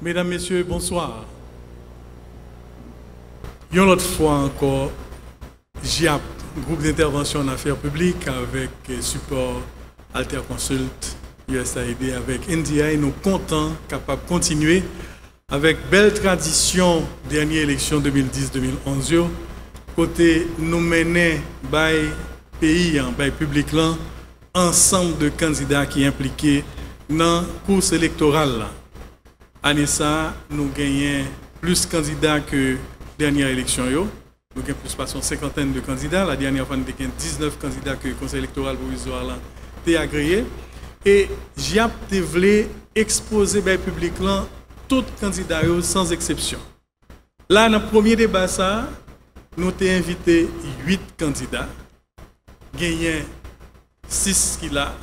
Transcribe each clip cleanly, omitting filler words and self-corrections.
Mesdames, Messieurs, bonsoir. Une autre fois encore, GIAP, groupe d'intervention en affaires publiques, avec support Alter Consult, USAID, avec NDI, nous comptons capables de continuer avec belle tradition dernière élection 2010-2011, côté nous mener par pays, par public, là, ensemble de candidats qui sont impliqués dans la course électorale. Année ça, nous gagnons plus de candidats que dernière élection. Nous avons plus de 50 de candidats. La dernière fois, nous avons 19 candidats que le Conseil électoral provisoire a agréé. Et j'ai voulu exposer au public tous les candidats sans exception. Là, dans le premier débat, nous avons invité 8 candidats. Gagné 6 qui là.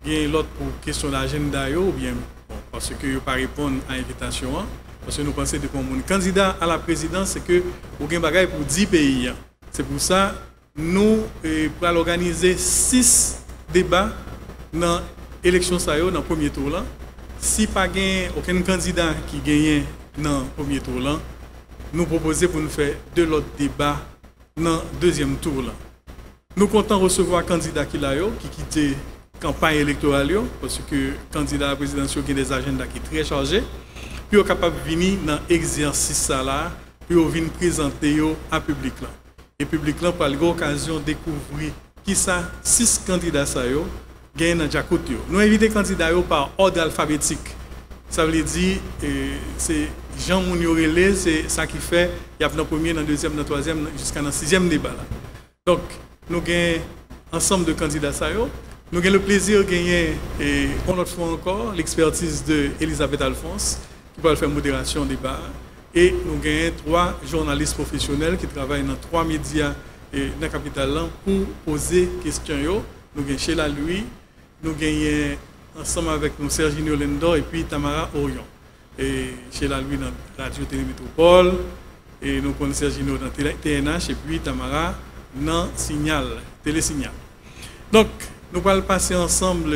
Gagné l'autre pour question d'agenda ou bien parce que ne pas répondre à l'invitation. Parce que nous pensons que mon candidat à la présidence, c'est que vous avez un bagage pour 10 pays. C'est pour ça que nous allons organiser 6 débats dans l'élection dans le premier tour. Là. Si pas aucun candidat qui gagne dans le premier tour, là, nous proposons pour nous faire 2 autres débats dans le deuxième tour. Là. Nous comptons recevoir un candidat qui quitte campagne électorale, parce que le candidat à la présidence a des agendas qui sont très chargés, puis il est capable de venir dans l'exercice là, puis il vient présenter à public. Et le public là, par l'occasion de découvrir qui ça, 6 candidats gagnent dans Djakouti. Nous invitons les candidats par ordre alphabétique. Ça veut dire c'est Jean Mouniorele, c'est ça qui fait, il y a dans le premier, dans le deuxième, dans le troisième, jusqu'à dans le 6e débat. Là. Donc, nous gagnons ensemble de candidats. Nous avons le plaisir de gagner, une autre fois encore, l'expertise d'Elisabeth Alphonse, qui va faire modération des débats. Et nous avons 3 journalistes professionnels qui travaillent dans 3 médias dans la capitale pour poser des questions. Nous avons Sheila Louis, nous avons ensemble avec nous Serginio Lendor et puis Tamara Orion. Et Sheila Louis dans Radio Télémétropole, et nous connaissons Serginio dans TNH et puis Tamara dans Signal, Télésignal. Donc, nous allons passer ensemble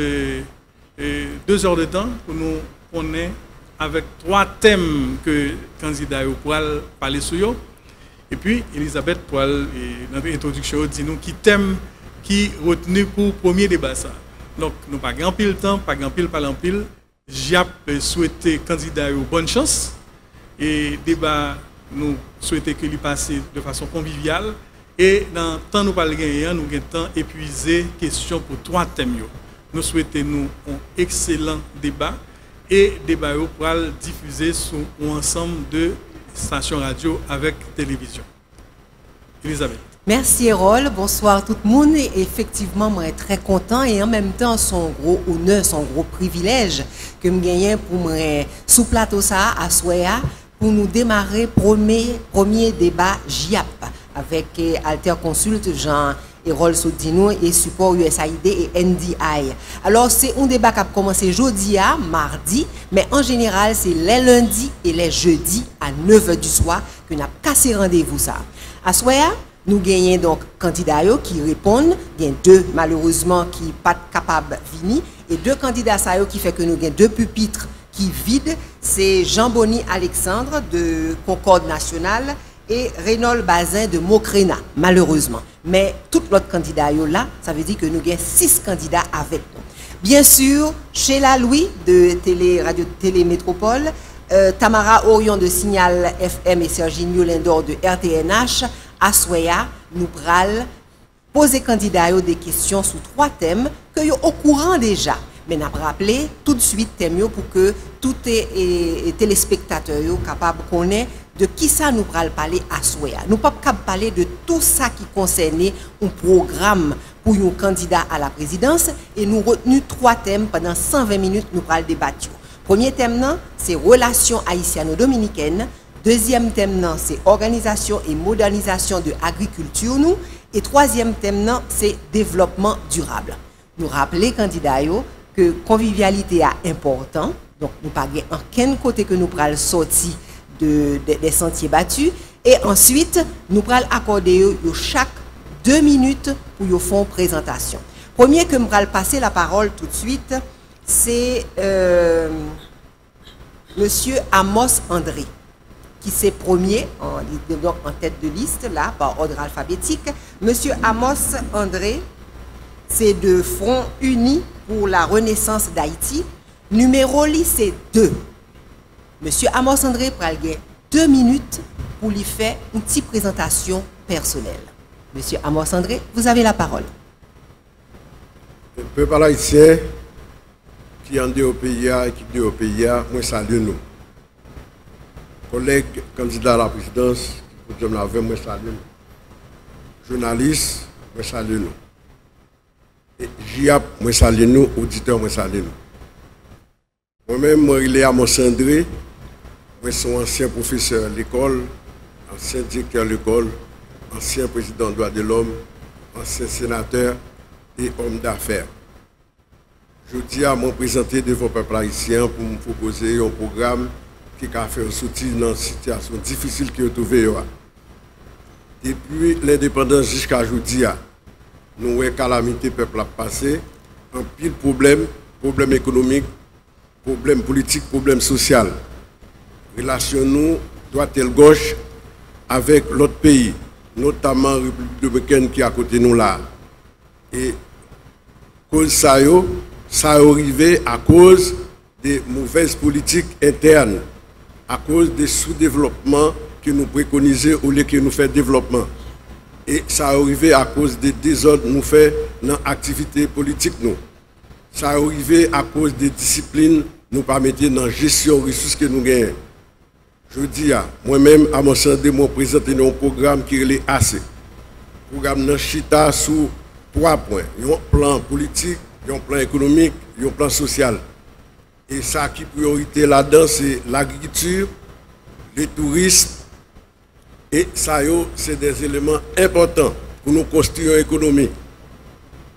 2 heures de temps pour nous connaître avec 3 thèmes que les candidats pourront parler sur eux. Et puis, Elisabeth, pour dans notre introduction, dit-nous qui thème qui retenu pour le premier débat. Donc, nous n'avons pas grand pile temps, pas grand pile, pas grand pile. J'ai souhaité candidat bonne chance. Et débat, nous souhaitons qu'il passe de façon conviviale. Et dans le temps nous parlons, nous avons le temps épuisé question pour 3 thèmes. Nous souhaitons un excellent débat et débat pour diffuser sur un ensemble de stations radio avec télévision. Elisabeth. Merci Erol, bonsoir tout le monde. Et effectivement, moi je suis très content et en même temps son gros honneur, son gros privilège que je gagne pour me sous plateau ça à Soya pour nous démarrer premier débat GIAP avec Alter Consult, Jean Erol Sodino et support USAID et NDI. Alors c'est un débat qui a commencé jeudi à mardi, mais en général c'est les lundis et les jeudis à 9h du soir que nous avons cassé rendez-vous ça. À Soya, nous gagnons donc candidats qui répondent, il y a 2 malheureusement qui ne sont pas capables de venir et 2 candidats qui fait que nous avons 2 pupitres qui vident, c'est Jean-Boni Alexandre de Concorde Nationale et Reynold Bazin de Mocrena, malheureusement. Mais tout l'autre candidat là, ça veut dire que nous avons 6 candidats avec nous. Bien sûr, Sheila Louis de Radio Télémétropole, Tamara Orion de Signal FM et Serginio Lendor de RTNH, à Soya, nous pral poser candidats des questions sur 3 thèmes que vous au courant déjà. Mais nous avons rappelé tout de suite thème pour que tous les téléspectateurs soient capables de connaître de qui ça nous pral parler à Soya. Nous ne pouvons pas parler de tout ça qui concerne un programme pour un candidat à la présidence et nous retenu 3 thèmes pendant 120 minutes nous pral débattre. Premier thème, c'est relations haïtiano-dominicaines. Deuxième thème, c'est organisation et modernisation de l'agriculture. Et troisième thème, c'est développement durable. Nous rappelons, candidats, que convivialité est important. Donc, nous ne pouvons pas aucun côté que nous prenons sortir des sentiers battus. Et ensuite, nous prenons accorder chaque 2 minutes pour faire une présentation. Premier que nous allons passer la parole tout de suite, c'est Monsieur Amos André, qui s'est premier en tête de liste, là, par ordre alphabétique. Monsieur Amos André, c'est de Front Uni pour la Renaissance d'Haïti. Numéro li, c'est 2. Monsieur Amos André pral gen 2 minutes pour lui faire une petite présentation personnelle. Monsieur Amos André, vous avez la parole. Le peuple haïtien qui en deux pays et qui deux pays, moi salue nous. Collègues candidats à la présidence, moi salue nous. Journalistes, moi salue nous. Et JAP, moi salue nous. Auditeurs, moi salue nous. Moi-même, moi, il est Amos André. Moi, je suis ancien professeur de l'école, ancien directeur de l'école, ancien président des droits de l'homme, ancien sénateur et homme d'affaires. Je dis à mon présenté devant le peuple haïtien pour me proposer un programme qui a fait sortir dans une situation difficile que vous trouvez. Depuis l'indépendance jusqu'à aujourd'hui, nous avons calamité peuple a passé, un pile problème économique, problème politique, problème social. Relation nous, droite-gauche, avec l'autre pays, notamment la République dominicaine qui est à côté de nous là. Et cause ça arrivé à cause des mauvaises politiques internes, à cause des sous-développements que nous préconisons au lieu que nous faisons développement. Et ça arrivé à cause des désordres que nous faisons dans l'activité politique. Ça arrivé à cause des disciplines nous permettent dans la gestion des ressources que nous gagnons. Je dis à moi-même, à mon sens, de présenter un programme qui est assez. Un programme dans Chita sous 3 points. Un plan politique, un plan économique, un plan social. Et ça qui est priorité là-dedans, c'est l'agriculture, le tourisme. Et ça, c'est des éléments importants pour nous construire une économie.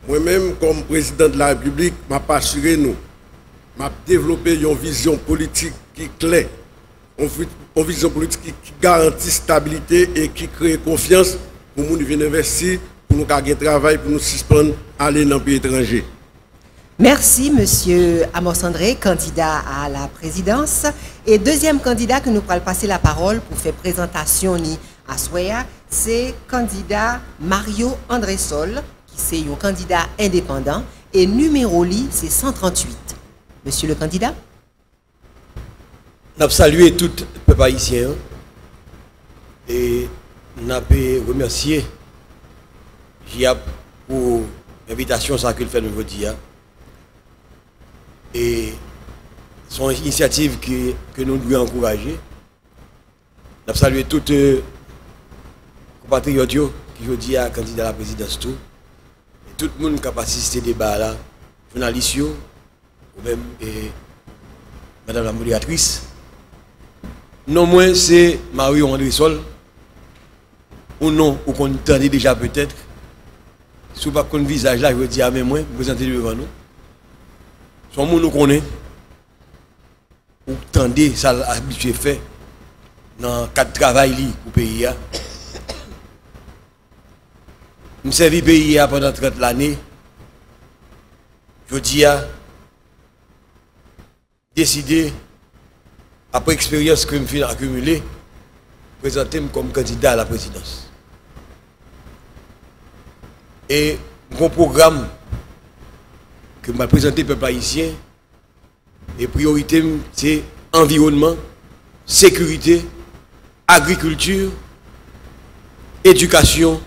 Moi-même, comme président de la République, je m'ai assuré nous. Je développé une vision politique qui est claire. Une vision politique qui garantit stabilité et qui crée confiance pour nous venir investir, pour nous gagner travail, pour nous suspendre, aller dans le pays étranger. Merci, monsieur Amos André, candidat à la présidence. Et deuxième candidat que nous allons passer la parole pour faire présentation à Soya, c'est candidat Mario André Sol, qui c'est un candidat indépendant. Et numéro li, c'est 138. Monsieur le candidat. Nous avons salué tout le peuple haïtien et nous avons remercié JAP pour l'invitation qu'il fait aujourd'hui. Et son initiative que nous devons encourager. Nous avons salué tous les compatriotes qui aujourd'hui sont candidats à la présidence. Tout le monde qui a participé à ce débat là, journalistes, ou même madame la modératrice. Non moins c'est Mario André Sol, ou non, ou qu'on entendait déjà peut-être. Si vous n'avez pas de visage là, je veux dire à moi, présentez devant nous. Son monde nous connaît, ou tendez, ça l'habitué fait, dans le cadre de travail pour le pays. Nous servons le pays pendant 30 années. Je dis à décider, après l'expérience que je me suis accumulée, présenter comme candidat à la présidence. Et mon programme que je vais présenter au peuple haïtien, et priorité, c'est environnement, sécurité, agriculture, éducation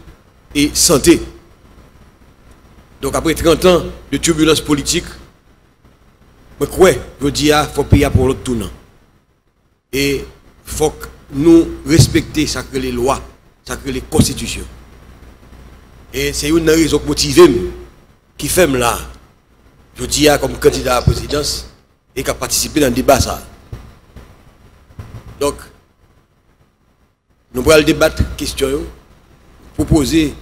et santé. Donc après 30 ans de turbulence politique, je crois, je dis, il faut payer pour l'autre tournant. Et il faut que nous respections les lois, les constitutions. Et c'est une raison motivée qui fait là, je dis comme candidat à la présidence et qui a participé dans le débat. Ça. Donc, nous allons débattre questions, proposer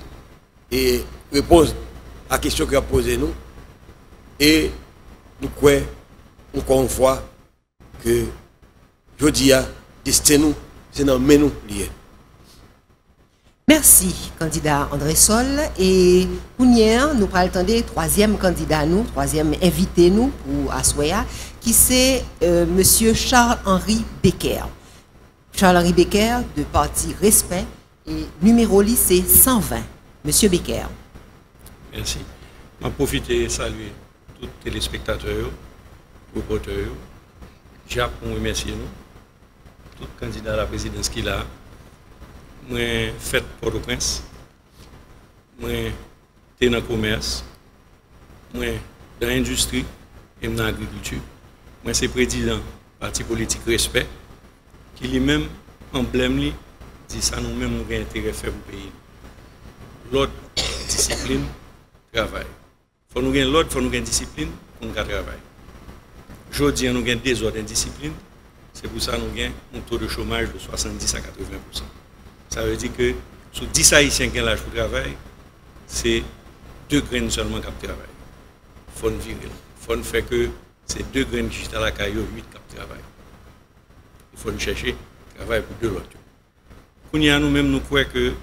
et répondre à la question que a posée nous. Et nous croyons encore une fois que je dis à destin nous, c'est dans nous lié. Merci, candidat André Sol. Et hier, nous allons attendre troisième candidat, troisième invité nous pour Assoya, qui c'est Monsieur Charles-Henri Becker. Charles-Henri Becker, de parti Respect, et numéro lit c'est 120. Monsieur Becker. Merci. Je vais profiter de saluer tous les téléspectateurs, reporters. J'ai pour remercier nous, tous les candidats à la présidence qui là. Moi, fait Port-au-Prince. Moi, dans le commerce. Moi, dans l'industrie et dans l'agriculture. Moi, c'est président du parti politique Respect, qui lui-même, emblème, dit ça nous-mêmes, nous avons intérêt à faire pour le pays. L'autre discipline, travail. Faut nous gagner l'autre, faut nous gagner discipline pour nous travailler. Aujourd'hui, nous avons des autres disciplines. C'est pour ça que nous avons un taux de chômage de 70 à 80%. Ça veut dire que sur 10 Haïtiens qui ont l'âge pour travailler, c'est 2 graines seulement qui travaillent. Il faut nous virer. Il faut nous faire que c'est 2 graines qui sont à la caillou, 8 qui travaillent. Il faut nous chercher travail pour 2 autres. Nous-mêmes, nous croyons que le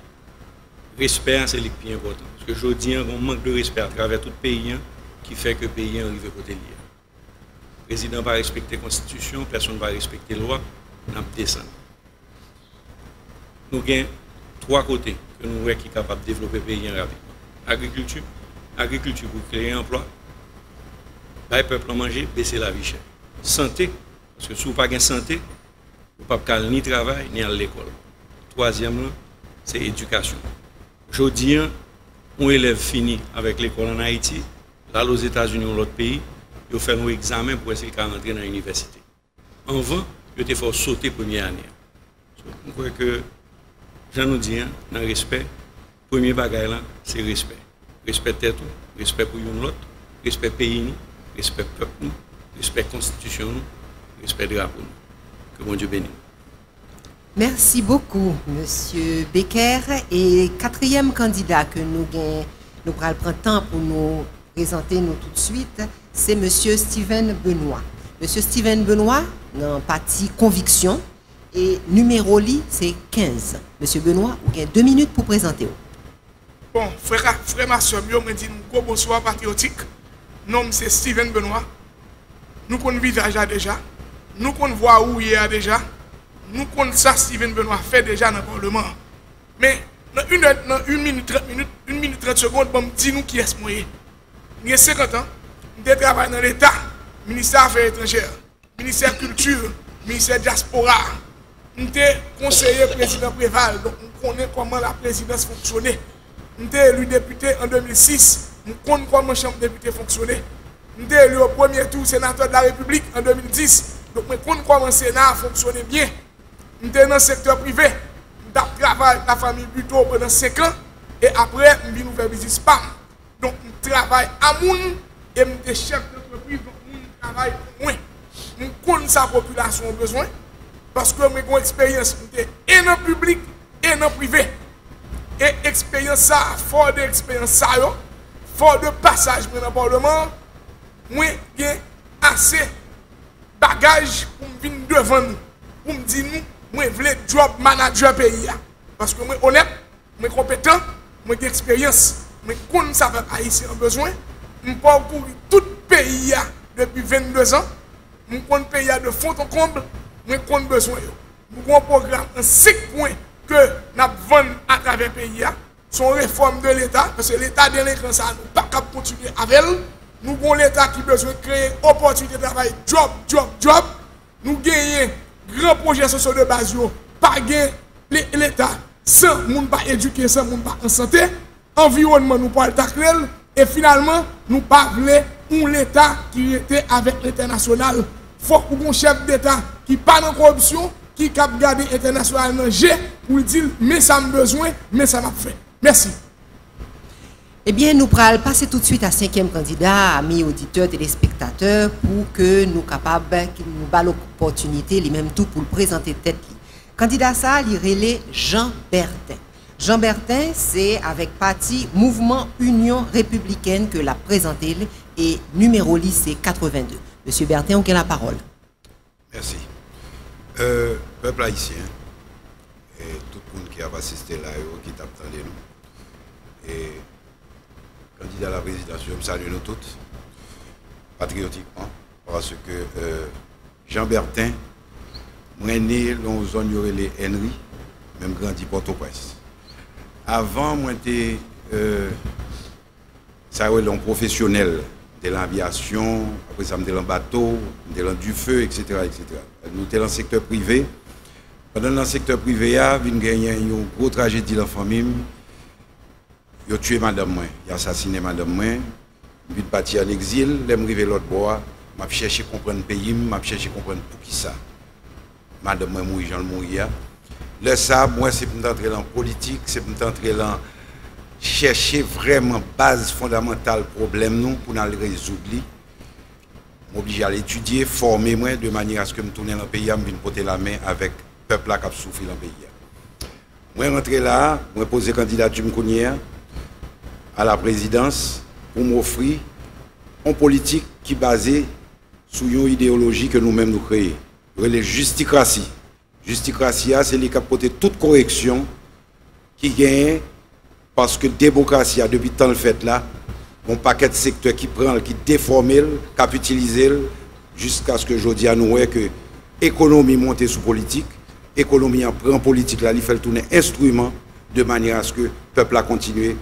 respect, c'est le plus important. Parce qu'aujourd'hui, on manque de respect à travers tout le pays qui fait que le pays arrive à côté de lui. Le président va respecter la Constitution, personne ne va respecter la loi, on descend. Nous avons 3 côtés que nous sommes capables de développer le pays rapidement. Agriculture, agriculture pour créer un emploi, le peuple manger, baisser la vie chère. Santé, parce que si vous n'avez pas de santé, vous ne pouvez pas ni travailler ni à l'école. Troisième, c'est l'éducation. Aujourd'hui, un élève fini avec l'école en Haïti, là aux États-Unis ou l'autre pays, il fait un examen pour essayer de rentrer dans l'université. En vain, il faut sauter la première année. Je crois que, je nous dis, dans le respect, le premier bagage là, c'est respect. Respect tête, respect pour l'autre, respect pays, respect peuple, respect constitution, respect drapeau. Que mon Dieu bénisse. Merci beaucoup, Monsieur Becker. Et 4e candidat que nous prenons le temps pour nous présenter nous tout de suite, c'est Monsieur Steven Benoît. Monsieur Steven Benoît, dans le parti Conviction, et numéro li, c'est 15. Monsieur Benoît, vous avez 2 minutes pour présenter. Bon, frère ma soeur, je me dis un bonsoir patriotique. Nom c'est Steven Benoît. Nous connaissons le visage déjà. Nous connaissons voir où il est déjà. Nous connaissons ça, Steven Benoît fait déjà dans le Parlement. Mais dans 1 minute 30 secondes, je me dis nous qui est-ce moyen. J'ai 50 ans, je travaille dans l'État, ministère des Affaires étrangères, ministère de la Culture, ministère de la Diaspora. Je suis conseiller président Préval, donc je connais comment la présidence fonctionnait. Je suis élu député en 2006, je connais comment la chambre de député fonctionnait. Je suis élu au premier tour sénateur de la République en 2010, donc je connais comment le Sénat fonctionnait bien. Je suis dans le secteur privé, je travaille avec la famille Buteau pendant 5 ans, et après, je viens faire visite SPAM. Donc, je travaille à Moun, et je suis chef d'entreprise, donc je travaille pour moi. Je connais sa population besoin. Parce que j'ai une expérience et dans le public et dans le privé. Et l'expérience ça, fort d'expérience ça, fort de passage dans le Parlement, moi j'ai assez de bagages pour me venir devant nous. Pour me dire, moi je veux job manager pays. Parce que moi honnête, moi compétent, moi j'ai expérience, moi connais ça avec Haïtien besoin. Je parcours tout le pays depuis 22 ans. Je connais le pays de fond en comble. Nous avons besoin. Nous avons un programme en 5 points que nous avons à travers le pays. Son réforme de l'État, parce que l'État de l'écran, ça nous pas capable de continuer avec elle. Nous avons l'État qui a besoin de créer opportunité de travail, job. Nous gagnons grands projets sociaux de base, pas l'État sans monde pas éduqué, sans monde pas en santé. Environnement, nous pas le tacler. Et finalement, nous pas voulons l'État qui était avec l'international. Il faut qu'on chef d'État qui pas dans la corruption, qui cap garder international dans G pour dire mais ça me besoin, mais ça m'a fait. Merci. Eh bien, nous allons passer tout de suite à 5e candidat, amis auditeurs, téléspectateurs, pour que nous capables, qu'il nous bat l'opportunité, les mêmes tout pour le présenter tête. Candidat ça, il relève Jean Bertin. Jean Bertin, c'est avec parti Mouvement Union Républicaine que l'a présenté et numéro li c'est 82. Monsieur Bertin, vous avez la parole. Merci. Peuple haïtien et tout le monde qui a assisté là, qui t'attendait nous. Et candidat à la présidence, je salue nous toutes, patriotiquement, parce que Jean Bertin, moi né dans une zone où les Henry, même grandi Port-au-Prince. Avant, moi j'étais un professionnel de l'aviation, après ça j'étais dans le bateau, j'étais dans du feu, etc. Nous étions dans le secteur privé. Pendant le secteur privé, il y a une grosse tragédie dans la famille. Ils ont tué madame moi, ils ont assassiné madame moi. Je suis parti en exil, je suis arrivé l'autre bois, je cherché à comprendre le pays, je cherché à comprendre pour qui ça. Madame moi mourir, j'en mourir. Le ça, moi c'est pour entrer dans la politique, c'est pour entrer dans chercher vraiment base fondamentale problème nous pour nous résoudre. Je suis obligé à l'étudier, former moi de manière à ce que je tourne dans le pays, je vienne porter la main avec le peuple qui a souffert dans le pays. Moi rentré là, moi poser candidature à la présidence pour m'offrir une politique qui est basée sur une idéologie que nous-mêmes nous créons. La justicratie. Justicratie, c'est les qui porter toute correction qui gagne parce que la démocratie, depuis le temps le fait là, un paquet de secteurs qui prend, qui déforme, qui utilise jusqu'à ce que je dis à nous que l'économie monte sous politique, l'économie prend politique là, il fait tourner instrument de manière à ce que le peuple a continué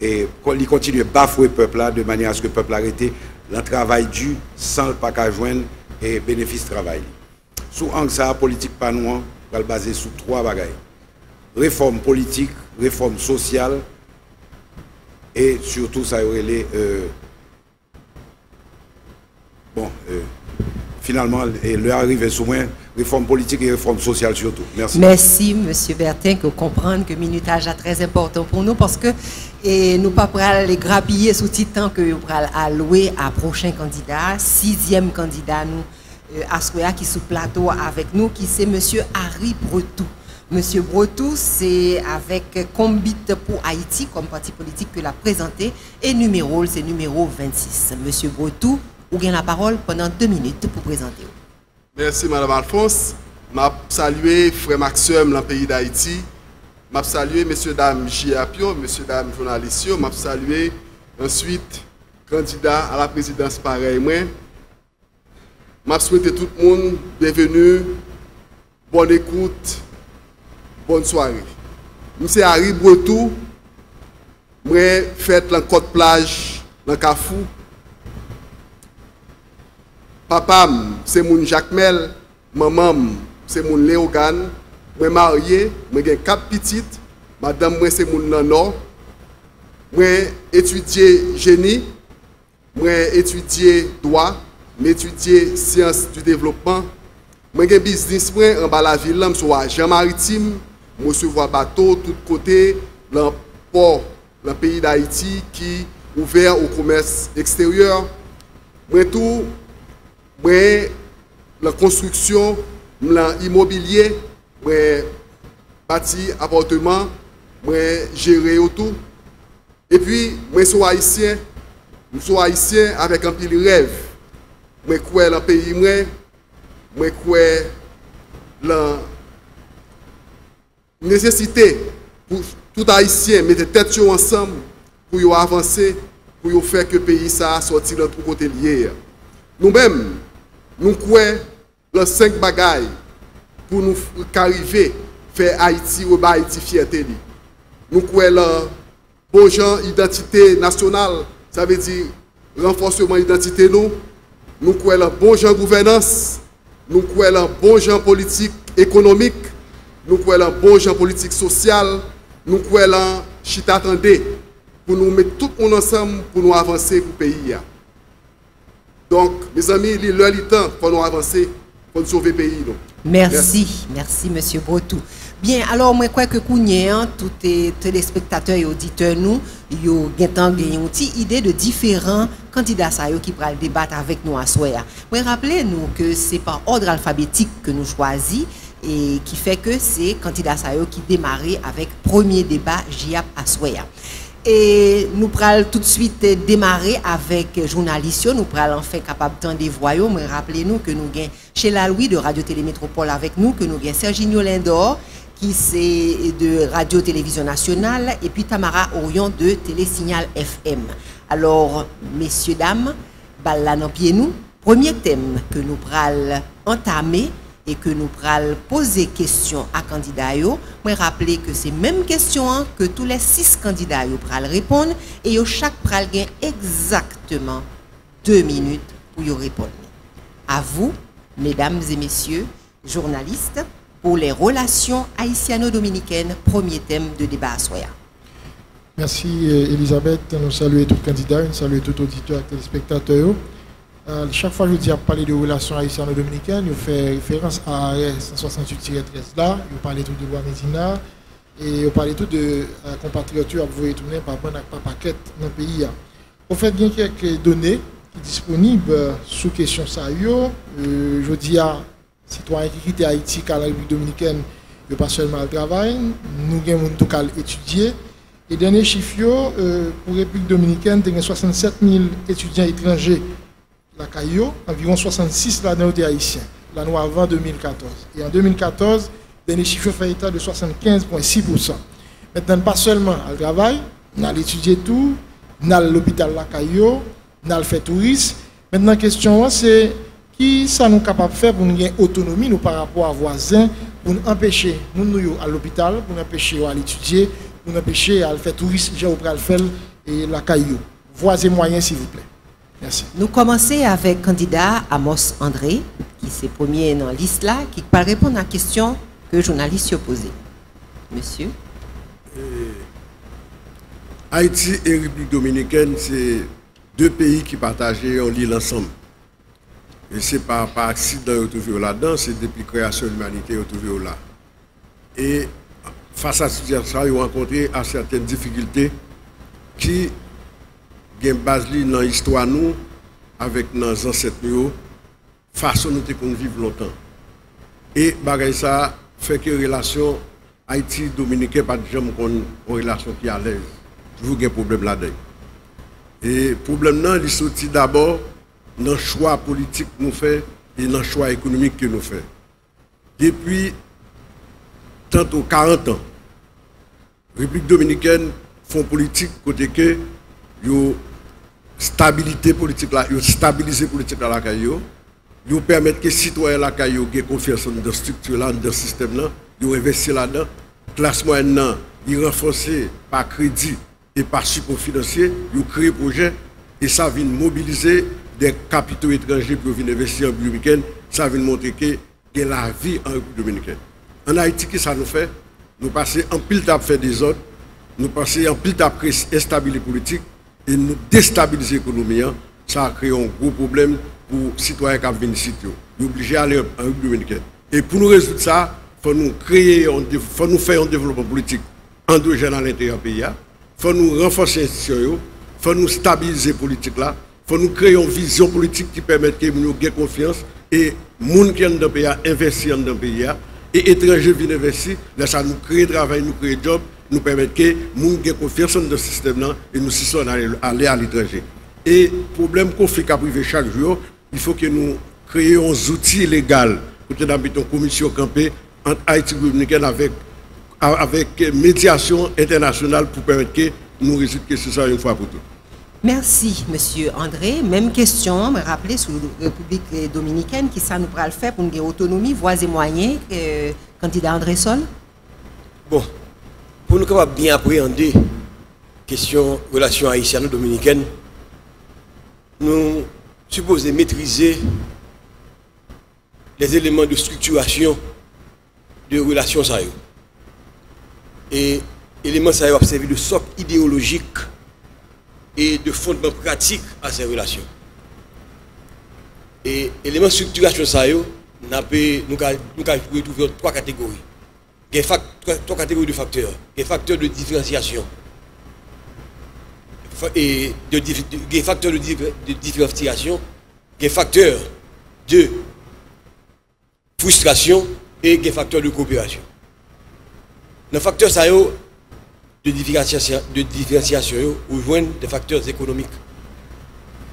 et il continue à bafouer le peuple là de manière à ce que le peuple arrête le travail dû sans le pas qu'à joindre et bénéfice du travail. Sous angle ça, politique pas nous, va le baser sur 3 bagages. Réforme politique, réforme sociale et surtout ça aurait les finalement le arrivé sous moi réforme politique et réforme sociale surtout. Merci. Merci M. Bertin que comprendre que minutage est très important pour nous parce que nous pas prêts les grappiller sous titan que nous allons allouer à prochain candidat, 6e candidat nous à Soya qui sous plateau avec nous qui c'est M. Harry Bretou. Monsieur Bretou, c'est avec Combit pour Haïti comme parti politique que l'a présenté et numéro, c'est numéro 26. Monsieur Bretou, vous avez la parole pendant 2 minutes pour présenter. Merci Madame Alphonse. Je salue Frère Maxime dans le pays d'Haïti. Je salue Messieurs Dames J.A.Pio, Messieurs Dames journalistes. Je salue ensuite candidat à la présidence pareil. Je souhaite tout le monde bienvenue, bonne écoute. Bonne soirée. Monsieur Harry Bretou, je fais la côte plage dans Kafou. Papa, c'est mon Jacmel. Maman, c'est mon Léogane. Je suis marié, j'ai 4 petites. Madame, c'est mon Nano. Je étudié génie. Je étudié droit. Je étudié sciences du développement. Je suis business en bas la ville, je suis agent maritime. Je recevoir bateau de tous côtés dans le port, dans le pays d'Haïti qui est ouvert au commerce extérieur. Tout, la construction, l'immobilier, bâti appartement, gérer tout. Et puis, je suis haïtien avec un pile rêve. Je crois dans le pays, je crois dans nécessité pour tout haïtien mettre tête ensemble pour avancer, pour faire que le pays sorti de tout côté lié. Nous-mêmes, nous croyons dans 5 bagailles pour nous arriver à faire Haïti ou Haïti fierté. Nous croyons dans bon genre identité nationale, ça veut dire renforcement de l'identité nous. Nous croyons dans bon genre gouvernance, nous croyons dans bon genre politique économique. Nous croyons en bon genre politique sociale, nous croyons en chita attendez pour nous mettre tout le monde ensemble pour nous avancer pour le pays. Donc, mes amis, il est l'heure du temps pour nous avancer, pour nous sauver le pays. Merci, monsieur Bretou. Bien, alors, moi, je crois que tous les téléspectateurs et auditeurs, nous, ils ont une idée de différents candidats qui pourraient débattre avec nous à Soya. Mais rappelez-nous que ce n'est pas ordre alphabétique que nous choisissons. Et qui fait que c'est candidat Sayo qui démarrait avec premier débat JAP à Soya. Et nous pourrons tout de suite démarrer avec journalistes, nous pourrons enfin capable de des voyous, mais rappelez-nous que nous avons chez la Louis de Radio Télé Métropole avec nous, que nous avons Serginho Lindor qui c'est de Radio-Télévision Nationale, et puis Tamara Orion de Télésignal FM. Alors, messieurs, dames, balla nan pied nous, premier thème que nous pral entamer et que nous pral poser question à candidats yo, moi rappeler que c'est même question que tous les 6 candidats yo pral répondre et yo chaque pral gain exactement 2 minutes pour y répondre. À vous, mesdames et messieurs, journalistes, pour les relations haïtiano-dominicaines, premier thème de débat à Soya. Merci Elisabeth, nous saluons tous les candidats, nous saluons tous les auditeurs et téléspectateurs. Chaque fois que je dis à parler de relations haïtiano-dominicaines, je fais référence à RS 168-13 là, je parle tout de loi Medina et je parle tout de compatriotes qui vous retourner par bonne par paquet dans le pays. On fait bien quelques données qui sont disponibles sous question ça. Je dis à citoyens qui quittent Haïti à la République dominicaine, il pas seulement le travail, nous avons tout cas étudier. Et dernier chiffre, pour la République dominicaine, il y a 67 000 étudiants étrangers, la CAIO, environ 66 l'année où haïtien, l'année avant 2014. Et en 2014, le dernier chiffre fait état de 75,6%. Maintenant, pas seulement le travail, on a étudié tout, on a l'hôpital la CAIO, on a fait tourisme. Maintenant, la question, c'est qui ça nous capable de faire pour nous gagner autonomie nous par rapport à voisins, pour nous empêcher nous à l'hôpital, pour nous empêcher à l'étudier, pour nous empêcher à faire tourisme, j'ai au faire et la caillou. Voies moyens s'il vous plaît. Merci. Nous commençons avec le candidat Amos André, qui est premier dans la liste là, qui va répondre à la question que le journaliste a posée. Monsieur. Haïti et République dominicaine, c'est 2 pays qui partagent l'île ensemble. Et ce n'est pas par accident qu'ils sont trouvés là-dedans, c'est depuis la création de l'humanité qu'ils sont trouvés là. Et face à cette situation, ils ont rencontré à certaines difficultés qui ont une base dans l'histoire nous, avec nos ancêtres, façon nous de vivre longtemps. Et ça fait que la relation Haïti-Dominicaine pas de jamais une relation qui est à l'aise. Toujours un problème là-dedans. Et le problème, il sorti d'abord dans le choix politique que nous faisons et dans le choix économique que nous faisons. Depuis tantôt 40 ans, la République dominicaine font politique côté que yo stabilité politique là, yo stabiliser politique là la caillou, yo permettre que les citoyens la caillou aient confiance dans la structure là, dans le système là, yo investir là-dedans, classe moyenne là, ils renforcer par crédit et par support financier, yo créer projet et ça vient mobiliser des capitaux étrangers pour venir investir en République dominicaine, ça vient montrer que y a la vie en République dominicaine. En Haïti, qu'est-ce que ça nous fait? Nous passons en pile à faire des ordres, nous passons en pile à instabiliser la politique et nous déstabiliser l'économie. Ça a créé un gros problème pour les citoyens qui viennent ici. Ils sont obligés d'aller en République dominicaine. Et pour nous résoudre ça, il faut nous créer, faut nous faire un développement politique endogène à l'intérieur du pays. Il faut nous renforcer les institutions, il faut nous stabiliser la politique là. Il faut nous créer une vision politique qui permette que nous ayons confiance et les gens qui sont dans le pays investissent dans le pays et les étrangers viennent investir. Là, ça nous crée travail, nous crée job, nous permet que les gens aient confiance dans le système et nous sommes aller à l'étranger. Et le problème qu'on fait qu'à privé chaque jour, il faut que nous créions des outils légaux pour que nous ayons une commission campée entre Haïti et Dominicaine avec médiation internationale pour permettre que nous résoudre que ce soit une fois pour toutes. Merci, Monsieur André. Même question, me rappeler sur la République dominicaine, qui ça nous pourra le faire pour une autonomie, voies et moyens, candidat André Sol? Bon, pour nous capables bien appréhender la question relation haïtiano-dominicaine, nous supposons maîtriser les éléments de structuration de relations. Et éléments ça a servi de socle idéologique et de fondement pratique à ces relations. Et éléments de structuration, nous pouvons retrouver 3 catégories. Il y a 3 catégories de facteurs. Il y a facteurs de différenciation. Et il y a facteurs de différenciation. Il y a facteurs de frustration et il y a facteurs de coopération. Les facteurs de différenciation, ou joindre des facteurs économiques.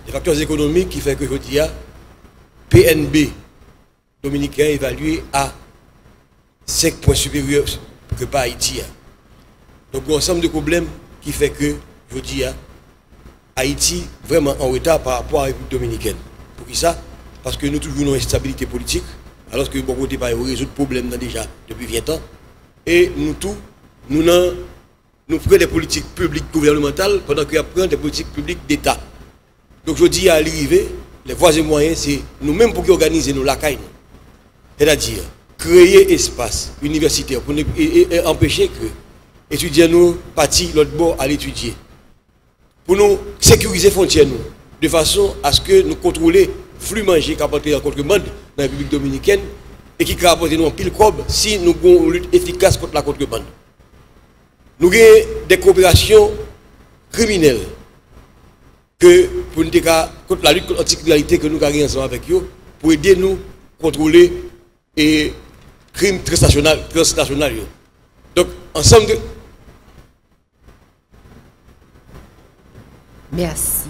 Des facteurs économiques qui font que je dis PNB dominicain évalué à 5 points supérieurs que pas Haïti. Donc, il y a un ensemble de problèmes qui fait que, je dis, Haïti vraiment en retard par rapport à la République dominicaine. Pour qui ça? Parce que nous toujours une instabilité politique, alors que bon côté pas résoudre le problème déjà depuis 20 ans. Et nous tous, nous prenons des politiques publiques gouvernementales pendant qu'il y a des politiques publiques d'État. Donc je dis à l'arrivée, les voies et moyens, c'est nous-mêmes pour organiser nos lacailles. C'est-à-dire créer espace universitaire pour et empêcher que les étudiants nous partent l'autre bord à l'étudier. Pour nous sécuriser les frontières, nous, de façon à ce que nous contrôlions flux manger qui apporte en contrebande dans la République dominicaine et qui va apporter nous en pile cob si nous avons une lutte efficace contre la contrebande. Nous avons des coopérations criminelles que pour nous contre la lutte contre l'anticriminalité que nous avons ensemble avec eux pour aider nous à contrôler les crimes transnationaux. Donc, ensemble de... Merci.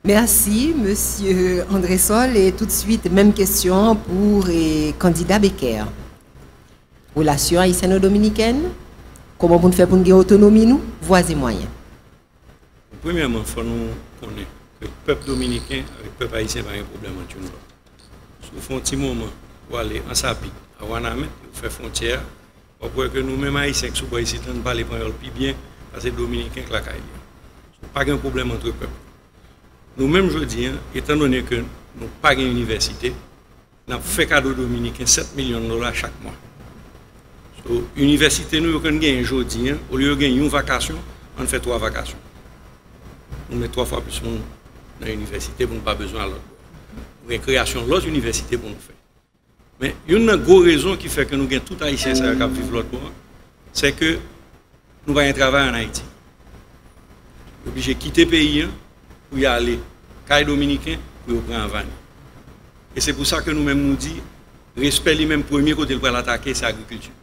Merci, Monsieur André Sol. Et tout de suite, même question pour le candidat Becker. Relations haïtiano-dominicaines, comment vous faites pour nous autonomie, nous, voies et moyens? Premièrement, il faut nous connaître que le peuple dominicain avec le peuple haïtien n'a pas un problème entre nous. Si vous faites un petit moment pour aller en Sapi, à Wanamé, pour faire frontière, pour que nous-mêmes haïtiens qui sommes ici, nous ne parlons pas plus bien, parce que les dominicains qui la caillent. Pas un problème entre peuples. Nous-mêmes, je dis, étant donné que nous n'avons pas d'université, nous avons fait cadeau dominicain 7 millions de dollars chaque mois. L'université, nous avons gagné aujourd'hui, au lieu de gagner une vacation, on fait 3 vacations. On met 3 fois plus dans l'université pour ne pas besoin de l'autre. Nous avons création de l'autre université pour nous faire. Mais une grosse raison qui fait que nous avons tout haïtien qui vivent l'autre bord, c'est que nous avons un travail en Haïti. Obligé de quitter le pays pour y aller, caille dominicain, pour prendre un van. Et c'est pour ça que nous-mêmes nous disons, respect les mêmes premiers côté pour l'attaquer, c'est l'agriculture.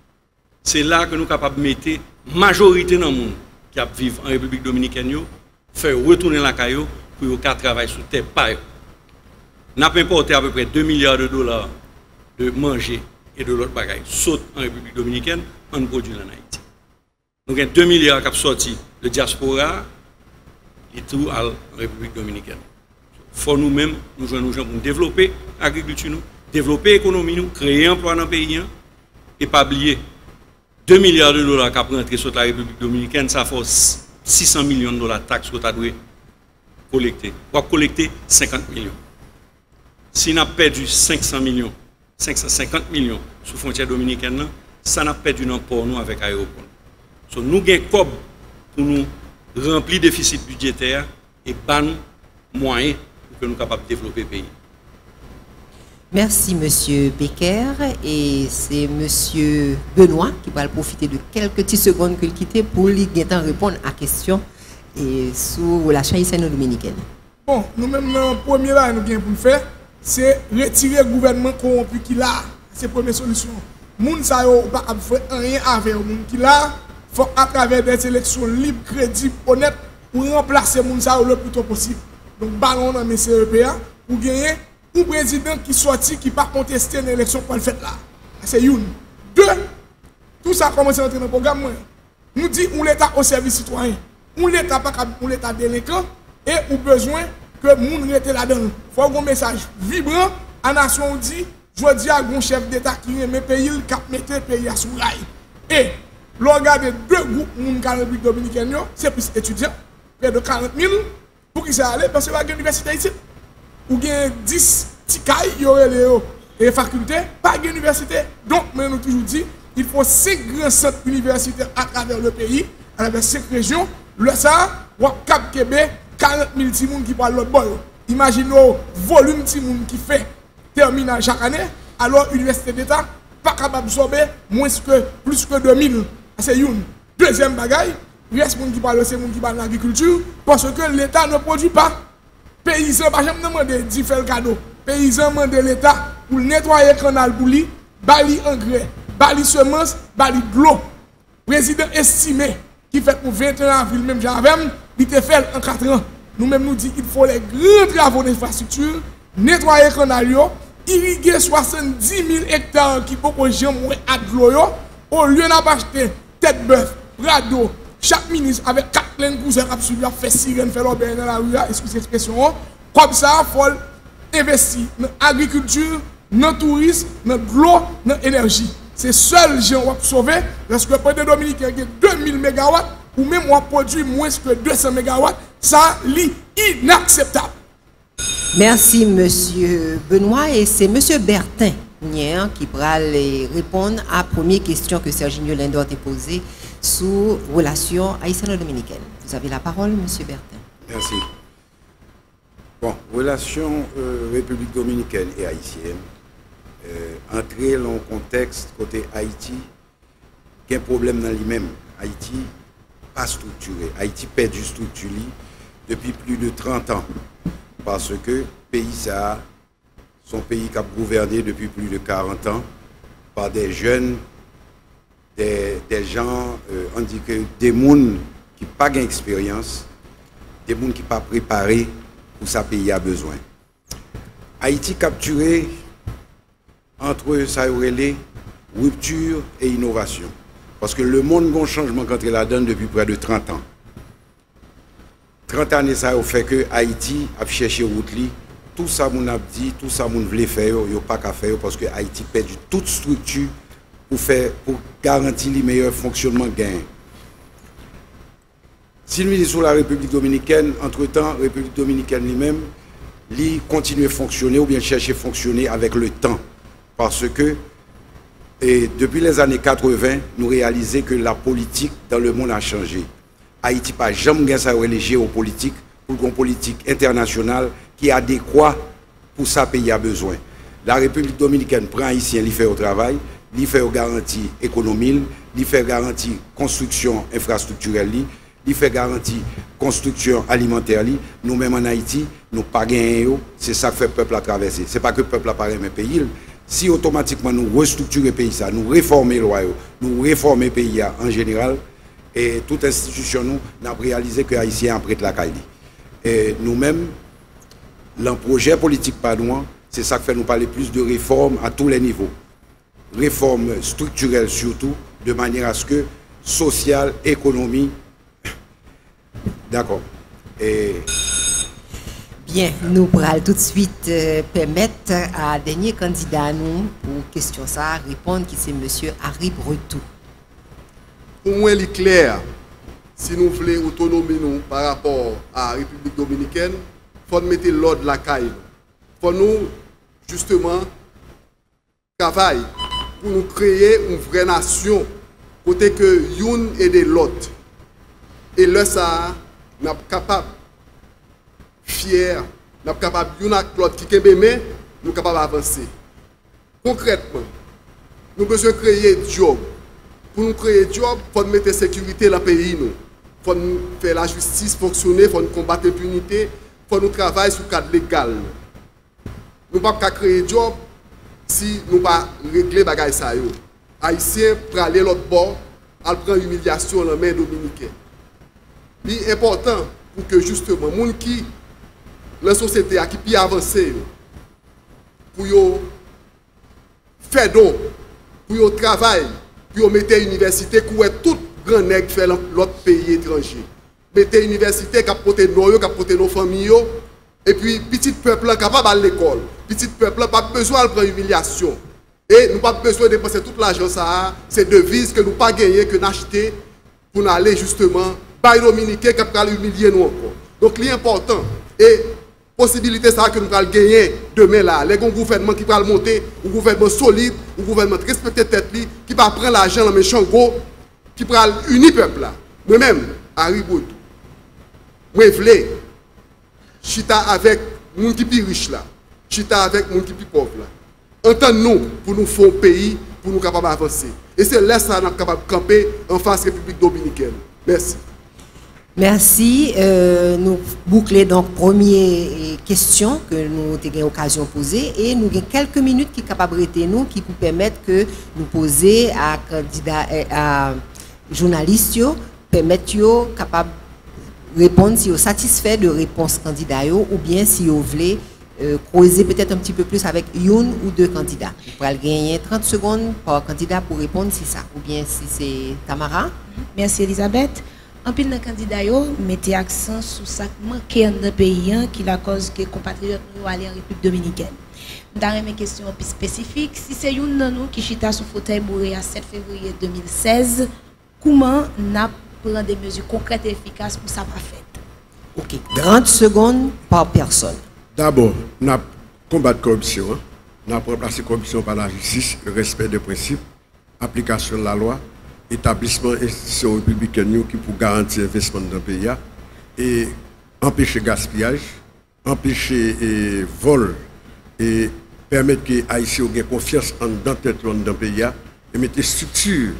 C'est là que nous sommes capables de mettre la majorité dans le monde qui vivent en République dominicaine, faire retourner la caillou pour qu'ils travaillent sur terre. Nous avons importé à peu près 2 milliards de dollars de manger et de l'autre bagaille, saute en République dominicaine, on produit en Haïti. Nous avons 2 milliards qui sont sortis de diaspora et tout en République dominicaine. Il faut nous-mêmes, nous jouons nos gens pour développer l'agriculture, développer l'économie, créer un emploi dans le pays et pas oublier 2 milliards de dollars qui ont rentré sur la République dominicaine, ça fait 600 millions de dollars de taxes que tu as collecter. On va collecter 50 millions. Si on a perdu 500 millions, 550 millions sur la frontière dominicaine, ça n'a perdu non pour nous avec l'aéroport. So, nous avons pour nous remplir le déficit budgétaire et ban moyens pour que nous soyons capables de développer le pays. Merci, Monsieur Becker. Et c'est Monsieur Benoît qui va profiter de quelques petites secondes qu'il quitte pour lui répondre à la question sur la chaîne dominicaine. Bon, nous-mêmes, le premier là, nous avons pour faire, c'est retirer le gouvernement corrompu qui l'a. C'est la première solution. Les gens ne peuvent pas faire rien avec les gens qui l'a. Il faut à travers des élections libres, crédibles, honnêtes, pour remplacer les gens le plus tôt possible. Donc, ballon dans mes CEPA pour gagner un président qui sorti, qui n'a pas contesté l'élection pour le fait là. C'est une. 2, tout ça a commencé à entrer dans le programme. Nous disons l'État au service citoyen. L'État pas un l'État délinquant et ou besoin que les gens restent là-dedans. Il faut un message vibrant à la nation dit, je dis à un chef d'État qui aime le pays, qui met le pays à sous rail. Et regardez 2 groupes de la République dominicaine, c'est plus étudiants, près de 40 000, pour qui ça allait, parce que la université ici. Ou bien 10 tikaï, il y aurait les facultés, pas d'université. Donc, nous avons toujours dit, il faut 5 grands centres universitaires à travers le pays, à travers 5 régions. Le ça, Cap Québec, 40 000 timoun qui parlent l'autre bord. Imaginez le volume de timoun qui fait terminal chaque année, alors l'université d'État pas capable d'absorber plus que 2000. C'est une. Deuxième bagaille, il reste qui parle, c'est qui parle de l'agriculture, parce que l'État ne produit pas. Paysans, pas jamais demander d'y faire le cadeau. Paysans demandent l'État pour nettoyer le canal pour lui, bali engrais, bali semences, bali de l'eau. Président estimé qui fait pour 21 avril, même j'avais, il te fait en 4 ans. Nous-mêmes nous disons qu'il faut les grands travaux d'infrastructure, nettoyer le canal, irriguer 70 000 hectares qui peuvent jamais à de l'eau, Au lieu d'acheter tête bœuf, Prado, chaque ministre avec 4 lignes cousins qui a fait sirène, fait l'obéir dans la rue, excusez l'expression, comme ça, il faut investir dans l'agriculture, dans le tourisme, dans l'eau, dans l'énergie. C'est seul gens qui va sauver, parce que le président dominicain a 2000 MW, ou même on produit moins que 200 MW, ça est inacceptable. Merci, monsieur Benoît. Et c'est monsieur Bertin qui va répondre à la première question que Serginho Lindor a posée sur relations haïtiano-dominicaines. Vous avez la parole, monsieur Bertin. Merci. Bon, relations République dominicaine et haïtienne, entrer dans le contexte côté Haïti, il y a un problème dans lui-même. Haïti pas structuré. Haïti perd du structure depuis plus de 30 ans. Parce que le pays, ça, son pays qui a gouverné depuis plus de 40 ans par des jeunes, des gens, on dit que des gens qui n'ont pas d'expérience, des gens qui ne sont pas préparés pour ça pays a besoin. Haïti capturé entre ça et rupture et innovation. Parce que le monde a un changement quand il a donné depuis près de 30 ans. 30 années, ça a fait que Haïti a cherché route. Tout ça, mon a dit, tout ça, mon voulait faire, il n'y a pas qu'à faire parce que Haïti perd toute structure pour garantir le meilleur fonctionnement gain. Si nous sommes sur la République dominicaine, entre-temps, la République dominicaine lui-même, lui continue à fonctionner ou bien chercher à fonctionner avec le temps. Parce que depuis les années 80, nous réalisons que la politique dans le monde a changé. Haïti n'a jamais gagné sa géopolitique pour une politique internationale qui est adéquate pour ça pays a besoin. La République dominicaine prend Haïtien, il fait au travail, il fait garantie économique, il fait garantie construction infrastructurelle, il fait garantie construction alimentaire. Nous-mêmes en Haïti, nous pas gagné, c'est ça que fait le peuple à traverser. Ce n'est pas que le peuple a parlé, mais le pays. Si automatiquement nous restructurons le pays, nous réformons les lois, nous réformons le pays en général, et toute institution, nous avons réalisé que les Haïtiens ont prêté la caille. Et nous-mêmes, le projet politique padouan, c'est ça qui fait nous parler plus de réformes à tous les niveaux. Réformes structurelles surtout, de manière à ce que social, économie. D'accord. Et bien, nous pourrons tout de suite permettre à dernier candidat nous pour question ça répondre qui c'est monsieur Harry Bretou. Pour moi, il est clair, si nous voulons autonomie nous par rapport à la République dominicaine, il faut mettre l'ordre la caille. Il faut nous, justement, travailler pour nous créer une vraie nation, côté que l'une et de l'autre. Et là, ça, nous sommes capables, fiers, nous sommes capables, l'une avec l'autre qui est aimé, nous sommes capables d'avancer. Concrètement, nous avons besoin de créer des jobs. Pour nous créer des jobs, il faut mettre la sécurité dans le pays. Il faut faire la justice fonctionner, il faut combattre l'impunité, il faut nous travailler sur le cadre légal. Nous ne pouvons pas créer des jobs si nous ne pouvons pas régler les bagages. Les Haïtiens pour aller l'autre bord, à prendre l'humiliation dans la main dominicaine. C'est important pour que justement, les gens qui, la société qui peut avancer, pour faire d'eau, pour travailler, pour mettre une université qui est tout grand nègre fait l'autre pays étranger. Mettre une université qui a porté nos, qui a porté nos familles, et puis petit peuple capable à l'école. Petit peuple pas besoin de prendre humiliation. Et nous pas besoin de dépenser toute l'argent ça, ces devises que nous pas gagner que n'acheter pour aller justement par les Dominicains qui va humilier nous encore. Donc l'important et possibilité ça que nous allons gagner demain là, les gouvernements qui vont monter, un gouvernement solide, un gouvernement qui respecte tête qui va prendre l'argent dans mes chango, qui va unir peuple là. Moi-même, Harry Bretou, moi je veux chita avec les gens qui sont riches là, chita avec les gens qui sont pauvres là. Entendons-nous pour nous faire un pays, pour nous capables d'avancer. Et c'est là que nous sommes capables de camper en face de la République dominicaine. Merci. Merci. Nous bouclons donc première question que nous avons eu l'occasion de poser et nous avons quelques minutes qui sont capables de nous qui nous permettent que nous poser à candidats, à journalistes, permettre capable de répondre si vous êtes satisfait de réponse candidat ou bien si vous voulez creuser peut-être un petit peu plus avec une ou deux candidats. Vous pourrez gagner 30 secondes par candidat pour répondre si ça. Ou bien si c'est Tamara. Merci Elisabeth. En pile de candidats, mettez accent sur ça qui manque dans le pays, qui la cause que les compatriotes nous aller en République dominicaine. Dans mes questions plus spécifiques, si c'est une de nous qui chita sous fauteuil bourré à 7 février 2016, comment n'a prend des mesures concrètes et efficaces pour ça pas fait? Ok, 30 secondes par personne. D'abord, nous avons combattu la corruption. Nous avons remplacé la corruption par la justice, le respect des principes, application de la loi, établissement institutions républicaines qui pour garantir l'investissement dans le pays et empêcher le gaspillage, empêcher le vol et permettre que les Haïtiens aient confiance dans le pays et mettre structure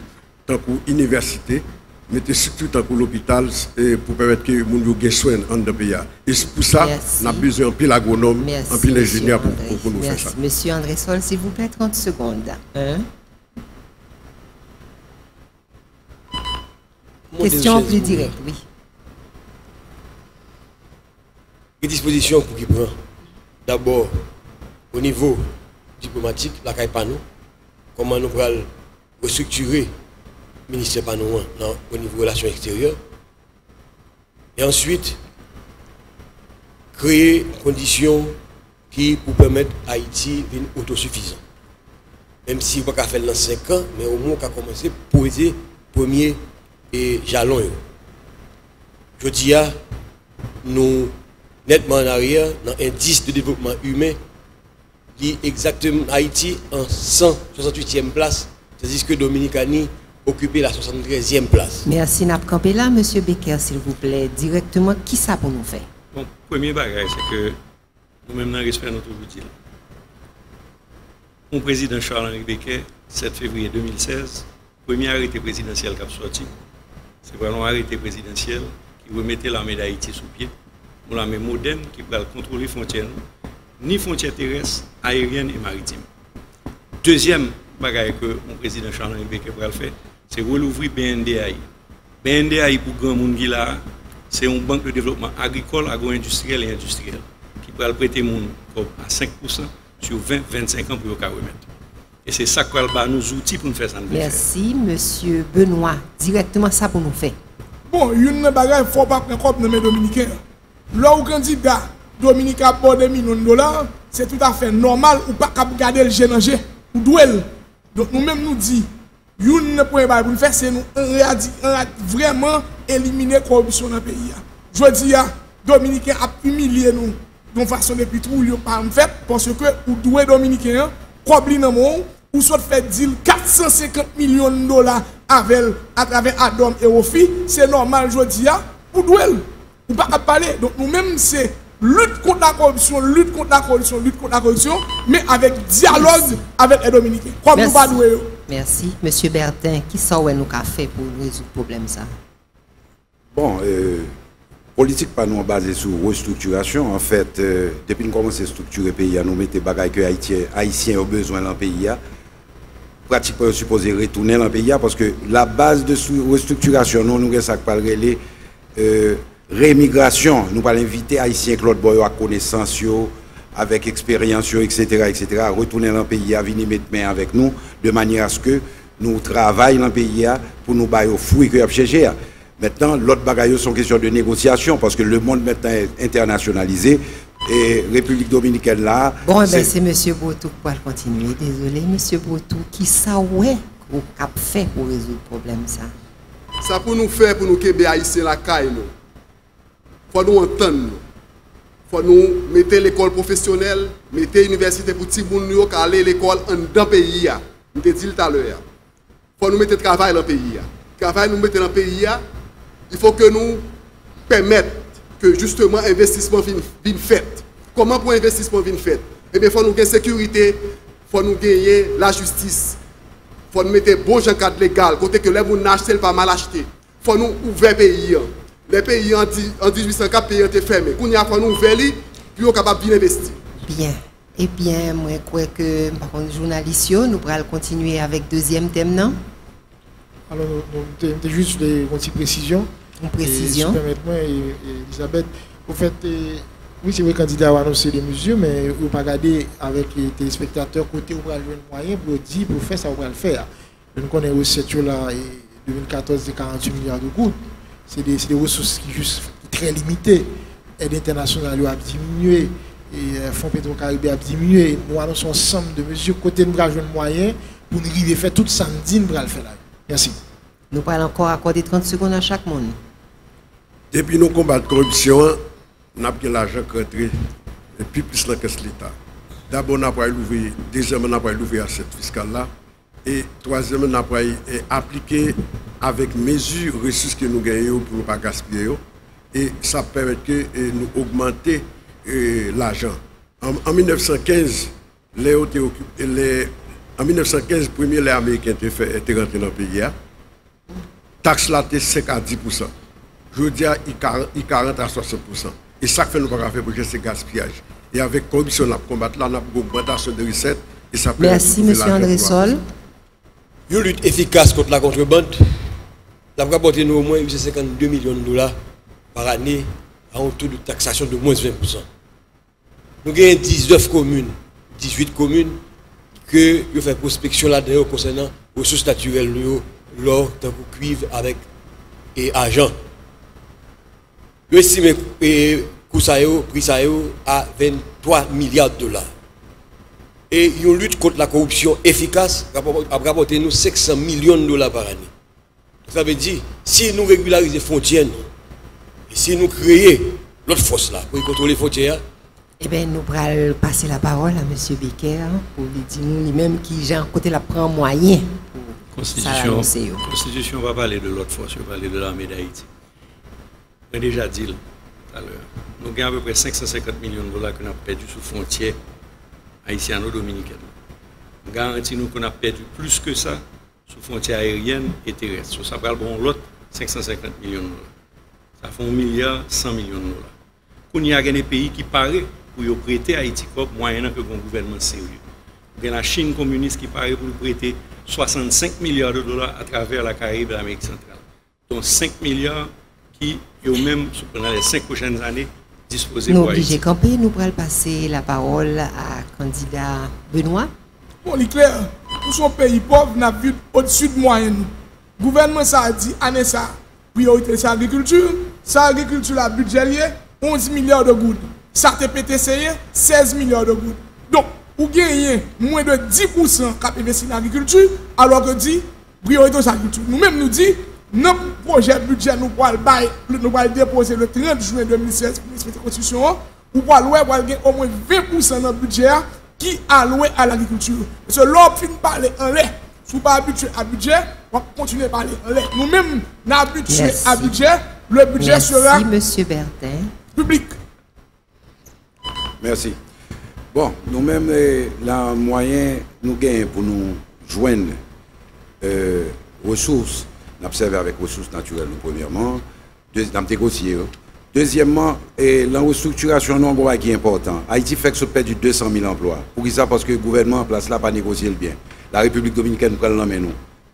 tant que l'université, mettre structure tant que l'hôpital pour permettre que les gens aient soin dans le pays. Et c'est pour ça qu'on a besoin d'un pile agronome, un pile ingénieur pour nous faire ça. Monsieur André Sol, s'il vous plaît, 30 secondes. Question plus directe, oui. Les dispositions pour qu'il prend d'abord au niveau diplomatique, la CAI pas nous, comment nous allons restructurer le ministère pas nous au niveau des relations extérieures, et ensuite créer des conditions qui pour permettre à Haïti d'être autosuffisant. Même si on ne peut pas faire dans 5 ans, mais au moins on a commencé à poser premier et jalon. Je dis à nous nettement en arrière dans l'indice de développement humain qui exactement Haïti en 168e place, tandis que Dominicani occupait la 73e place. Merci Nap Campela. Monsieur Becker, s'il vous plaît, directement, qui ça pour nous faire? Bon, premier bagage, c'est que nous-mêmes, dans le respect de notre outil. Mon président Charles-Henri Becker, 7 février 2016, premier arrêté présidentiel qui a sorti. C'est vraiment un arrêté présidentiel qui remettait l'armée d'Haïti sous pied, pour l'armée moderne qui va contrôler les frontières, ni frontières terrestres, aériennes et maritimes. Deuxième bagage que mon président Charles-Henri Becker va faire, c'est rouvrir BNDAI. BNDAI pour grand monde qui là, c'est une banque de développement agricole, agro-industriel et industriel qui va prêter monde à 5% sur 20-25 ans pour le remettre. Et c'est ça qu'on va nous outils pour nous faire ça. Merci, monsieur Benoît. Directement ça pour nous faire. Bon, une bagaille, il ne faut pas prendre comme les Dominicains. Là où candidat Dominicain pour des millions de dollars, c'est tout à fait normal ou pas qu'à garder le génanger ou duel. Donc nous-mêmes nous disons, une point pour nous faire, c'est nous vraiment éliminer la corruption dans le pays. Je dis, Dominicain a humilié nous de façon depuis tout, il pas en fait, parce que ou doué Dominicain, ou soit fait deal 450 millions de dollars à travers Adam et Ofi, c'est normal, je dis, pour duel. Ou pas parler. Donc nous-mêmes, c'est lutte contre la corruption, lutte contre la corruption, lutte contre la corruption, mais avec dialogue avec les Dominicains. Comme nous pas doué. Merci. Monsieur Bertin, qui ça nous a fait pour résoudre le problème ça? Bon, politique pas nous basée sur restructuration. En fait, depuis nous commençons à structurer le pays, nous mettons des bagages que les Haïtiens ont besoin dans le pays. Pratiquement supposé retourner dans le pays parce que la base de restructuration, nous avons ça qui parle rémigration. Nous allons inviter les Haïtiens Claude Boyo à connaissance, avec expérience, etc., retourner dans le pays, à venir mettre main avec nous, de manière à ce que nous travaillions dans le pays pour nous bailler aux fruits que nous avons cherché. Maintenant, l'autre bagaille sont question de négociation parce que le monde maintenant est internationalisé et République dominicaine là. Bon, ben c'est M. Botou qui va continuer. Désolé, M. Botou, qui ça ouais qu'on a fait pour résoudre le problème ça? Ça pour nous faire, pour nous Québec haïtiens la caille, il faut nous entendre. Il faut nous mettre l'école professionnelle, mettre l'université pour les gens qui aller à l'école dans le pays. Je te dit tout à l'heure. Il faut nous mettre le travail dans le pays. Le travail nous mettre dans le pays. Il faut que nous permettions que justement l'investissement vienne fait. Comment pour l'investissement vienne fait? Eh bien, il faut nous gagner sécurité, il faut nous gagner la justice, il faut nous mettre bon cadre légal, côté que les gens n'achètent pas mal acheté. Il faut nous ouvrir le pays. Les pays en 1804, pays étaient fermés. Il faut nous ouvrir les puis nous capables bien investir. Bien. Eh bien, moi, je crois que, par contre, journalistes, nous allons continuer avec le deuxième thème, non? Alors, c'est juste des petites précisions. Une précision. Permettez-moi, Elisabeth, au fait, Oui, c'est vrai, le candidat a annoncé des mesures, mais vous pas regarder avec les téléspectateurs côté où vous avez le moyen pour dire, pour faire ça, vous le faire. Nous connaissons aussi là, 2014, c'est 48 milliards de gouttes. C'est des ressources qui sont juste très limitées. L'aide internationale a diminué, et Fonds Pétro-Caribé a diminué. Nous annonçons un ensemble de mesures côté nous avons le moyen pour nous arriver à faire tout samedi, nous allons le faire là. Merci. Nous parlons encore accorder 30 secondes à chaque monde. Depuis nos combats de corruption, nous avons l'argent qui rentre et puis plus dans l'État. D'abord, nous avons l'ouvrir, deuxièmement, nous avons l'ouvrir cette fiscale-là, et troisièmement, nous avons appliqué avec mesures ressources que nous gagnons pour ne pas gaspiller. Et ça permet que nous augmenter l'argent. En 1915, en 1915, premier les Américains étaient rentrés dans le pays. Taxe là, c'était 5 à 10%. Je veux dire, il 40 à 60%. Et ça fait nous pas faire pour ce gaspillage. Et avec corruption, on a combattu là, on a une augmentation de recettes. Et ça permet. Merci, M. André Sol. Une lutte efficace contre la contrebande, ça va apporter nous au moins 52 millions de dollars par année à un taux de taxation de moins 20%. Nous avons 19 communes, 18 communes qui ont fait prospection là-dedans concernant les ressources naturelles, l'or, cuivre avec et argent. Nous estimons que le prix à 23 milliards de dollars. Et une lutte contre la corruption efficace a rapporté nous 500 millions de dollars par année. Ça veut dire, si nous régularisons les frontières, et si nous créons l'autre force là, pour contrôler les frontières. Eh bien, nous allons passer la parole à M. Becker pour lui dire lui-même qui, j'ai un côté, la prend moyen pour Constitution. Constitution va parler de l'autre force, va parler de l'armée d'Haïti. On a déjà dit tout à l'heure. Nous avons à peu près 550 millions de dollars que nous avons perdu sous frontières haïtiano-dominicaines. Garantis-nous qu'on a perdu plus que ça sous frontières aériennes et terrestres. Ça va bon l'autre 550 millions de dollars. Ça fait 1 milliard 100 millions de dollars. Qu'on y a des pays qui paraît pour prêter à Haïti comme moyennant que un gouvernement sérieux. Il y a la Chine communiste qui paraît pour prêter 65 milliards de dollars à travers la Caraïbe et l'Amérique centrale. Donc 5 milliards qui, eux-mêmes, pendant les 5 prochaines années, disposés pour Haïti. Nous campé, nous allons passer la parole à candidat Benoît. Bon, il est clair, nous sommes pays pauvres, nous avons au-dessus de moyenne. Le gouvernement ça a dit, année ça, priorité c'est l'agriculture. Ça, l'agriculture, la budget lié, 11 milliards de gouttes. Ça, TPTC, 16 milliards de gouttes. Donc, vous gagnez moins de 10% qui investi dans l'agriculture, alors que dit, priorité c'est l'agriculture. Nous-mêmes nous disons, notre projet budget, nous allons déposer le 30 juin 2016 pour respecter la Constitution. Nous allons gagner au moins 20% de notre budget qui est alloué à l'agriculture. Parce que l'on finit par parler en l'air. Si vous n'êtes pas habitué à budget, on va continuer à parler en l'air. Nous-mêmes, nous sommes habitués à budget. Le budget sera Monsieur Bertin. Public. Merci. Bon, nous-mêmes, les moyens nous gagnons pour nous joindre ressources. Nous observons avec ressources naturelles, premièrement. Nous négocier. Deuxièmement, la restructuration non qui est important. Haïti fait que ça perd 200 000 emplois. Pour ça, parce que le gouvernement en place là pas négocier le bien. La République dominicaine prend l'en nous.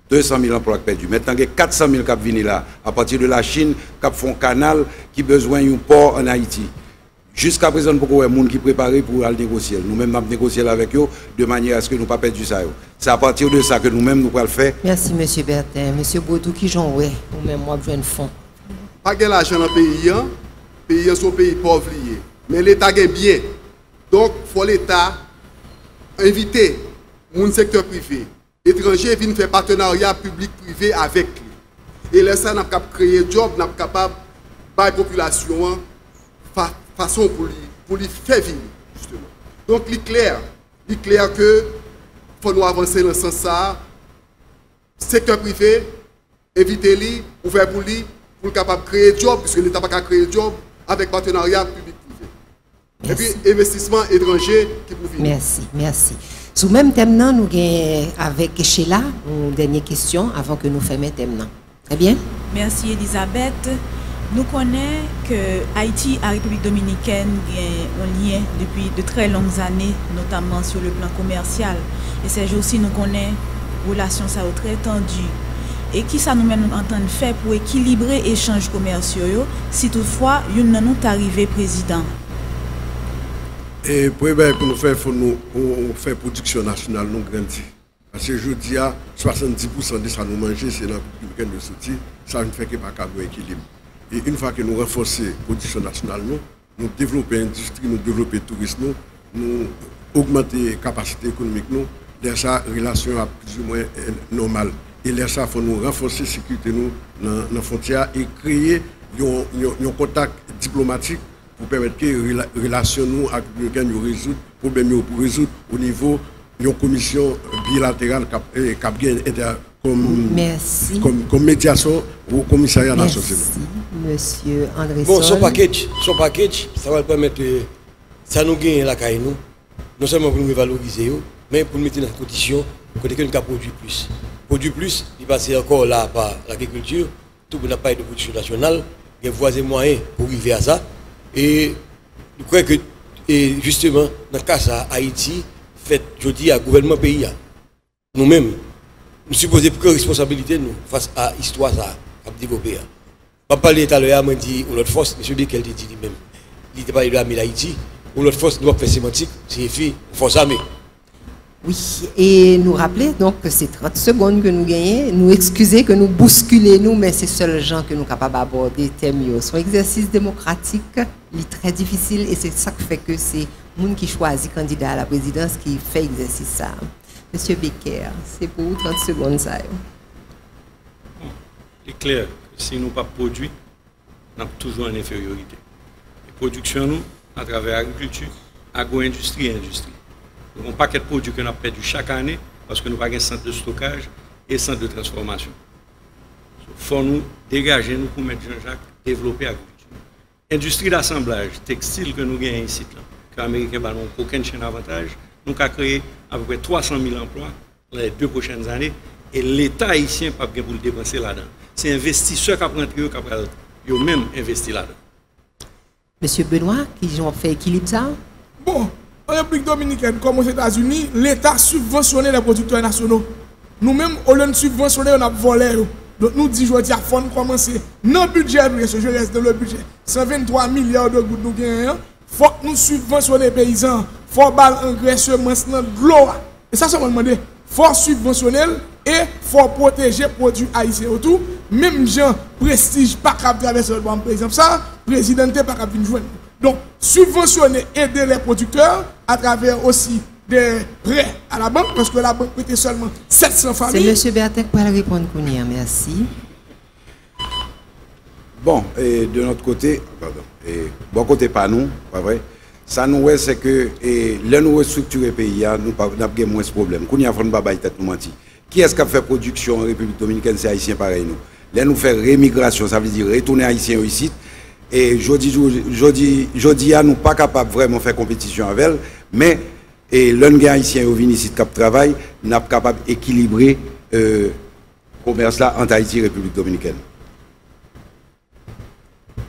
200 000 emplois perdus. Maintenant, il y a 400 000 qui viennent là, à partir de la Chine, qui font un canal, qui a besoin d'un port en Haïti. Jusqu'à présent, nous avons des gens qui sont préparés pour aller négocier. Nous-mêmes, nous avons négocié avec eux de manière à ce que nous ne pas perdu ça. C'est à partir de ça que nous-mêmes, nous allons le faire. Merci, M. Bertin. M. Baudou, qui j'en ouais, ou même moi, je viens de fond. Pas de l'argent dans le pays, le pays est un pays pauvre lié. Mais l'État gagne bien. Donc, il faut l'État inviter le secteur privé. Étrangers viennent faire partenariat public-privé avec lui. Et là, ça, nous avons créé des jobs, nous sommes capables de la population façon pour lui faire vivre, justement. Donc, il est clair que faut nous avancer dans ce sens-là. Secteur privé, éviter lui, ouvert pour lui, pour capable de créer des jobs, puisque l'État n'a pas créer des jobs avec partenariat public-privé. Et puis, investissement étranger qui peut venir. Merci. Sous même thème, nous avons avec Sheila une dernière question avant que nous fermions le thème. Très bien. Merci Elisabeth. Nous connaissons que Haïti et la République dominicaine ont un lien depuis de très longues années, notamment sur le plan commercial. Et ces jours-ci, nous connaissons des relations très tendues. Et qui ça nous-mêmes nous entendons faire pour équilibrer les échanges commerciaux si toutefois, nous nous arrivé président? Et pour nous faire, il faut nous faire production nationale, nous grandir. Parce que je dis à 70% de ça nous manger, c'est dans le public de sortie, ça ne fait que pas qu'à équilibre. Et une fois que nous renforçons la production nationale, nous développons l'industrie, nous développons le tourisme, nous augmentons la capacité économique, nous, déjà, la relation est plus ou moins normale. Et là, ça, il faut nous renforcer la sécurité dans la frontière et créer un contact diplomatique pour permettre que les relations nous avec les Américains nous résoudre les problèmes pour résoudre au niveau d'une commission bilatérale comme médiation au commissariat national. Merci, Monsieur André. Bon, son package, ça va permettre, ça nous gagne la caille nous, non seulement pour nous valoriser, mais pour nous mettre dans la condition que nous produisons plus. Produire plus, il passe encore là par l'agriculture, tout le monde n'a pas de production nationale, il y a voisin moyen pour arriver à ça. Et je crois que justement, dans le cas de Haïti, fait, je dis à gouvernement pays, nous-mêmes, nous supposons que responsabilité nous face à l'histoire ça a développé. Je ne parler tout à l'heure, je dis, l'autre force, M. Beckel dit lui-même, il n'était pas de l'armée d'Haïti, l'autre force doit faire sémantique, signifie force armée. Oui, et nous rappeler donc que c'est 30 secondes que nous gagnons, nous excuser que nous bousculons nous, mais c'est seuls gens que nous sommes capables d'aborder thème. Son exercice démocratique, il est très difficile et c'est ça qui fait que c'est le monde qui choisit candidat à la présidence qui fait exercice ça. Monsieur Becker, c'est pour vous 30 secondes ça. Il est clair que si nous ne pas produit, nous avons toujours une infériorité. La production, nous, à travers l'agriculture, agro-industrie et industrie. Nous avons un paquet de produits que nous avons perdu chaque année parce que nous n'avons pas de centre de stockage et centre de transformation. Il faut nous dégager nous pour mettre Jean-Jacques développer l'agriculture. Industrie d'assemblage textile que nous gagnons ici, que les Américains n'ont aucune chaîne d'avantage, nous avons créé à peu près 300 000 emplois dans les 2 prochaines années et l'État haïtien n'a pas pour le dépenser là-dedans. C'est investisseurs qui ont même investi là-dedans. Monsieur Benoît, qui ont fait équilibre ça? Bon. En République dominicaine, comme aux États-Unis, l'État subventionne les producteurs nationaux. Nous-mêmes, au lieu de subventionner, on a volé. Donc nous disons qu'il faut commencer. Dans le budget, je reste dans le budget, 123 milliards de gouttes nous gagnons. Il faut que nous subventionnions les paysans. Il faut que engrais, semences, de l'eau. Et ça, c'est ce qu'on demande. Il faut subventionner et il faut protéger les produits haïtiens autour. Même gens, prestige, pas capable de traverser le banc, par exemple. Ça, le président n'est pas capable de joindre. Donc, subventionner, aider les producteurs à travers aussi des prêts à la banque, parce que la banque prêtait seulement 700 familles. C'est M. Bertek pour répondre, merci. Bon, et de notre côté, pardon, et bon côté pas nous, pas vrai. Ça nous c'est que là nous restructurer le pays, nous avons moins de problèmes. Quand nous avons pas tête nous mentir. Qui est-ce qui a fait production en République dominicaine, c'est haïtien pareil nous. Là nous faire rémigration, ça veut dire retourner haïtien ici. Et je dis, nous pas capable vraiment faire compétition avec elle, mais l'un haïtien qui vient ici de Cap Travail, nous sommes capables d'équilibrer le commerce là entre Haïti et République dominicaine.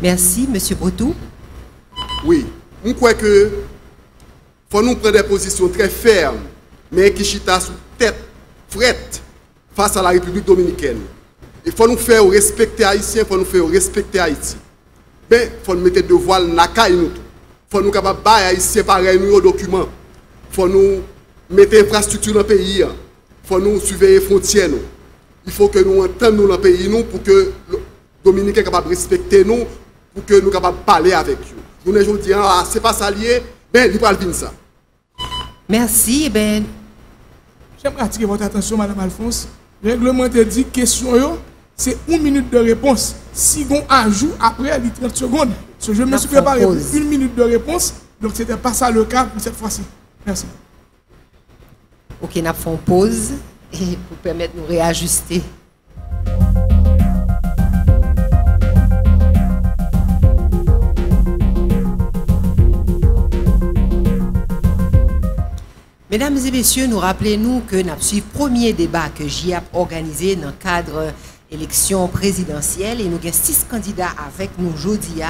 Merci, M. Bretou. Oui, je crois que faut nous prendre des positions très fermes, mais qui chita sous tête frette face à la République dominicaine. Il faut nous faire respecter Haïtiens, il faut nous faire respecter Haïti. Ben, il faut nous mettre de voile dans nous. Il faut nous capables de Haïtiens pareil nous documents. Il faut nous mettre infrastructure dans le pays. Il faut nous surveiller les frontières. Il faut que nous entendions dans le pays nous pour que les Dominicains soient capables de respecter nous, pour que nous soyons capables de parler avec eux. Nous ne disons pas, c'est pas ça lié, ben, il va le ça. Merci, ben. J'aimerais attirer votre attention, Mme Alphonse. Le règlement te dit question, c'est 1 minute de réponse. Si on ajoute après les 30 secondes, je me suis préparé pour 1 minute de réponse, donc ce n'était pas ça le cas pour cette fois-ci. Merci. Ok, nous faisons pause et pour permettre de nous réajuster. Mesdames et messieurs, nous rappelons que nous avons suivi le premier débat que JIAP a organisé dans le cadre élection présidentielle et nous avons 6 candidats avec nous aujourd'hui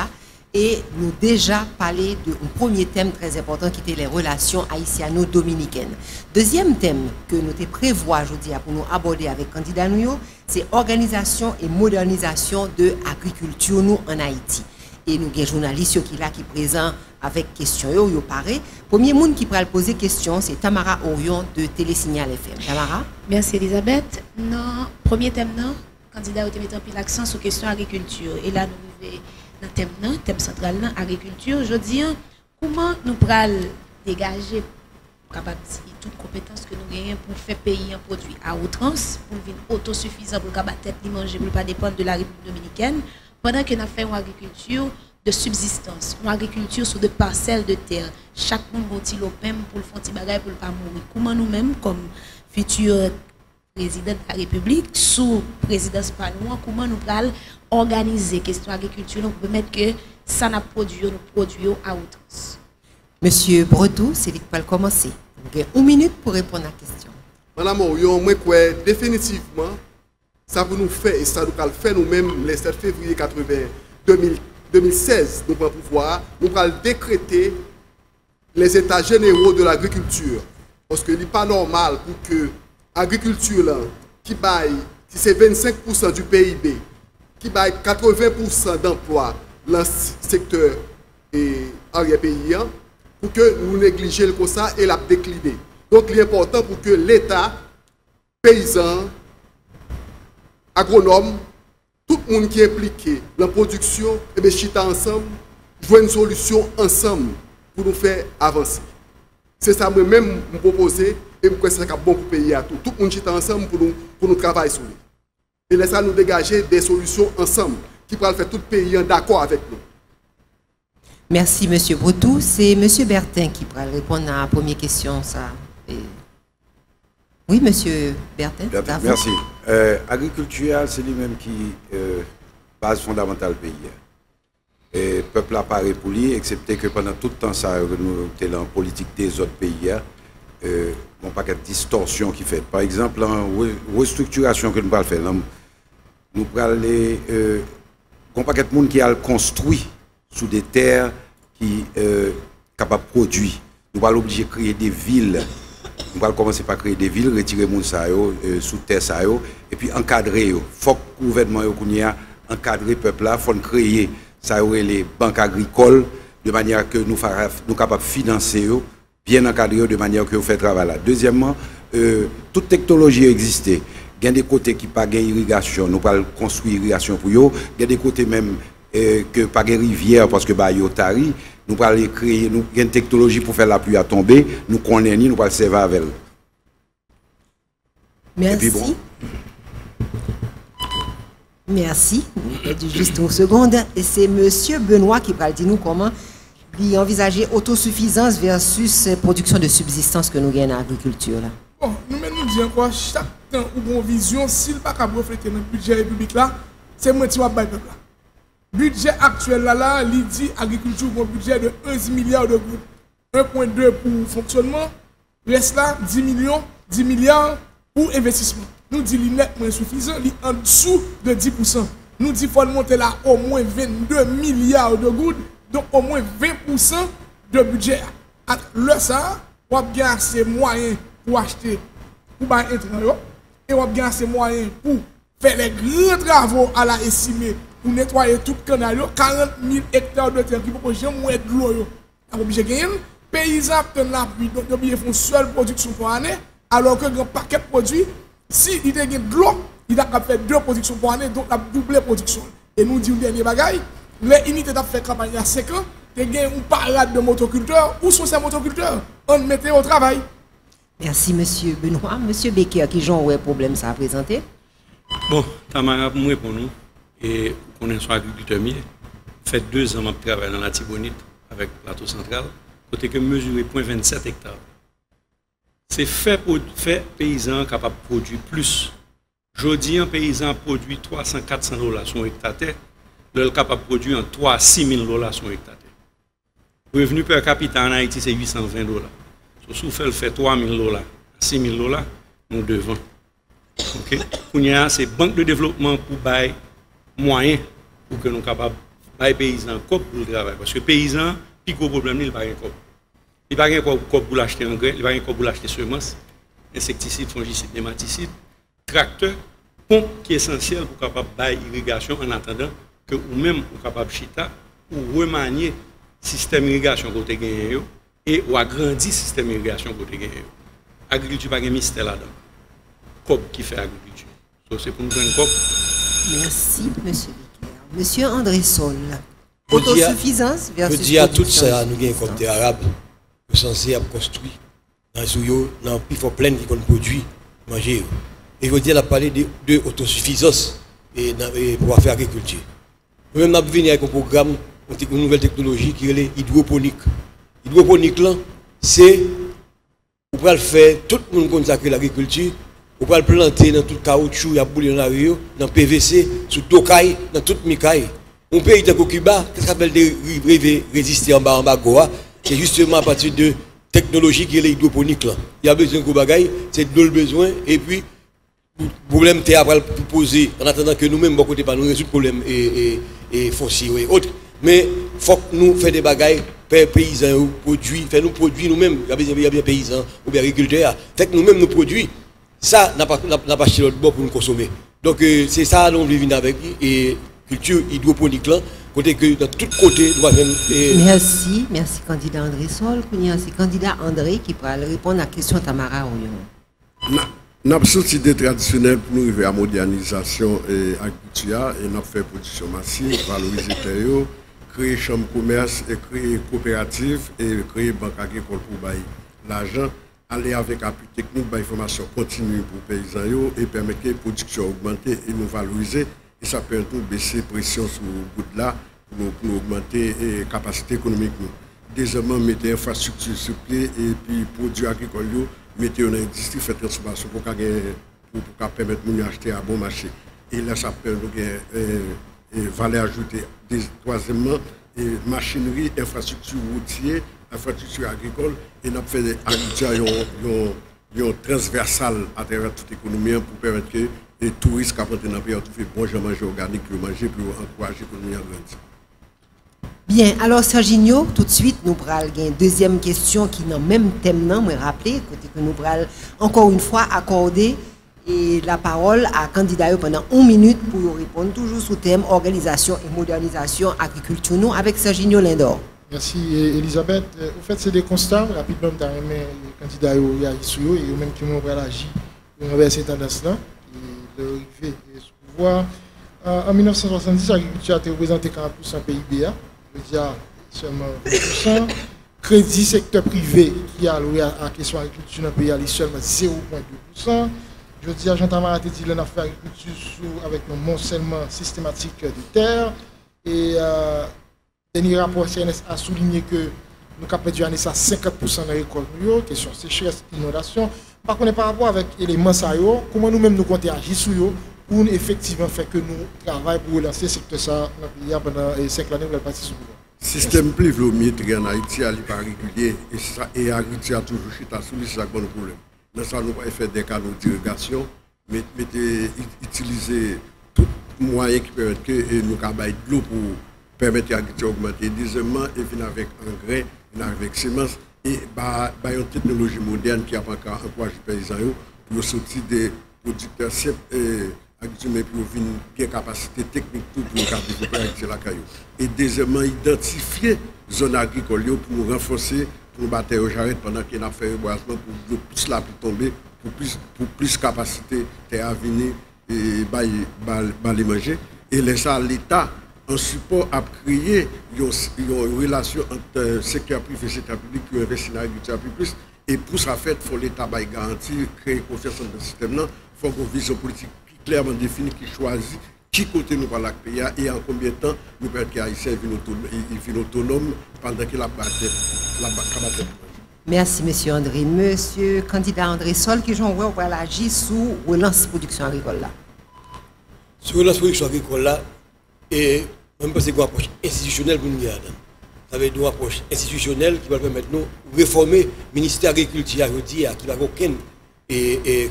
et nous déjà parlé d'un premier thème très important qui était les relations haïtiano-dominicaines. Deuxième thème que nous prévoyons aujourd'hui pour nous aborder avec candidats nous, c'est organisation et modernisation de l'agriculture nous en Haïti. et nous avons des journalistes qui là qui présent avec question yo paré. Premier monde qui pourra poser question, c'est Tamara Orion de Télésignal FM. Tamara. Merci Elisabeth. Non, premier thème non, candidat a mis en pile l'accent sur question agriculture et là nous vivons dans le thème central agriculture. Je dis comment nous pourrons dégager capable toute compétence que nous gagnons pour faire payer un produit à outrance, pour devenir autosuffisant, pour capable tête manger, pour ne pas dépendre de la République dominicaine, pendant que nous faisons une agriculture de subsistance, une agriculture sur des parcelles de terre. Chaque monde a un pain pour le faire petit bagage pour ne pas mourir. Comment nous-mêmes, comme futurs président de la République, sous présidence Panoua, comment nous pourrons organiser la question agriculture pour permettre que ça n'a produit, nous produisons à outrance. Monsieur Bretou, c'est lui qui va commencer. Vous avez 1 minute pour répondre à la question. Madame Orion, moi, définitivement, ça va nous faire, et ça nous va faire nous-mêmes, le 7 février 2016, nous allons pouvoir, nous allons décréter les états généraux de l'agriculture. Parce que ce n'est pas normal pour que l'agriculture, qui baille, si c'est 25% du PIB, qui baille 80% d'emplois dans le secteur arrière-paysan, pour que nous négligions comme ça et la décliner. Donc, il est important pour que l'État, paysans, agronomes, tout le monde qui est impliqué dans la production, et bien, chita ensemble, jouer une solution ensemble pour nous faire avancer. C'est ça moi-même me proposer et je crois que c'est bon pour payer à tout. Tout le monde chita ensemble pour nous travailler sur lui. Et laisser nous dégager des solutions ensemble qui pourraient faire tout le pays d'accord avec nous. Merci, M. Bretou. C'est M. Bertin qui pourra répondre à la première question. Ça. Oui, M. Bertin. Merci. Agriculture, c'est lui-même qui base fondamentale du pays. Et le peuple n'a pas répondu, excepté que pendant tout le temps, ça nous était en politique des autres pays. Bon paquet de distorsions qui fait. Par exemple, en restructuration que nous allons faire, nous allons aller un paquet de monde qui a construit sous des terres qui sont capables de produire. Nous allons obliger de créer des villes. Nous allons commencer par créer des villes, retirer les gens sous terre et puis encadrer. Il faut que le gouvernement encadre le peuple là, il faut créer les banques agricoles de manière que nous sommes capables de financer, bien encadrer de manière que nous faisons travail là. Deuxièmement, toute technologie existe. Il y a des côtés qui n'ont pas d'irrigation, nous allons construire l'irrigation pour eux. Il y a des côtés même que pas de rivière parce que yo tari, nous allons créer une technologie pour faire la pluie à tomber, nous connaissons, nous allons servir avec elle. Merci. Bon. Merci. Juste une seconde. Et c'est M. Benoît qui va dire nous comment envisager autosuffisance versus production de subsistance que nous gagnons dans l'agriculture. Bon, nous disons quoi, chaque temps où on vision, s'il n'y a pas de refléter dans le budget république là, c'est moi qui vais bailler peuple là. Budget actuel là, il dit agriculture pour un budget de 11 milliards de gouttes. 1,2 pour fonctionnement, reste là 10 milliards pour investissement. Nous disons qu'il est nettement insuffisant, il est en dessous de 10%. Nous disons qu'il faut monter là au moins 22 milliards de gouttes, donc au moins 20% de budget. Le ça, on a bien assez moyens pour acheter, pour bailler intrants, et on a bien assez moyens pour faire les grands travaux à la estimée, pour nettoyer tout le canal, 40 000 hectares de terre qui ne peuvent jamais de l'eau. On est obligé de gagner. Les paysans ont l'appui, donc ils font une seule production par année, alors que un paquet de produits, si il y a de l'eau, il a fait 2 productions par année, donc la double production. Et nous disons dernier bagaille, les unités ont fait campagne il y a 5 ans, il y a une parade de motoculteurs. Où sont ces motoculteurs? On mettait au travail. Merci, M. Benoît. M. Becker, qui ont un problème ça a présenté? Bon, Tamara, pour nous, et on est sur agriculteur, fait 2 ans que je travaille dans la Tibonite avec le plateau central, côté que mesurer 0,27 hectares. C'est fait pour faire paysan capable de produire plus. Aujourd'hui, un paysan produit 300-400 dollars sur un hectare, le capable de produire en 3 à 6 000 dollars sur un hectare. Le revenu per capita en Haïti, c'est 820 dollars. Si vous faites 3 000 dollars, 6 000 dollars, nous devons. Ok? C'est banque de développement pour bailler moyens pour que nous soyons capables de bailler paysans pour le travail. Parce que paysan, le plus gros problème, il n'y a pas de cop. Il n'y a pas de cop pour l'acheter engrais, il n'y a pas de cop pour l'acheter semences, insecticides, fongicides, nématicides, tracteurs, pompe qui est essentiel pour capable bailler irrigation en attendant que vous-même vous capable chita ou remanier système d'irrigation côté gagné et ou agrandir système d'irrigation côté gagné. Agriculture pas de mystère là-dedans. COP qui fait agriculture. So, c'est pour nous faire COP. Merci, monsieur Vicaire. Monsieur André Sol. Autosuffisance versus. Je dis à tout ça, nous avons comme des Arabes, nous sommes censés construire dans les souillons, dans le pif plein qui produit, manger. Et je dis à parler de autosuffisance et pour faire agriculture. Nous-mêmes, nous avons venu avec un programme, une nouvelle technologie qui est l'hydroponique. L'hydroponique, c'est pour le faire, tout le monde consacre l'agriculture, pour le planter dans tout le caoutchouc, il y a boulé dans la rue, dans le PVC, sur Tokai, dans toute Mikaï. Un pays de Cuba, qu'est-ce qu'on appelle de résister en bas Goa, c'est justement à partir de technologie qui est l'hydroponique. Il y a besoin de bagaille, c'est de le besoin, et puis le problème est après pour poser, en attendant que nous-mêmes, bon côté, pas nous résoudre le problème et foncier et autres. Mais il faut que nous fassions des bagailles, paysans, produits, faire nous produire nous-mêmes, il y a bien paysans ou bien agriculteurs, fait que nous-mêmes nous produisons. Ça n'a pas acheté l'autre bord pour nous consommer. Donc c'est ça nous vivons avec et culture hydroponique là, côté que dans tous côtés nous avons. Merci candidat André Sol. C'est candidat André qui va répondre à la question Tamara Oyon. Nous avons sorti des traditionnels pour nous arriver à la modernisation et l'agriculture et nous avons fait production massive, valoriser les terres, créer chambre de commerce, et créer coopérative et créer banque agricole pour l'argent. Aller avec appui technique, information continue pour les paysans et permettre que la production augmente et nous valoriser. Et ça peut tout baisser la pression sur le bout de là pour augmenter la capacité économique. Deuxièmement, mettre l'infrastructure sur pied et puis produits agricoles, mettre une industrie, faire transformation pour permettre de acheter à bon marché. Et là, ça peut nous valeur ajoutée. Troisièmement, machinerie, infrastructure routière, infrastructure agricole, et nous avons fait des agricultures transversales à travers toute l'économie pour permettre que les touristes qui apprennent dans le pays ont fait bon manger organique pour manger pour encourager l'économie à grandir. Bien, alors Serginho, tout de suite, nous prenons une deuxième question qui est dans le même thème, me rappeler, côté que nous prenons encore une fois accorder la parole à candidat pendant 1 minute pour répondre toujours sous thème organisation et modernisation agriculture, nous avec Serginho Lindor. Merci Elisabeth. En fait, c'est des constats rapidement dans les candidats et même qui ont agi envers cette tendance-là. De pouvoir. En 1970, l'agriculture a été représentée 40% PIB. Je dis seulement 20%. Crédit secteur privé qui a alloué à la question de l'agriculture dans le pays, est seulement 0,2%. Je dis à Jean-Tamara a dit qu'on a fait l'agriculture avec un morcellement systématique de terre. Et dernier rapport CNS a souligné que nous avons perdu à 50% de la récolte, question sécheresse, inondation. Par contre, par rapport avec l'élément ça, comment nous-mêmes nous comptons agir sur eux pour effectivement faire que nous travaillons pour relancer le secteur ça dans le pays pendant 5 années, nous allons passer sur le système pluviométrique en Haïti n'est pas régulier et l'agriculture a toujours chita sous c'est un bon problème. Dans ça, nous pouvons faire des canaux d'irrigation, mais utiliser tout moyen qui permet que nous avons de l'eau pour permettre l'agriculture d'augmenter. Deuxièmement, et venir avec engrais, venir avec semences et une technologie moderne qui a encore encouragé les paysans pour sortir des producteurs simples mais pour avoir une capacité technique pour développer l'agriculture. Et deuxièmement, identifier les zones agricoles pour renforcer, pour battre aux jarrettes pendant qu'il a fait un boisement pour plus la tomber, pour plus de capacité à venir et les manger. Et laisser l'État en support à créer une relation entre le secteur privé et le secteur public pour investir dans l'agriculture plus. Et pour ça, il faut l'État garantir, créer confiance dans le système. Il faut une vision politique clairement définie qui choisit qui côté nous va la pays et en combien de temps nous permettre que Haïtien vienne autonome pendant qu'il a battu la batte. Merci, monsieur André. Monsieur candidat André Sol, qui j'en vois pour agir sous relance production agricole là. Sur relance production agricole là, et même parce que c'est une approche institutionnelle pour nous garder. Ça veut dire une approche institutionnelle qui va permettre de nous réformer le ministère de l'Agriculture qui va aucun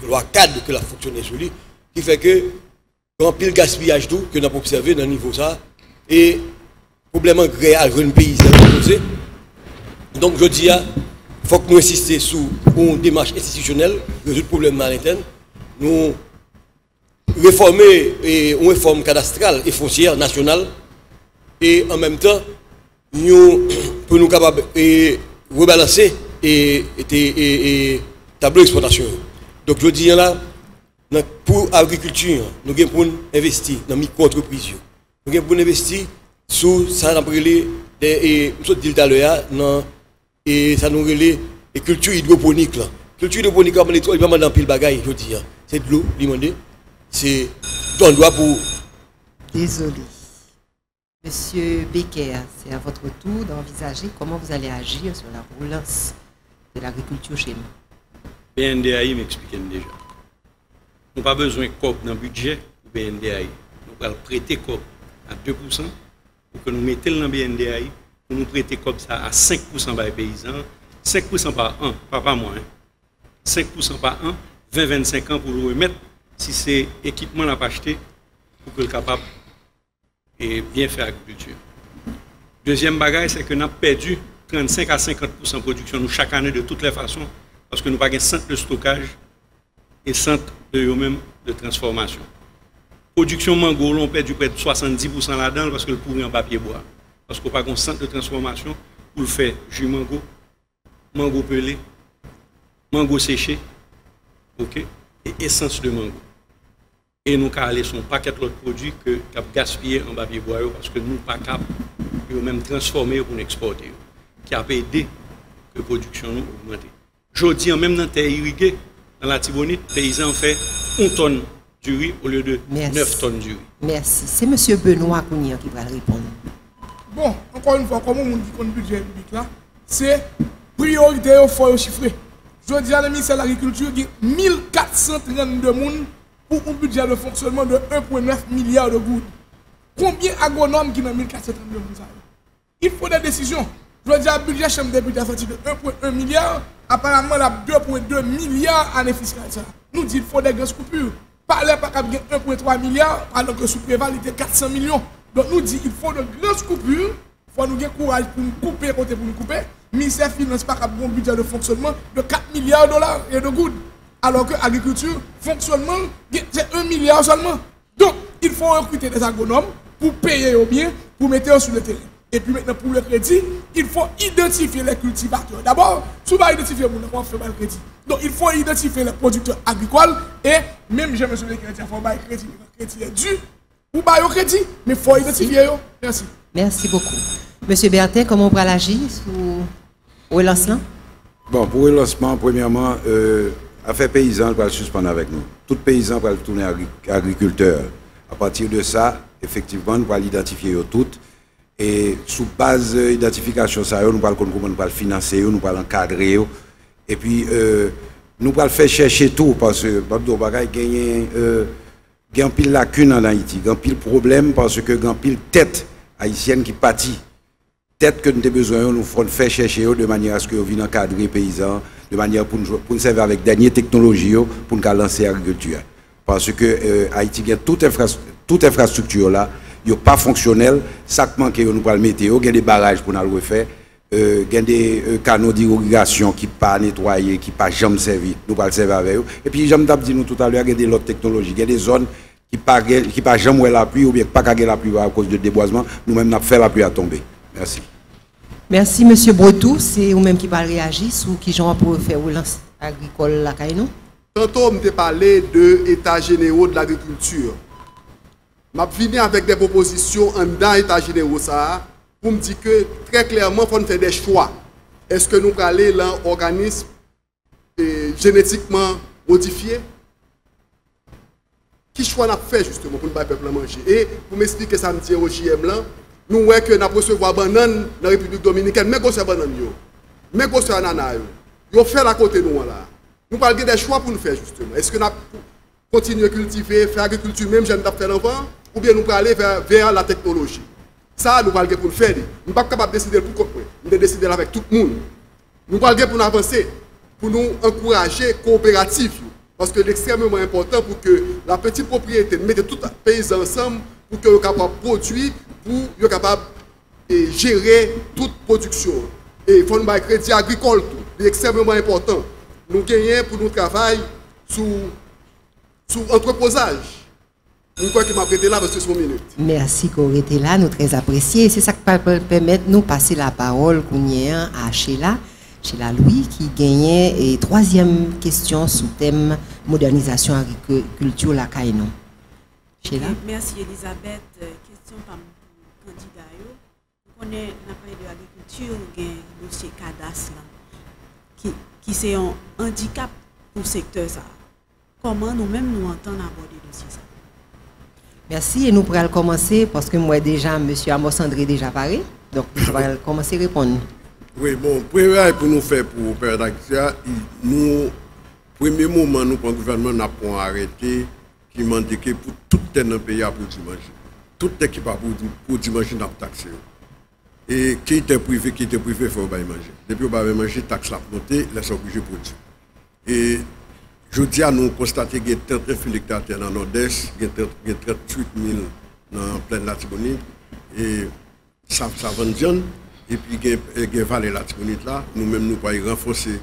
loi cadre que la fonctionner sur lui, qui fait que grand pile gaspillage tout que nous avons observé dans le niveau ça et problème engrais à jeunes paysans posé. Donc je dis il faut que nous insistions sur une démarche institutionnelle, résoudre le problème à l'interne, nous réformer une réforme cadastrale et foncière nationale et en même temps pour nous capables de rebalancer et tableau d'exportation. Donc je dis là, pour l'agriculture, nous avons pour investir dans les micro-entreprises. Nous avons pour investir sur ça, nous avons relais, et ça nous relais et culture hydroponique. La culture hydroponique, il n'y a pas dans pile bagaille, je dis. C'est de l'eau, c'est un droit pour. Désolé. Monsieur Becker, c'est à votre tour d'envisager comment vous allez agir sur la relance de l'agriculture chez nous. BNDAI m'explique déjà. Nous n'avons pas besoin de COP dans le budget pour BNDAI. Nous allons prêter COP à 2% pour que nous mettions dans le BNDAI, pour nous prêter COP ça à 5% par les paysans, 5% par an, pas moi. 5% par an, 20-25 ans pour nous remettre si c'est équipement qu'on a acheté pour que le capable et bien faire l'agriculture. Deuxième bagage, c'est que nous avons perdu 35 à 50% de production nous chaque année de toutes les façons parce que nous n'avons pas de centre de stockage et centre de transformation. Production mango, on perdu près de 70% là-dedans parce que le pourri en papier bois. Parce qu'on n'a pas de centre de transformation pour le faire jus mango, mango pelé, mango séché, ok, et essence de mango. Et nous avons son paquet d'autres produits que nous avons gaspillé en papier bois parce que nous ne sommes pas capables de même transformer pour exporter. Qui a aidé que la production nous augmente. Je dis, même dans la terre irriguée, dans la Tibonite, les paysans font 1 tonne du riz au lieu de 9 tonnes du riz. Merci. C'est M. Benoît Kounian qui va répondre. Bon, encore une fois, comme on dit qu'on budget public là, c'est priorité au faut chiffrer. Je dis à le ministère de l'Agriculture, il y a 1432 personnes pour un budget de fonctionnement de 1,9 milliard de gouttes. Combien d'agronomes qui ont 1432 personnes? Il faut des décisions. Je veux dire, le budget chambre des députés de 1,1 milliard, apparemment, il y a 2,2 milliards année fiscale. Nous disons qu'il faut des grosses coupures. Parler pas qu'il y a 1,3 milliard, alors que sous préval, il y a 400 millions. Donc nous disons qu'il faut de grosses coupures. Il faut nous avoir courage pour nous couper, côté pour nous couper. Le ministère des Finances n'a pas un budget de fonctionnement de 4 milliards de dollars et de gouttes. Alors que l'agriculture, fonctionnement, c'est 1 milliard seulement. Donc, il faut recruter des agronomes pour payer au bien, pour mettre sur le terrain. Et puis maintenant, pour le crédit, il faut identifier les cultivateurs. D'abord, si on va identifier, on va faire le crédit. Donc, il faut identifier les producteurs agricoles. Et même, je me souviens que il faut faire le crédit. Le crédit est dû. Ou pas le crédit, mais il faut identifier. Merci. Merci beaucoup. Monsieur Bertin, comment on va agir sur le lancement? Bon, pour le lancement, premièrement, affaires paysannes va suspendre avec nous. Tout paysan va tourner agriculteur. À partir de ça, effectivement, nous allons identifier toutes. Et sous base d'identification, nous allons comment nous allons financer, nous allons encadrer. Et puis, nous allons faire chercher tout parce que Babdo Bagay gagne un pile lacune en Haïti, un pile problème parce que un pile tête haïtienne qui pâtit. Tête que nous avons besoin, nous faire chercher de manière à ce que nous viennent encadrer les paysans, de manière pour nous servir avec dernières technologies pour nous lancer l'agriculture. Parce que Haïti a toute infrastructure là. Il n'est pas fonctionnel, ça manque nous pour le météo, il y a des barrages pour nous le refaire, il y a des canaux d'irrigation qui ne sont pas nettoyés, qui ne sont pas jamais servis, nous pas le servir avec eux. Et puis, j'aime dit nous tout à l'heure, il y a des autres technologies, il y a des zones qui ne pas jamais la pluie ou bien pas la pluie à cause de déboisement, nous-mêmes nous fait la pluie à tomber. Merci. Merci, M. Bretou. C'est vous-même qui va réagir sur qui j'en pour faire relance agricole la Caïno. Tantôt, on m'a parlé de l'état général de l'agriculture. Je viens avec des propositions dans l'état général pour me dire que très clairement, il faut faire des choix. Est-ce que nous allons aller dans un organisme génétiquement modifié? Qui choix n'a fait justement pour ne pas le peuple manger? Et pour m'expliquer ça, me au JM là, nous voyons que nous avons reçu banane dans la République dominicaine, mais nous avons banane, mais nous avons ananas. Nous avons fait la côté nous là. Nous parlons des choix pour nous faire justement. Est-ce que nous continuer à cultiver, faire agriculture même, j'aime faire l'enfant, ou bien nous allons aller vers la technologie? Ça, nous allons pour le faire. Nous ne sommes pas capables de décider pour quoi. Nous devons décider avec tout le monde. Nous allons pour nous avancer, pour nous encourager coopérative. Parce que c'est extrêmement important pour que la petite propriété mette tous les paysans ensemble pour qu'ils soient capables de produire, pour qu'ils soient capables de gérer toute production. Et il faut nous crédit agricole, c'est extrêmement important. Nous gagnons pour nous travailler sous entreposage. Je crois qu'il m'a prêté là parce que c'est une minute. Merci qu'on était là, nous très appréciés. C'est ça qui peut permettre de nous passer la parole à Sheila Louis qui gagnait et troisième question sous thème modernisation agriculture la Kainon. Sheila. Merci Elisabeth. Question par le candidat. On est dans parlé de l'agriculture, il y a le dossier cadastre qui c'est un handicap pour le secteur ça. Comment nous-mêmes nous entendons aborder le dossier ça? Merci et nous pourrons commencer parce que moi déjà, M. Amos André déjà parlé. Donc nous allons commencer à répondre. Oui, bon, premier pour nous faire pour Père d'Axia, nous, premier moment, nous, pour le gouvernement, nous avons arrêté qui m'a dit que pour tout le pays pour dimanche. Tout le qui pas pour dimanche, nous avons taxé. Et qui était privé, il faut pas manger. Depuis qu'on va manger, taxe la montée, laisse obligé pour produire. Et je dis à nous constater qu'il y a 39 000 hectares dans le nord-est, il y a 38 000 dans pleine Latibonite, et ça vend bien. Et puis il y a Vallée Latibonite là, nous-mêmes nous pouvons renforcer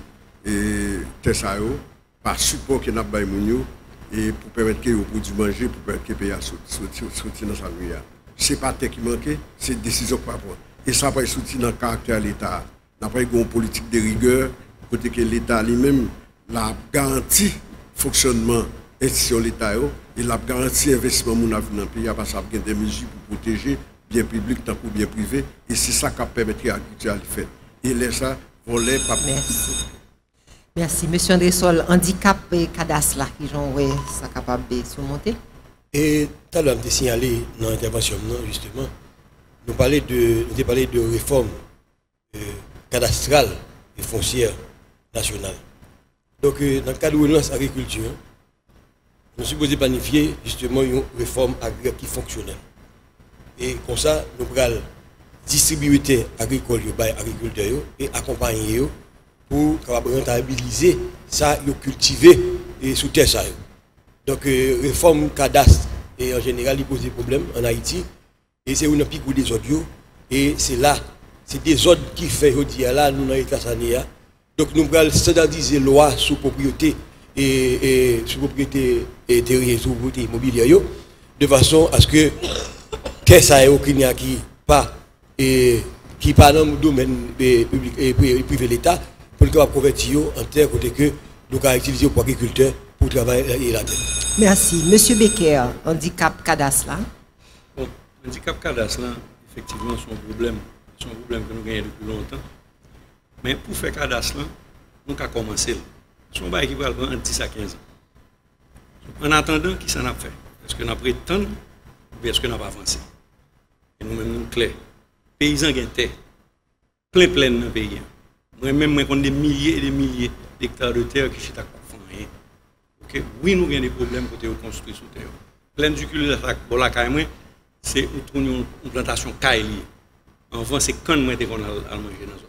Tessayo par support que nous avons et pour permettre que vous puissiez manger, pour permettre que le pays sortir dans sa vie. Ce n'est pas ce qui manque, c'est une décision qu'on va prendre. Et ça va sortir dans le caractère de l'État. Nous avons une politique de rigueur, côté que l'État lui-même la garantie fonctionnement institution de l'État et la garantie investissement dans le pays parce qu'il y a des mesures pour protéger bien public tant que bien privé et c'est ça qui permet l'agriculture de faire. Et les ça vont les pas. Merci. Merci. Monsieur André Sol, handicap et cadastre là, qui sont ça capable de surmonter? Et tout à l'heure, je signalé dans l'intervention, justement, nous parlons de réforme cadastrale et foncière nationale. Donc, dans le cadre de l'agriculture, nous sommes supposés planifier justement une réforme agraire qui fonctionnelle. Et comme ça, nous allons distribuer les agriculteurs et accompagner eux pour rentabiliser ça, cultiver et sous terre ça. Donc, réforme cadastre, et en général, il pose des problèmes en Haïti. Et c'est une pique des audios. Et c'est là, c'est des ordres qui fait là, nous dans l'État Sania. Donc, nous allons standardiser la loi sous propriété et sous propriété terrienne, sous propriété immobilière, de façon à ce que ça ait qui pas qui pas dans le domaine public et privé de l'État pour le convertir en terre côté que nous allons utiliser pour agriculteurs pour travailler la terre. Merci. Monsieur Becker, handicap cadastre là. Bon, handicap cadastre là, effectivement, c'est un problème que nous gagnons depuis longtemps. Mais pour faire cadastre là, nous avons commencé. C'est un bail qui va prendre 10 à 15 ans. En attendant, qui s'en a fait? Est-ce que nous prétendons ou est-ce que nous avons avancé? Et nous-mêmes, nous clairs. Paysans gagnent terre. Plein dans le pays. Moi-même, je connais des milliers et des milliers d'hectares de terre qui sont à faire. Okay? Oui, nous avons des problèmes pour construire sous terre. Plein du culture de la caille, c'est une plantation caille. Avant, c'est quand nous avons à manger dans la zone.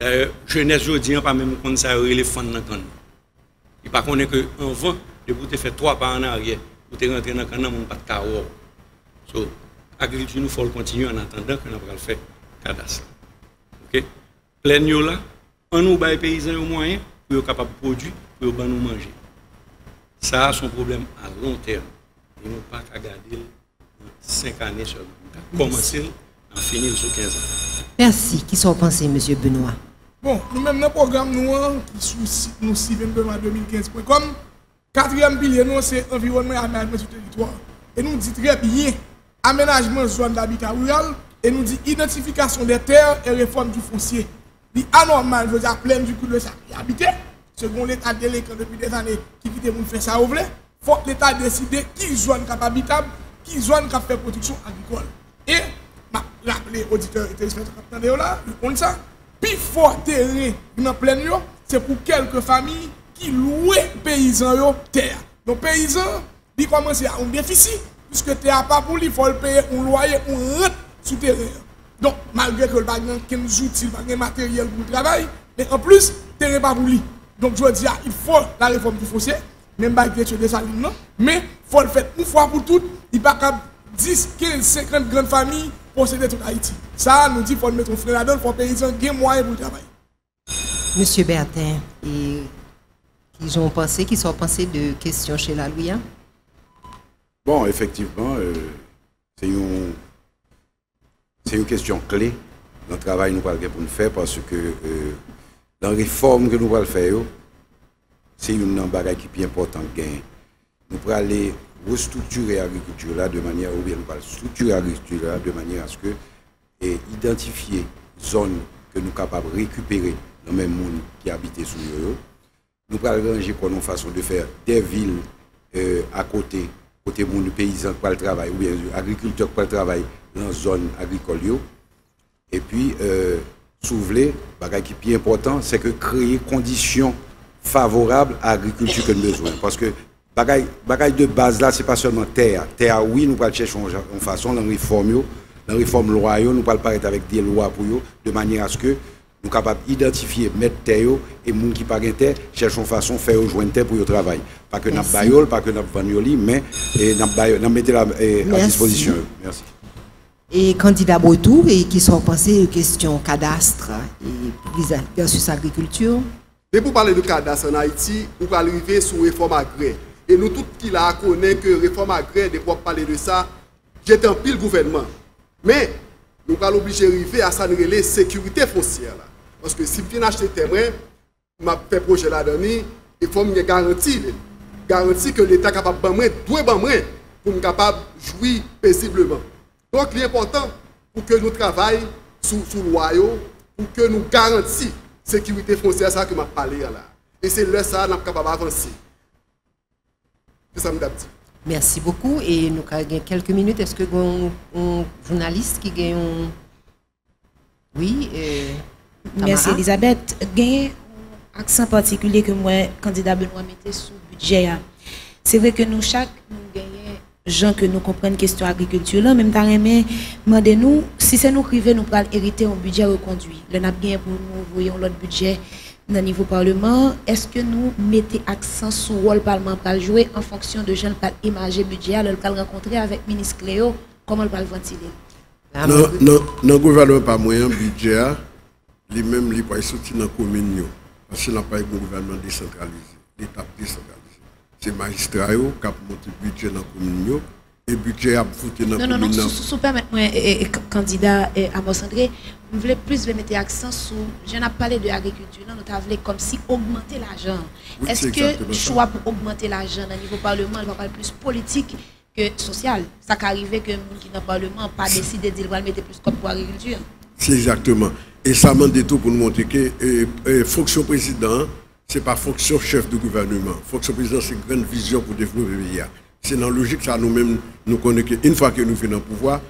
D'ailleurs, jeunesse aujourd'hui, pas même quand ça les fans dans le canne. Il pas connaît que avant, de vous faire 3 pas en arrière, vous êtes rentré dans le canne, vous pas de carreau. So, l'agriculture, nous faut continuer en attendant que nous allons faire cadastre. OK? Plein de là, on nous bat les paysans au moyen pour être capable de produire, pour nous manger. Ça, c'est un problème à long terme. Et nous pas qu'à garder 5 années seulement. Commencer à finir sur 15 ans. Merci. Qui sont pensés, M. Benoît? Bon, nous-mêmes, dans le programme, qui sous site nous 2015.com, 4e pilier, c'est environnement et aménagement sur le territoire. Et nous dit très bien, aménagement zone d'habitat rural, et nous dit identification des terres et réforme du foncier. C'est anormal, je veux dire, plein du coup de ça qui habite. Selon l'État délégué depuis des années qui quitte pour faire ça, il faut que l'État décide qui zone cap habitable, qui zone qui fait production agricole. Et, rappeler auditeurs et téléspectateurs là, on ça. Puis fort terrain dans plein c'est pour quelques familles qui louent paysans yo terre. Donc paysans, ils commencent à un déficit puisque terre pas pour lui, il faut le payer un loyer, un rente sous terrain. Donc malgré que le pas de outils, pas de matériel pour le travail, mais en plus terrain pas pour lui. Donc je dis il faut la réforme du foncier, même pas que des salines non, mais faut le faire une fois pour toutes, il pas capable 10, 15, 50 grandes familles posséder tout Haïti. Ça, nous dit qu'il faut mettre un frein là-dedans, il faut que les paysans aient moyens pour le travail. Monsieur Bertin, qui sont pensés de questions chez la Louis? Bon, effectivement, c'est une question clé dans le travail que nous allons pour nous faire parce que dans la réforme que nous allons faire, c'est une bagage qui est importante. Nous allons aller restructurer l'agriculture là de manière, ou bien nous allons structurer l'agriculture là de manière à ce que identifier zones que nous sommes capables de récupérer dans le même monde qui habitent sous eux. Nous allons ranger pour nos façons de faire des villes à côté monde paysan qui le travail ou bien agriculteurs qui le travail dans la zone agricole. Et puis, soulever, ce qui est important, c'est que créer conditions favorables à l'agriculture que nous avons besoin. Parce que bagaille de base là, ce n'est pas seulement terre. Terre, oui, nous allons chercher en façon dans la réforme loi, nous allons paraître avec des lois pour eux, de manière à ce que nous sommes capables d'identifier, mettre terre et les gens qui parlent terre, cherchons façon de faire joindre terre pour le travail. Pas que nous avons pas que nous avons mais nous mettons à disposition. Merci. Et candidats Bretou, et qui sont pensés aux questions cadastre et versus agriculture. Mais pour parler de cadastre en Haïti, on va arriver sur réforme agraire. Et nous tous qui la connaissons que réforme agraire, pour parler de ça, j'étais en pile gouvernement. Mais nous allons obliger d'arriver à s'annuler sécurité foncière. Là. Parce que si je viens acheter témoin, je fais projet là-dedans, il faut me garantir que l'État est capable de doit pour être capable de jouir paisiblement. Donc, il est important pour que nous travaillions sous le royaume, pour que nous garantissions la sécurité foncière, ça que je parlé là. Et c'est là ça que nous sommes capables d'avancer. C'est ça que je dis. Merci beaucoup. Et nous avons quelques minutes. Est-ce que vous avez un journaliste qui a un... Oui. Merci Elisabeth. Il y a un accent particulier que moi, candidat Benoît, mettait sous le budget. C'est vrai que nous, chaque nous gagnons gens que nous comprenons question agriculture là, même temps demandez-nous si c'est nous privé nous pourrons hériter un budget reconduit. Le n'a bien pour nous voyons l'autre budget dans niveau parlement, est-ce que nous mettez accent sur le rôle parlement pour jouer en fonction de gens pas imager budget le pas rencontrer avec ministre Cléo comment le pas ventiler? Non gouvernement pas moyen budget lui-même lui pas sortir dans commune parce que n'a pas un gouvernement décentralisé, l'état décentralisé. C'est magistrat qui a monté le budget dans la commune et le budget a foutu dans la commune. Non, sous permettez-moi, candidat Amos André, je voulais plus mettre l'accent sur, je n'ai pas parlé de l'agriculture, nous avons comme si augmenter l'argent. Oui, est-ce que le choix pour augmenter l'argent au niveau parlement va parler plus politique que social? Ça qui arrive que les gens qui dans le parlement n'ont pas décidé de mettre plus comme pour l'agriculture. C'est exactement. Et ça m'a dit tout pour nous montrer que la fonction président, ce n'est pas fonction chef de gouvernement. Fonction président, c'est une grande vision pour développer le pays. C'est dans la logique, ça nous-mêmes, nous connaissons qu'une fois que nous venons au pouvoir,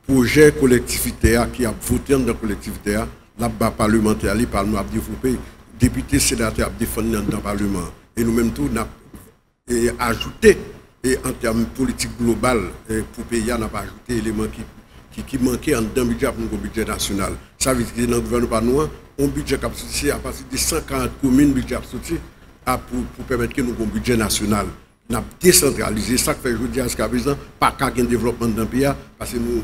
projet collectivité qui a voté dans la collectivité, là-bas, parlementaire, le Parlement a développé, députés, sénateurs a défendu dans le Parlement. Et nous-mêmes, tout, nous avons ajouté, et en termes politiques global, pour le pays, on n'a pas ajouté éléments qui manquaient dans le budget pour le budget national. Ça veut dire que dans le gouvernement, un budget qui a sorti à partir de 140 communes, budget a sorti pour permettre que nous ayons un budget national. Nous avons décentralisé ça qui fait aujourd'hui jusqu'à présent, pas qu'un développement dans le pays, parce que nous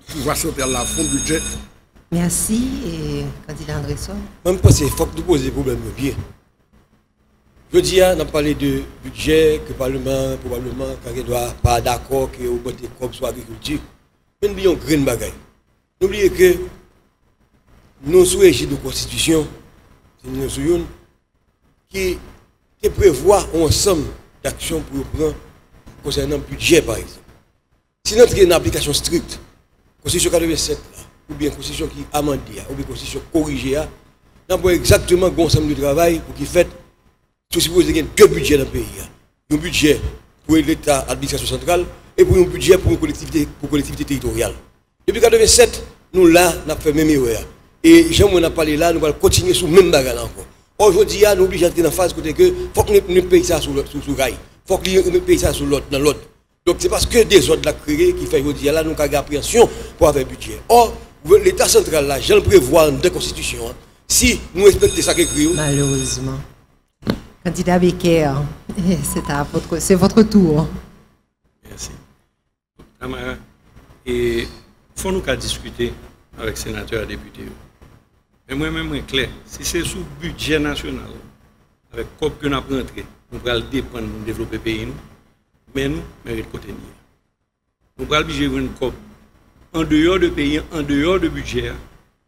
pouvons sortir la fond budget. Merci, et candidat Andresson. Même parce qu'il faut que nous posions des problèmes bien. Je dis, on a parlé de budget, que le Parlement, probablement, quand il ne doit pas d'accord que vous mettez comme sur l'agriculture. Mais n'oublions pas une bagaille. N'oubliez que nous sommes régis de constitution, qui prévoit un ensemble d'actions pour prendre concernant le budget, par exemple. Si nous avons une application stricte, constitution 87, ou bien constitution qui amendée, ou bien constitution corrigée, nous avons exactement un ensemble de travail pour qu'il fait, tout supposé qu'il y ait deux budgets dans le pays. Un budget pour l'État, l'administration centrale, et pour un budget pour une collectivité territoriale. Depuis 1987, nous là, nous avons fait même erreur. Et j'aime on a parlé là, nous allons continuer sur le même bagage encore. Aujourd'hui, nous sommes obligés d'entrer dans la phase côté que il faut que nous payions ça sur rail. Il faut que nous payions ça dans l'autre. Donc c'est parce que des autres l'ont créé qui fait aujourd'hui là, nous avons une appréhension pour avoir un budget. Or, l'État central là, je le prévois dans la Constitution. Si nous respectons ça qui est écrit. Malheureusement. Candidat Becker, c'est votre tour. Merci. Et il faut nous discuter avec les sénateurs et les députés. Mais moi-même, c'est clair, si c'est sous budget national, avec quoi que nous avons rentré, nous allons dépendre de développer le pays, mais nous, méritons côté. Nous allons obligé de une COP en dehors de pays, en dehors de budget,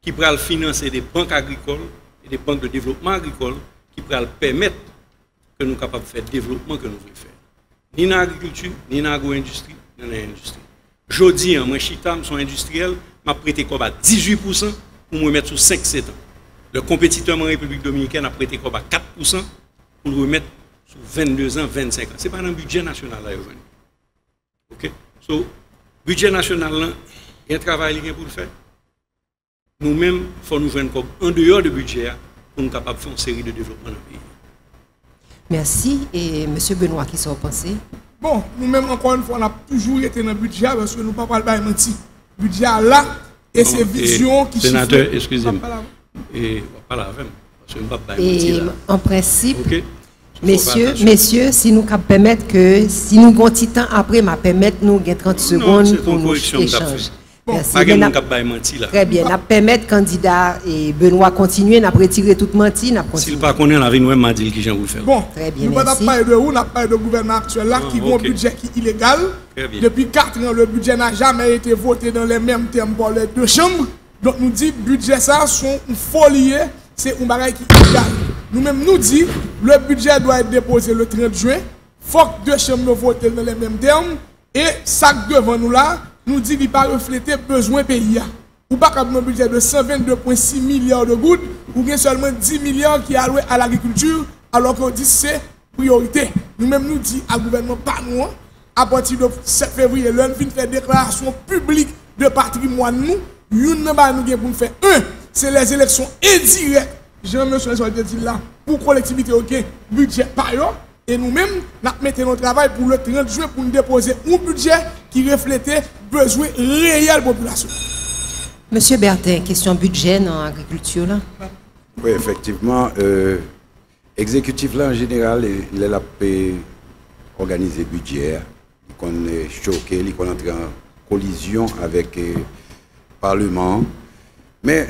qui pourra financer des banques agricoles et des banques de développement agricole qui pourra permettre que nous soyons capables de faire le développement que nous voulons faire. Ni dans l'agriculture, ni dans l'agro-industrie, ni dans l'industrie. Aujourd'hui, moi, Chita, je suis industriel, m'a prêté comme à 18% pour me remettre sur 5-7 ans. Le compétiteur en République dominicaine a prêté comme à 4% pour le remettre sur 22 ans, 25 ans. Ce n'est pas dans le budget national là. OK? So, budget national là, il y a un travail pour le faire. Nous-mêmes, il faut nous joindre comme en dehors du budget pour nous capables de faire une série de développement dans le pays. Merci. Et M. Benoît, qui sont pensés? Bon, nous-mêmes, encore une fois, on a toujours été dans le budget parce que nous ne pouvons pas parler de budget là et ces visions qui sont. Sénateur, excusez-moi. Et pas la même. Parce que nous ne pouvons pas Et en principe, okay. Messieurs, si nous permettons que, si nous avons petit temps après, ma permettre nous 30 secondes pour nous échanger. Merci. Très bien. Nous permettre candidat et Benoît continuer, nous retirer toute menti. S'il pas connaît la vie, nous m'a dit qui j'en vous faire. Bon, très bien. Nous ne parlons pas de où, nous parlons de gouvernement actuel là qui a un budget qui est illégal. Depuis 4 ans, le budget n'a jamais été voté dans les mêmes termes pour les deux chambres. Donc nous disons que le budget ça sont folie, c'est un bagage qui est illégal. Nous-mêmes nous disons que le budget doit être déposé le 30 juin. Il faut que deux chambres votent dans les mêmes termes. Et ça devant nous là, nous dit qu'il va refléter besoin pays. Ou pas comme un budget de 122,6 milliards de gouttes, ou bien seulement 10 milliards qui est alloué à l'agriculture, alors qu'on dit c'est priorité. Nous-mêmes nous disons à gouvernement pas nous, à partir de 7 février, l'on vient faire déclaration publique de patrimoine nous, nous pour faire c'est les élections indirectes. Jean-Monsieur dit là, pour collectivité, ok, budget par eux. Et nous-mêmes, nous mettons notre travail pour le 30 juin pour nous déposer un budget qui reflétait besoin réel de la population. Monsieur Bertin, question budget dans l'agriculture là? Oui, effectivement. Exécutif là en général, il a organisé le budget. Il est choqué, il est entré en collision avec le Parlement. Mais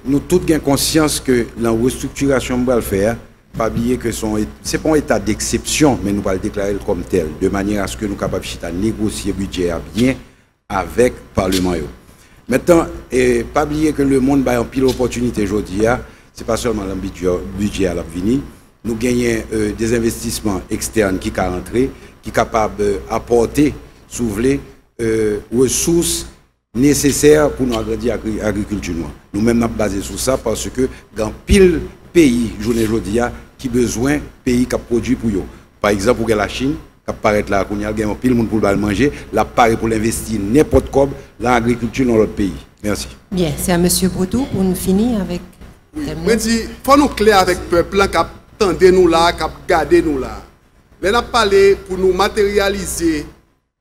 nous tous avons conscience que la restructuration qu'on va le faire, pas oublier que ce n'est pas un état d'exception, mais nous allons le déclarer comme tel, de manière à ce que nous soyons capables de négocier le budget bien avec le Parlement. Maintenant, pas oublier que le monde a une pile d'opportunités aujourd'hui, ce n'est pas seulement le budget à l'avenir. Nous gagnons des investissements externes qui sont rentrés, qui sont capables d'apporter, si vous voulez, ressources nécessaires pour nous agrandir l'agriculture. Nous-mêmes, nous sommes basés sur ça parce que dans pile pays, journée aujourd'hui, qui besoin pays qui produit pour eux. Par exemple, pour la Chine, qui apparaît là, il y a pile de monde pour le manger, là, pareil pour l'investir n'importe quoi dans l'agriculture dans notre pays. Merci. Bien, c'est à M. Bretou pour nous finir avec. Oui, je dis, il faut nous clair avec le peuple qui attend nous là, qui garde nous là. Là, on a parlé pour nous matérialiser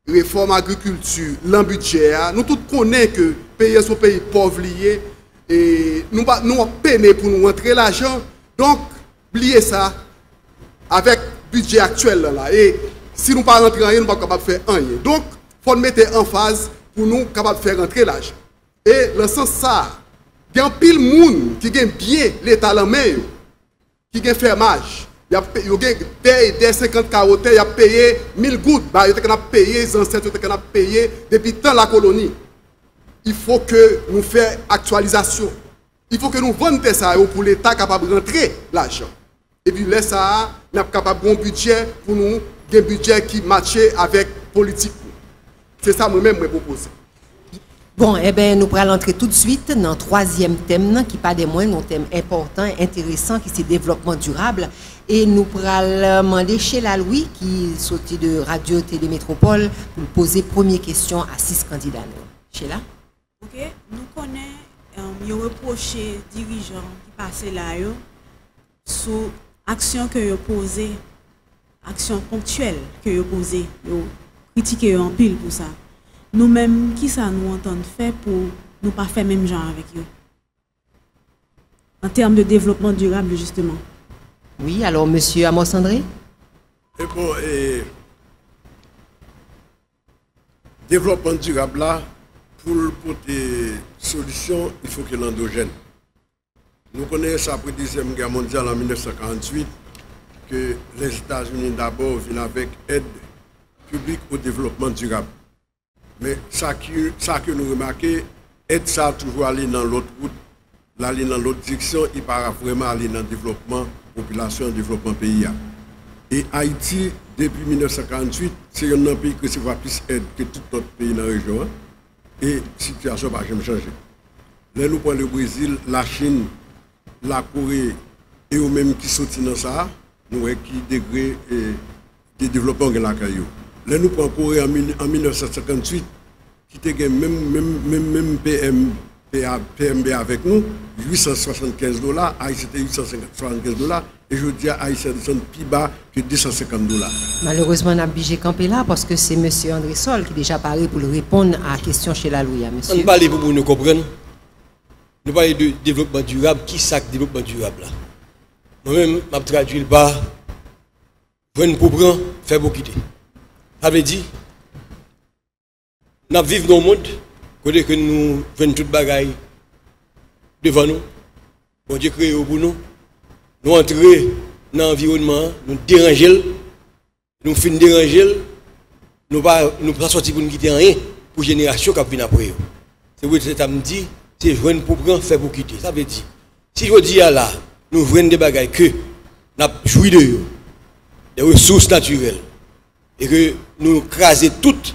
réforme agriculture, l'ambudget. Nous tous connaissons que le pays est un pays pauvre lié et nous avons peiné pour nous rentrer l'argent. Donc, oubliez ça avec le budget actuel là. Et si nous ne pas rentrer rien, nous ne sommes pas capables de faire rien. Donc, il faut nous mettre en phase pour nous capables de faire rentrer l'argent. Et dans ce sens ça, il y a un pile de monde qui gagne bien l'État à la main, qui gagne fermage. Il y a des 50 carottes, il a payé 1000 gouttes. Il a payé, les ancêtres ont payé depuis tant la colonie. Il faut que nous fassions actualisation. Il faut que nous vendions ça pour l'État capable de rentrer l'argent. Et puis là, ça, nous sommes capables de un budget pour nous, un budget qui matche avec la politique. C'est ça moi-même je propose. Bon, eh bien, nous allons entrer tout de suite dans le troisième thème, qui n'est pas des moindres, un thème important, intéressant, qui c'est le développement durable. Et nous allons demander Sheila Louis, qui est sorti de Radio Télé Métropole, pour poser première question à 6 candidats. Sheila? Ok, nous connaissons, ils ont reproché dirigeants qui passaient là, sur action que vous posez, action ponctuelle que vous posez, vous critiquez en pile pour ça. Nous-mêmes, qui ça nous entend faire pour ne pas faire même genre avec eux? En termes de développement durable, justement. Oui, alors, monsieur Amos André? Et bon, développement durable là, pour des solutions, il faut que l'endogène. Nous connaissons après la Deuxième Guerre mondiale en 1948 que les États-Unis d'abord viennent avec aide publique au développement durable. Mais ça que nous remarquons, aide ça toujours aller dans l'autre route, aller dans l'autre direction, il part vraiment aller dans le développement population, développement pays. Et Haïti, depuis 1948, c'est un pays qui reçoit plus d'aide que tout autre pays dans la région. Et la situation n'a jamais changé. Là, nous prenons le Brésil, la Chine, la Corée, et eux-mêmes qui sont dans ça, nous voyons qui degré de développement de la caillou. Là, nous prenons Corée en 1958, qui était même PMB avec nous, $875, Haïti c'était $875, et je dis à Haïti descend plus bas que $250. Malheureusement, on a obligé de camper là parce que c'est M. André Sol qui est déjà parlé pour répondre à la question chez la Louia, monsieur. On parle pour nous comprendre. Nous parlons de développement durable. Qui c'est le développement durable là? Moi-même, je traduis le bas. Prendre pour prendre, faire beaucoup quitter. Ça veut dire, nous vivons dans le monde, côté que nous faisons toute bagaille devant nous. Bon Dieu créé pour nous. Nous entrons dans l'environnement, nous dérangeons, nous finissons déranger, nous ne pas sortir pour nous quitter rien pour la génération qui vient après. C'est pour ça que je dis, c'est joindre pour prendre, faire pour quitter. Ça veut dire, si je dis là, nous voyons des bagailles que nous jouissons de eux, des ressources naturelles, et que nous crasons toutes,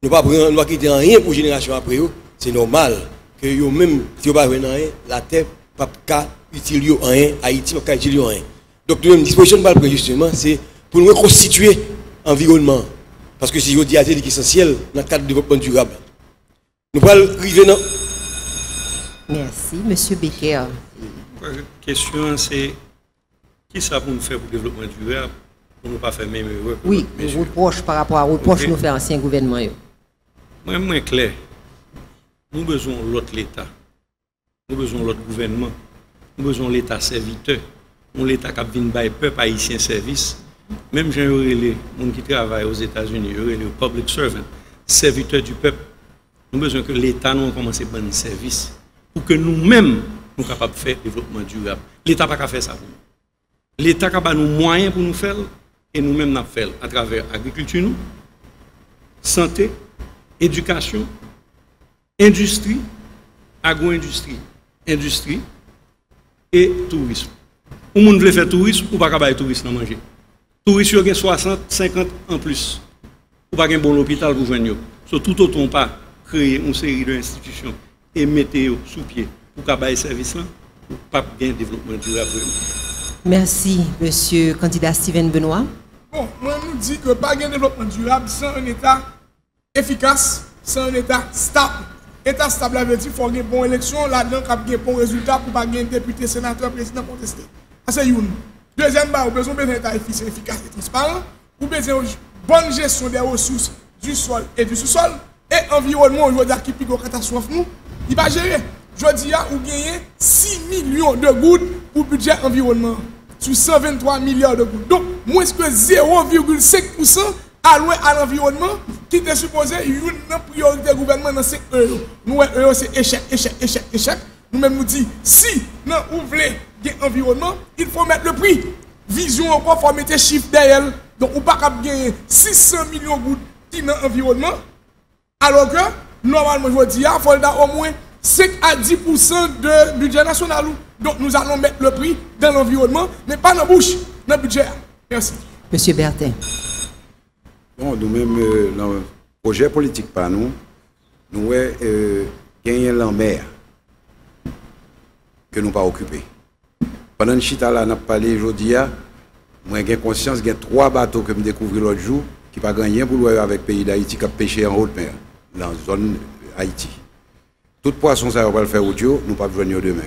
nous ne pas quitter rien pour la génération après, c'est normal que nous-mêmes, si nous ne pas rien, la terre ne peut pas utiliser rien, Haïti ne peut pas utiliser rien. Donc, nous, disposition de justement, c'est pour nous reconstituer l'environnement. Parce que si je dis à c'est essentiel dans le cadre du développement durable. Nous allons arriver dans. Merci, M. Becker. La question, c'est qui ça pour nous faire pour le développement durable pour ne pas faire même erreur? Oui, reproche par rapport à reproche nous fait ancien gouvernement. Moi, moins clair. Nous avons besoin de l'autre l'État. Nous avons besoin de l'autre gouvernement. Nous avons besoin de l'État serviteur. Nous l'État qui vient de peuple haïtien service. Même j'ai les gens qui travaillent aux États-Unis, les public servants, serviteurs du peuple. Nous avons besoin que l'État nous commence à faire un service pour que nous-mêmes nous soyons capables de faire le développement durable. L'État n'a pas faire ça pour nous. L'État a nos moyens pour nous faire et nous-mêmes nous faisons à travers l'agriculture, santé, éducation, industrie, agro-industrie, industrie et tourisme. Ou monde veut faire tourisme ou pas capable tourisme dans manger. Tourisme il y a 60, 50 en plus. Ou pas un bon hôpital pour joindre. So tout autant pas créer une série d'institutions et mettre sous pied pour capable service là pour pas bien développement durable. Merci monsieur candidat Steven Benoît. Bon, moi nous dis que pas de développement durable sans un État efficace, sans un État stable. État stable veut dire qu'il faut une bonne élection, là-dedans, qu'il y ait un bon résultat pour pas gagner député, sénateur, président contesté. C'est une. Deuxième, vous avez besoin d'un État efficace et transparent, vous avez besoin d'une bonne gestion des ressources du sol et du sous-sol, et environnement, je veux dire, qui pique aux catastrophes, il va gérer. Je dis, vous gagnez 6 millions de gouttes pour le budget environnement, sur 123 milliards de gouttes. Donc, moins que 0,5% alloué à l'environnement, qui était supposé une priorité du gouvernement dans ces euros. Nous, c'est échec, échec, échec, échec. Nous-mêmes nous disons, si nous voulons l'environnement, il faut mettre le prix. Vision encore, il faut mettre chiffre derrière. Donc, on ne peut pas gagner 600 millions de gouttes dans l'environnement, alors que, normalement, je dis, il faut au moins 5 à 10% de budget national. Donc, nous allons mettre le prix dans l'environnement, mais pas dans la bouche, dans le budget. Merci. Monsieur Bertin. Bon, nous-mêmes, dans le projet politique, pas nous, nous gagnons la mer que nous pas occupé. Pendant que chita là, nous parlé aujourd'hui, moi j'ai conscience qu'il y a 3 bateaux que je découvert l'autre jour qui n'ont pas gagné pour le avec le pays d'Haïti qui a pêché en haute mer, dans la zone Haïti. Tout poisson, ça va le faire au Dieu, nous ne pouvons pas venir demain.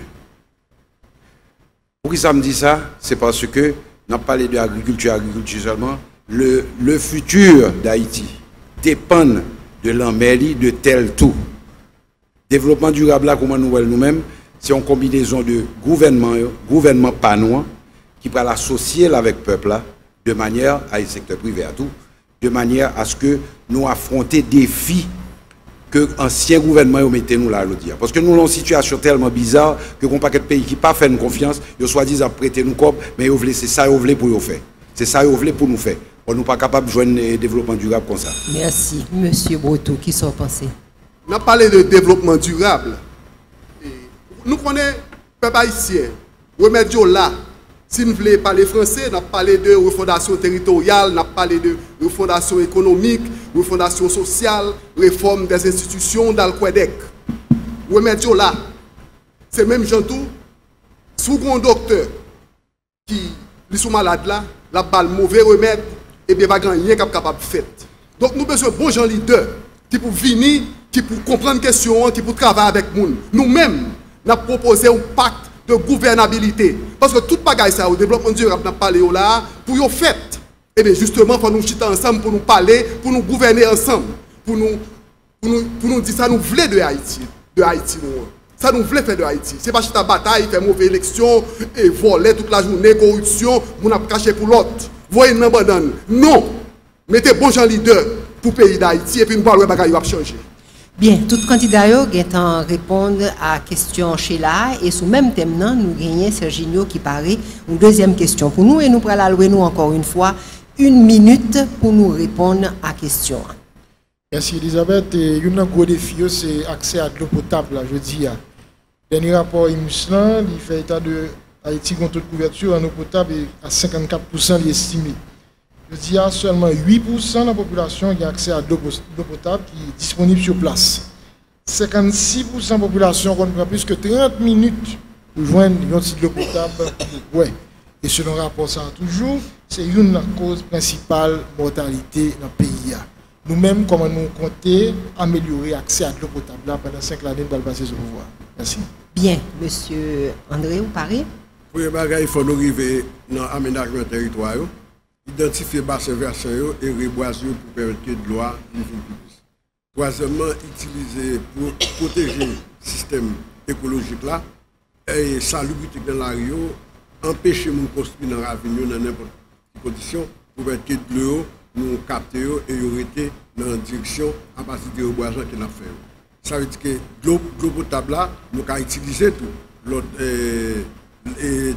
Pour qui ça me dit ça? C'est parce que nous avons parlé de l'agriculture seulement. Le futur d'Haïti dépend de l'emmêlie de tel tout. Développement durable, là, comment nous voyons nous-mêmes, c'est une combinaison de gouvernement panois qui va l'associer avec le peuple là, de manière à le secteur privé à tout, de manière à ce que nous affrontions des défis que l'ancien gouvernement mettait nous là aujourd'hui. Parce que nous avons une situation tellement bizarre que qu'on paquet de pays qui pas fait une confiance, ils soi-disant prêter nous comme, mais c'est ça qu'ils veulent pour nous faire. C'est ça qu'ils veulent pour nous faire. On n'est pas capable de joindre un développement durable comme ça. Merci. Monsieur Breton, qui sont pensés? On a parlé de développement durable. Nous connaissons, peuple haïtien, remettre là. Si nous voulons parler français, on a parlé de refondation territoriale, on a parlé de refondation économique, refondation sociale, réforme des institutions dans le Québec. Remettre là. C'est même gens tout, sous un docteur qui est malade là, la balle mauvais remède, et bien pas rien qui est capable de faire. Donc nous avons besoin de bons gens leaders qui pour venir, qui pour comprendre la question, qui pour travailler avec nous. Nous-mêmes, nous avons proposé un pacte de gouvernabilité. Parce que tout bagaille ça, au développement durable, nous avons parlé là, pour y faire. Et bien justement, il faut nous chiter ensemble pour nous parler, pour nous gouverner ensemble, pour nous dire ça, nous voulons de Haïti. Ça nous voulait faire de Haïti. Ce n'est pas chiter bataille, faire mauvaise élection, et voler toute la journée, corruption, nous avons caché pour l'autre. Voyez, non. Mettez bon gens leader pour le pays d'Haïti et puis nous allons voir les choses changer. Bien, tout candidat ont répondre à la question chez là et sous même thème nous gagnons Serginho qui paraît une deuxième question pour nous et nous allons allouer nous encore une fois 1 minute pour nous répondre à la question. Merci Elisabeth. Un gros défi c'est l'accès à l'eau potable là, je dis. Dernier rapport IMUSLAN, il fait état de Haïti contre toute couverture en eau potable et à 54% estimé. Je dis seulement 8% de la population qui a accès à l'eau potable qui est disponible sur place. 56% de la population prend plus que 30 minutes pour joindre une petite eau potable. Ouais. Et selon le rapport, ça toujours, c'est une cause principale de mortalité dans le pays. Nous-mêmes, comment nous comptons améliorer l'accès à l'eau potable là, pendant 5 années dans le passé au pouvoir. Merci. Bien, monsieur André, vous parlez? Premier bagage, il faut nous arriver dans l'aménagement territorial. Identifier bassin versant et reboiser pour permettre que de l'eau vienne plus. Troisièmement, utiliser pour protéger le système écologique là et salubrité dans la Rio, empêcher de construire dans la ravine dans n'importe quelle condition pour permettre que de l'eau nous capter et arrêter dans la direction à partir du reboisement qu'on a fait. Ça veut dire que l'eau potable là, nous avons utilisé tout.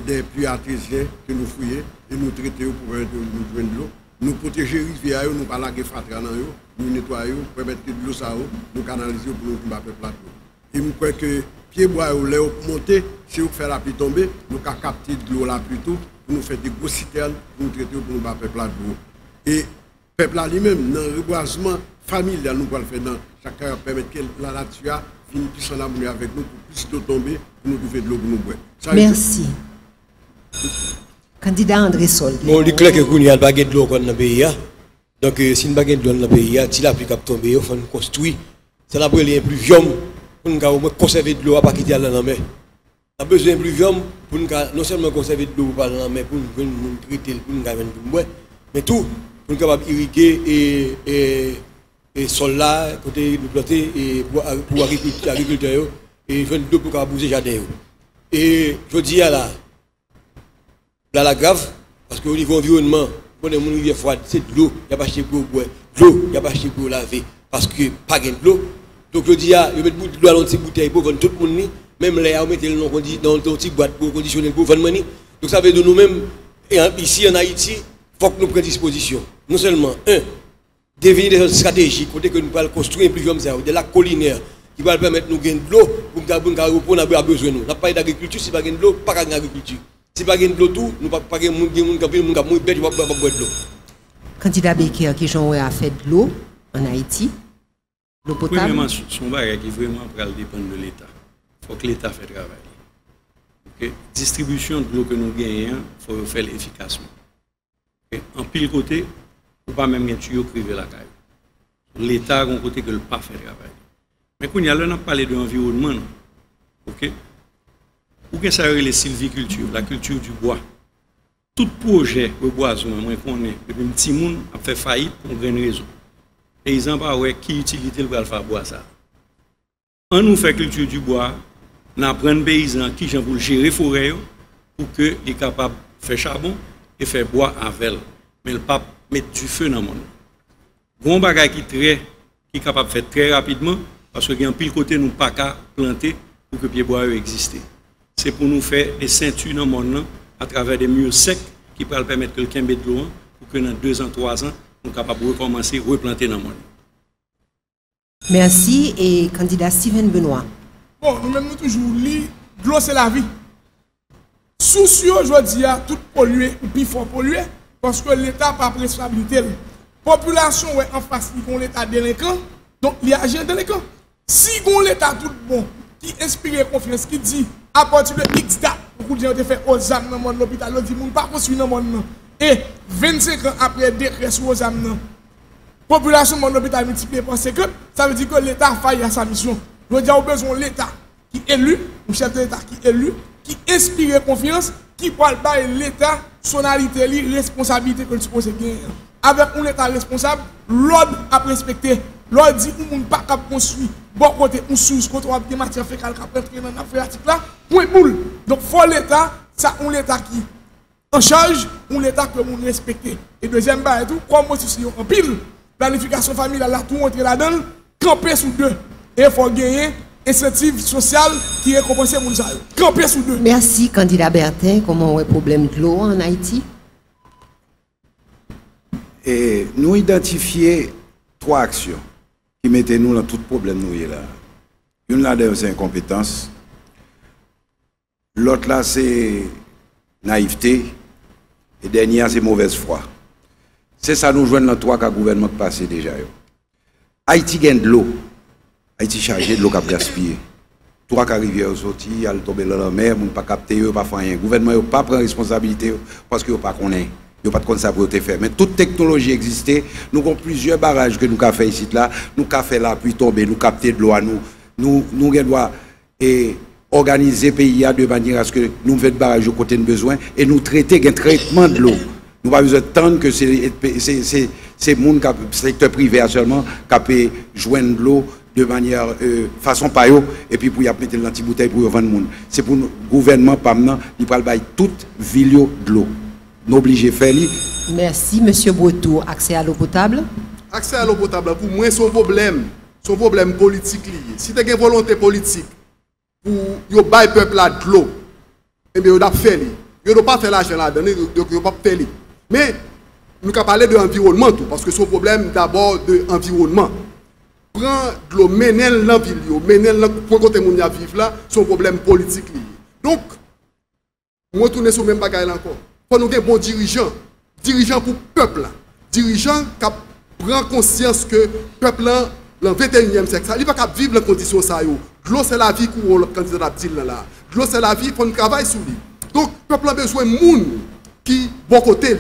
Des puits artésiens que nous fouillons et nous traitons pour nous joindre de l'eau. Nous protéger les rivières, nous ne pas laguer fatra dans eux, nous nettoyer, pour permettre que de l'eau ça nous canaliser pour nous faire plateau. Et je crois que pied bois ou l'air monter, si vous faites la pluie tomber, nous avons capté de l'eau là plutôt pour nous faire des grosses citernes pour nous traiter pour nous faire plateau. Et le peuple lui-même, dans le reboisement familial, nous pouvons le faire dans chacun permettre que la nature finisse plus en harmonie avec nous, pour plus d'eau tomber, pour nous trouver de l'eau pour nous boire. Merci. Candidat André Sol. Bon, il est clair que nous n'avons pas de l'eau dans le pays. Donc, si nous n'avons pas de l'eau dans le pays, si la pluie tombe, il faut nous construire. C'est la pluie pluvium pour nous conserver de l'eau à pas quitter dans la mer. On a besoin de pluvium pour nous non seulement conserver de l'eau dans la mer, pour nous traiter, pour nous gagner de l'eau, mais tout pour nous capables irriguer et sol là, côté nous planter et pour agriculteurs et joindre de l'eau pour bouger les jardins. Et je dis à la grave, parce qu'au niveau environnement, quand on est rivière froide, c'est de l'eau, il n'y a pas acheté pour boire, de l'eau, il n'y a pas acheté pour laver, parce que pas de l'eau. Donc je dis à, je mets de l'eau dans une petite bouteille pour vendre tout le monde, même là, on met le nom dans une petite boîte pour conditionner pour vendre. Donc ça veut dire nous-mêmes, ici en Haïti, il faut que nous prenions disposition. Non seulement, définir des stratégies, côté que nous pouvons construire un pluvium, de la collinaire, qui va permettre de nous gagner de l'eau pour que nous avons besoin de nous. Nous n'avons pas d'agriculture, si nous n'avons pas de l'eau, pas d'agriculture. Si nous n'avons pas de l'eau, tout, nous n'avons pas de l'eau, nous n'avons pas de l'eau. Candidat Becker qui a fait de l'eau en Haïti, l'eau potable. Premièrement, son bagage qui vraiment dépend de l'État. Il faut que l'État fasse le travail. Okay? Distribution de l'eau que nous gagnons, il faut faire efficacement. Okay? En pile côté, il ne faut pas même gagner tuyau privé la caille. L'État a un côté que le pas fait le travail. Mais quand on a parlé de l'environnement, ok? Ou bien ça les sylviculture, la culture du bois. Tout projet de boisement, moi je connais, depuis un petit monde a fait faillite pour une raison. Et ils n'ont pas qui utilité le faire bois ça. On nous fait culture du bois, on apprend les paysans qui sont pour gérer les forêts pour qu'ils soient capables de faire charbon et faire bois avec. Mais le pape met du feu dans le monde. Bon bagage qui est capable de faire très rapidement. Parce qu'il y a un pile côté nous pas qu'à planter pour que pied bois existe. C'est pour nous faire des ceintures dans le monde à travers des murs secs qui peuvent permettre que quelqu'un mette de l'eau pour que dans 2 ans, 3 ans, nous sommes capables de recommencer, replanter dans le monde. Merci. Et candidat Steven Benoît. Bon, nous-mêmes, nous toujours lire, l'eau c'est la vie. Soucieux, je dis, tout pollué, ou puis fort pollué, parce que l'État n'a pas de responsabilité. La population est en face de l'État délinquant, donc il y a agent délinquant. Si l'État tout bon, qui inspire confiance, qui dit, à partir de X date, beaucoup de gens ont fait aux âmes dans l'hôpital, ils disent, nous ne pas construire dans le monde. Et 25 ans après décret sur aux âmes, la population de l'hôpital multipliée par 50, ça veut dire que l'État a failli à sa mission. Nous avons besoin de l'État qui est élu, un chef de l'État qui est élu, qui inspire confiance, qui parle pas l'État, sonalité, responsabilité que nous supposons gagner. Avec un État responsable, l'ordre a respecté. L'ordre dit qu'on ne peut pas construire, bon côté, on source, quand on a des matières fécales qui ont dans l'Afrique là, point boule. Donc, il faut l'État, ça, un État qui en charge, un État que nous respectons. Et deuxième part, tout, comme moi, si en pile, planification familiale, là, tout entrer là-dedans, camper sous deux. Et il faut gagner incentive sociale qui est compensée pour ça. Camper sous deux. Merci, candidat Bertin. Comment on a problème de l'eau en Haïti? Et nous identifions 3 actions qui mettent nous dans tout problème nous là. Une là c'est incompétence. L'autre là c'est naïveté. Et dernière c'est mauvaise foi. C'est ça nous joignent dans 3 cas gouvernement passé déjà. Haïti gagne de l'eau. Haïti chargé de l'eau qui a gaspillé. 3 cas rivières sorti, elle tombe dans la mer, on pas capter, pas faire rien. Le gouvernement n'a pas pris responsabilité parce qu'il n'a pas connaît. Il n'y a pas de compte ça pour te faire. Mais toute technologie existait. Nous avons plusieurs barrages que nous avons fait ici, là. Nous avons fait la pluie tomber, nous capter de l'eau à nous. Nous devons organiser le pays de manière à ce que nous faisons des barrages au côté de besoin et nous traiter un traitement de l'eau. Nous n'avons pas besoin de temps que c'est le secteur privé seulement qui peut joindre de l'eau de manière façon payo et puis pour y mettre l'antibouteille pour vendre monde. C'est pour le gouvernement pas maintenant, il va bailler toute ville de l'eau. N'obligez faire. Merci, monsieur Bretou. Accès à l'eau potable? Accès à l'eau potable, pour moi, son problème politique lié. Si tu as une volonté politique pour que le peuple de l'eau, eh bien, il doit faire. Il ne doit pas faire l'argent là-dedans, il ne doit pas faire. Mais, nous avons parlé de l'environnement, parce que son problème d'abord de l'environnement. Prendre de l'eau, mener l'envie, mener pour côté mon vivre là, son problème politique lié. Donc, moi, tourner sur le même bagage encore. Pour nous avoir un bon dirigeant pour le peuple, dirigeant qui prend conscience que le peuple, dans le 21e siècle, il ne peut pas vivre dans les conditions ça. L'eau, c'est la vie pour le candidat a dit là. L'eau, c'est la vie, il faut nous travailler sur lui. Donc, le peuple a besoin de monde qui bon côté.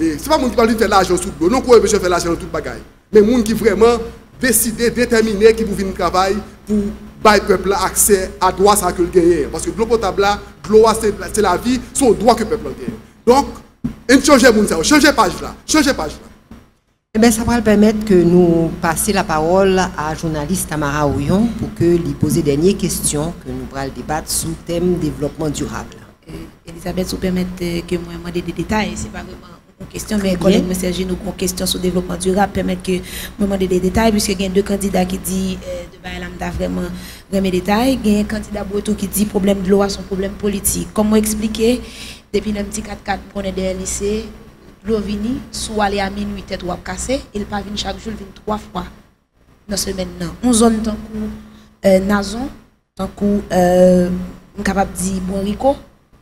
Et ce n'est pas monde qui va faire l'argent sur l'eau. Non, qu'on a besoin de faire l'argent dans tout le bagage. Mais monde qui vraiment décider, déterminer qui vous venir travailler pour le peuple accès à droit ça que le gagner. Parce que l'eau potable là, l'eau c'est la vie, son droit que le peuple gagne. Donc, changez page là. Eh bien, ça va permettre que nous passions la parole à la journaliste Tamara Ouyon pour que lui poser des dernières questions que nous pourrons débattre sous le thème développement durable. Elisabeth, vous permettez que moi demander des détails, c'est pas vraiment une question, mais collègue M. Sergi, nous avons une question sur le développement durable, permettre que moi demander des détails, puisque il y a 2 candidats qui disent de Baïlamda vraiment des détails, il y a un candidat Bretou qui dit problème de l'eau à son problème politique. Comment expliquer, depuis le petit 4-4 qu'on est dans le lycée, l'eau vient, soit aller à minuit, tête ou à casser, il pas vient chaque jour, il vient 3 fois dans ce semaine. On zone tant que Nazon, tant que capable de dire bon Rico.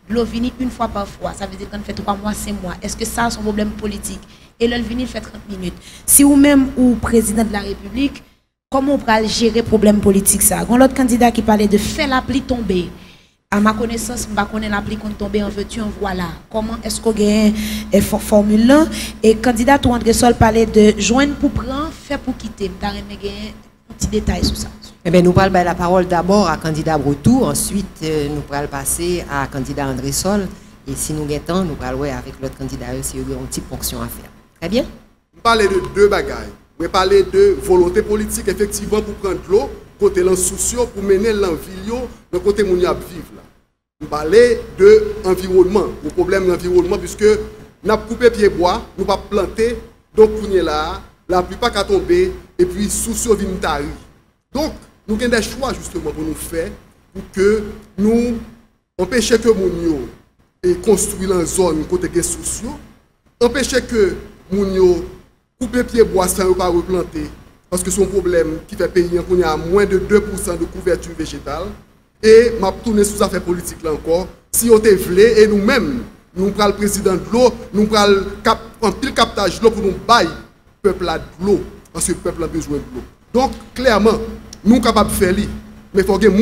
L'eau vient une fois par fois, ça veut dire qu'on fait 3 mois, 5 mois. Est-ce que ça, c'est un problème politique? Et l'eau vient, il fait 30 minutes. Si vous-même ou président de la République, comment on peut gérer le problème politique ça? Il y a l'autre candidat qui parlait de faire la pluie tomber. À ma connaissance, je ne connais pas la pluie qui tombe en veux-tu, en voilà. Comment est-ce qu'on gagne une formule là? Et candidat ou André Sol parlait de joindre pour prendre, faire pour quitter. Je vais gagner un petit détail sur ça. Eh bien, nous parlons la parole d'abord à candidat Bretou, ensuite nous allons passer à candidat André Sol, et si nous avons nous allons avec l'autre candidat s'il y a une petite fonction à faire. Très bien? Nous parlons de 2 bagailles. Nous parlons de volonté politique, effectivement, pour prendre l'eau, côté l'insouciant, pour mener l'envie, dans côté où nous vivons là. Nous parlons de l'environnement, le problème de l'environnement, puisque nous avons coupé pied bois, nous avons planté, donc nous là, la plupart qui a tombé, et puis souciant vient tari. Donc, nous avons des choix justement pour nous faire, pour que nous empêchions que nous et construire une zone côté des sociaux, empêcher que moun yo couper pied bois sans pas replanter, parce que c'est un problème qui fait payer qu'on a moins de 2% de couverture végétale. Et m'a tourné sous affaire politique là encore. Si on te voulait et nous-mêmes, nous prenons le président de l'eau, nous prenons un pile captage de l'eau pour nous bailler peuple là de l'eau, parce que le peuple a besoin de l'eau. Donc clairement, nous sommes capables de faire ça. Mais il faut que les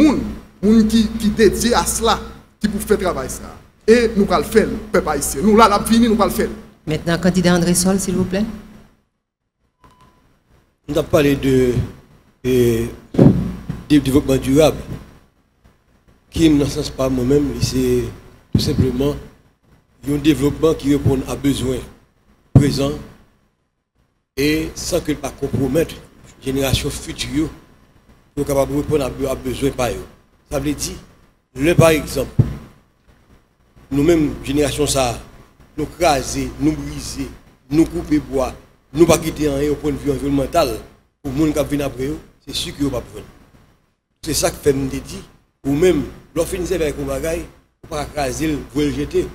gens qui dédié à cela, qui pour faire travail ça. Et nous allons le faire, le peuple haïtien. Nous là, la fini, nous allons le faire. Maintenant, candidat André Sol, s'il vous plaît. On a parlé de développement durable, qui, dans ce sens, pas moi-même, c'est tout simplement un développement qui répond à besoins présents et sans que pas compromettre la génération future pour capable de répondre à besoins par eux. Ça veut dire, par exemple, nous-mêmes, génération ça, nous craser, nous briser, nous couper bois, nous pas quitter un au point de vue environnemental pour les gens qui viennent après eux, c'est sûr qu'ils ne vont pas prendre. C'est ça que fait me dire, ou même, lorsque vous finissez avec un bagage, vous ne pouvez pas craser, vous le jeter. Il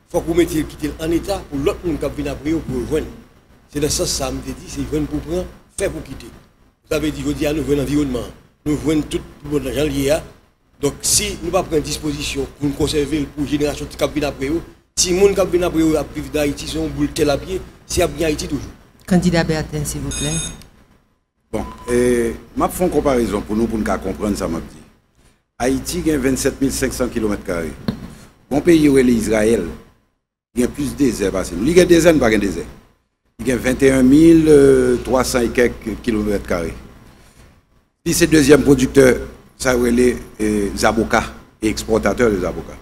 faut que vous mettiez quitter en état pour l'autre monde qui vient après eux pour le joindre. C'est dans ce sens que ça me dit, c'est joindre pour prendre, faire pour quitter. Vous avez dit, je dis à nous, l'environnement, nous voyons tout le monde lié. Donc, si nous ne pas prendre disposition pour nous conserver pour la génération qui vient après eux, si les gens qui viennent après eux vivent d'Haïti, sont boule tel à pied, c'est à bien Haïti toujours. Candidat Bertin, s'il vous plaît. Bon, je vais faire une comparaison pour nous comprendre ça. Haïti a 27 500 km². Mon pays où est Israël, il y a plus de désert. Il y a des désert, pas de désert. Il y a 21 300 et quelques km². Puis c'est le deuxième producteur, ça est Zaboka, et exportateur de Zaboka.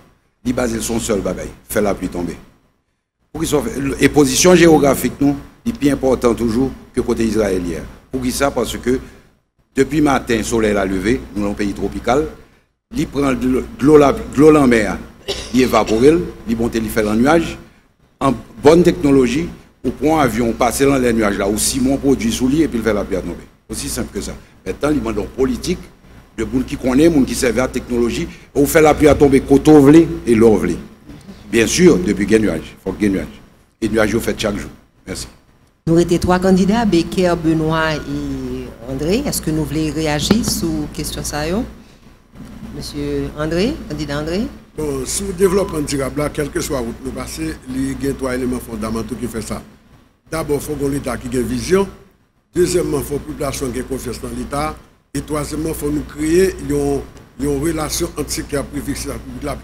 Il base son seul bagaille, fait la pluie tomber. Et position géographique, nous, est plus important toujours que côté israélien. Pour qui ça? Parce que depuis matin, le soleil a levé, nous sommes un pays tropical, il prend de l'eau en mer, il évapore, il monte, il fait le nuage. En bonne technologie, on prend un avion, passer dans les nuages là, ou Simon produit sous lui et puis il fait la pluie à tomber. Aussi simple que ça. Maintenant, il demande une politique de gens qui connaissent, gens qui servent à la technologie, on fait la pluie à tomber côté et l'eau. Bien sûr, depuis qu'il y a nuage, il faut qu'il y ait nuage. Et le nuage, on fait chaque jour. Merci. Nous étions trois candidats, Becker, Benoît et André. Est-ce que nous voulons réagir sur la question ça? Monsieur André, candidat André. Bon, sur le développement durable, quel que soit où nous passons, il y a trois éléments fondamentaux qui font ça. D'abord, il faut que l'État ait une vision. Deuxièmement, il faut que la population ait confiance dans l'État. Et troisièmement, il faut nous créer une relation entre le secteur privé et le public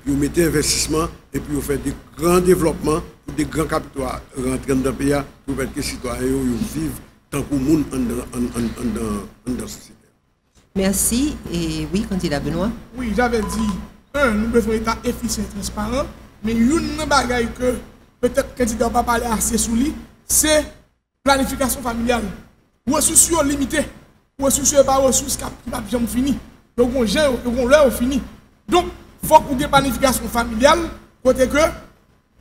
pour mettre investissement et puis faire des grands développements, pour des grands capitaux rentrer dans le pays pour que les citoyens vivent tant que le monde dans la société. Merci. Et oui, candidat Benoît. Oui, j'avais dit, nous devons être efficients et transparents, mais une bagaille que peut-être que le candidat ne va pas parler assez sous lui, c'est planification familiale. Ressources limitées. Ressources pas ressources qui ne sont jamais finies. Donc on gère, on leur fini. Donc il faut que vous planification familiale, côté que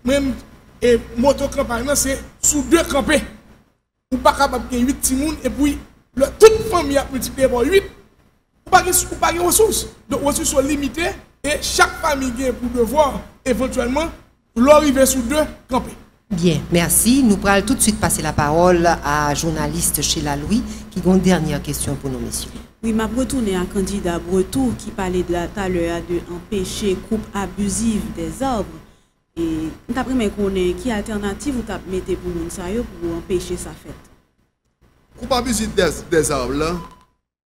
même et moto campagne c'est sous deux campés. Ou pas capable de 8 timoun et puis toute famille a multiplié par 8. Ou pas de ressources. Donc ressources sont limitées et chaque famille a pour devoir éventuellement l'arriver sous deux campés. Bien, merci. Nous allons tout de suite passer la parole à journaliste Sheila Louis qui a une dernière question pour nous, messieurs. Oui, je retourner à un candidat breton qui parlait de tout à l'heure de empêcher coupe abusive des arbres. Et d'après moi, qui alternative vous mettez pour nous pour empêcher ça fait? Coupe abusive des arbres, là,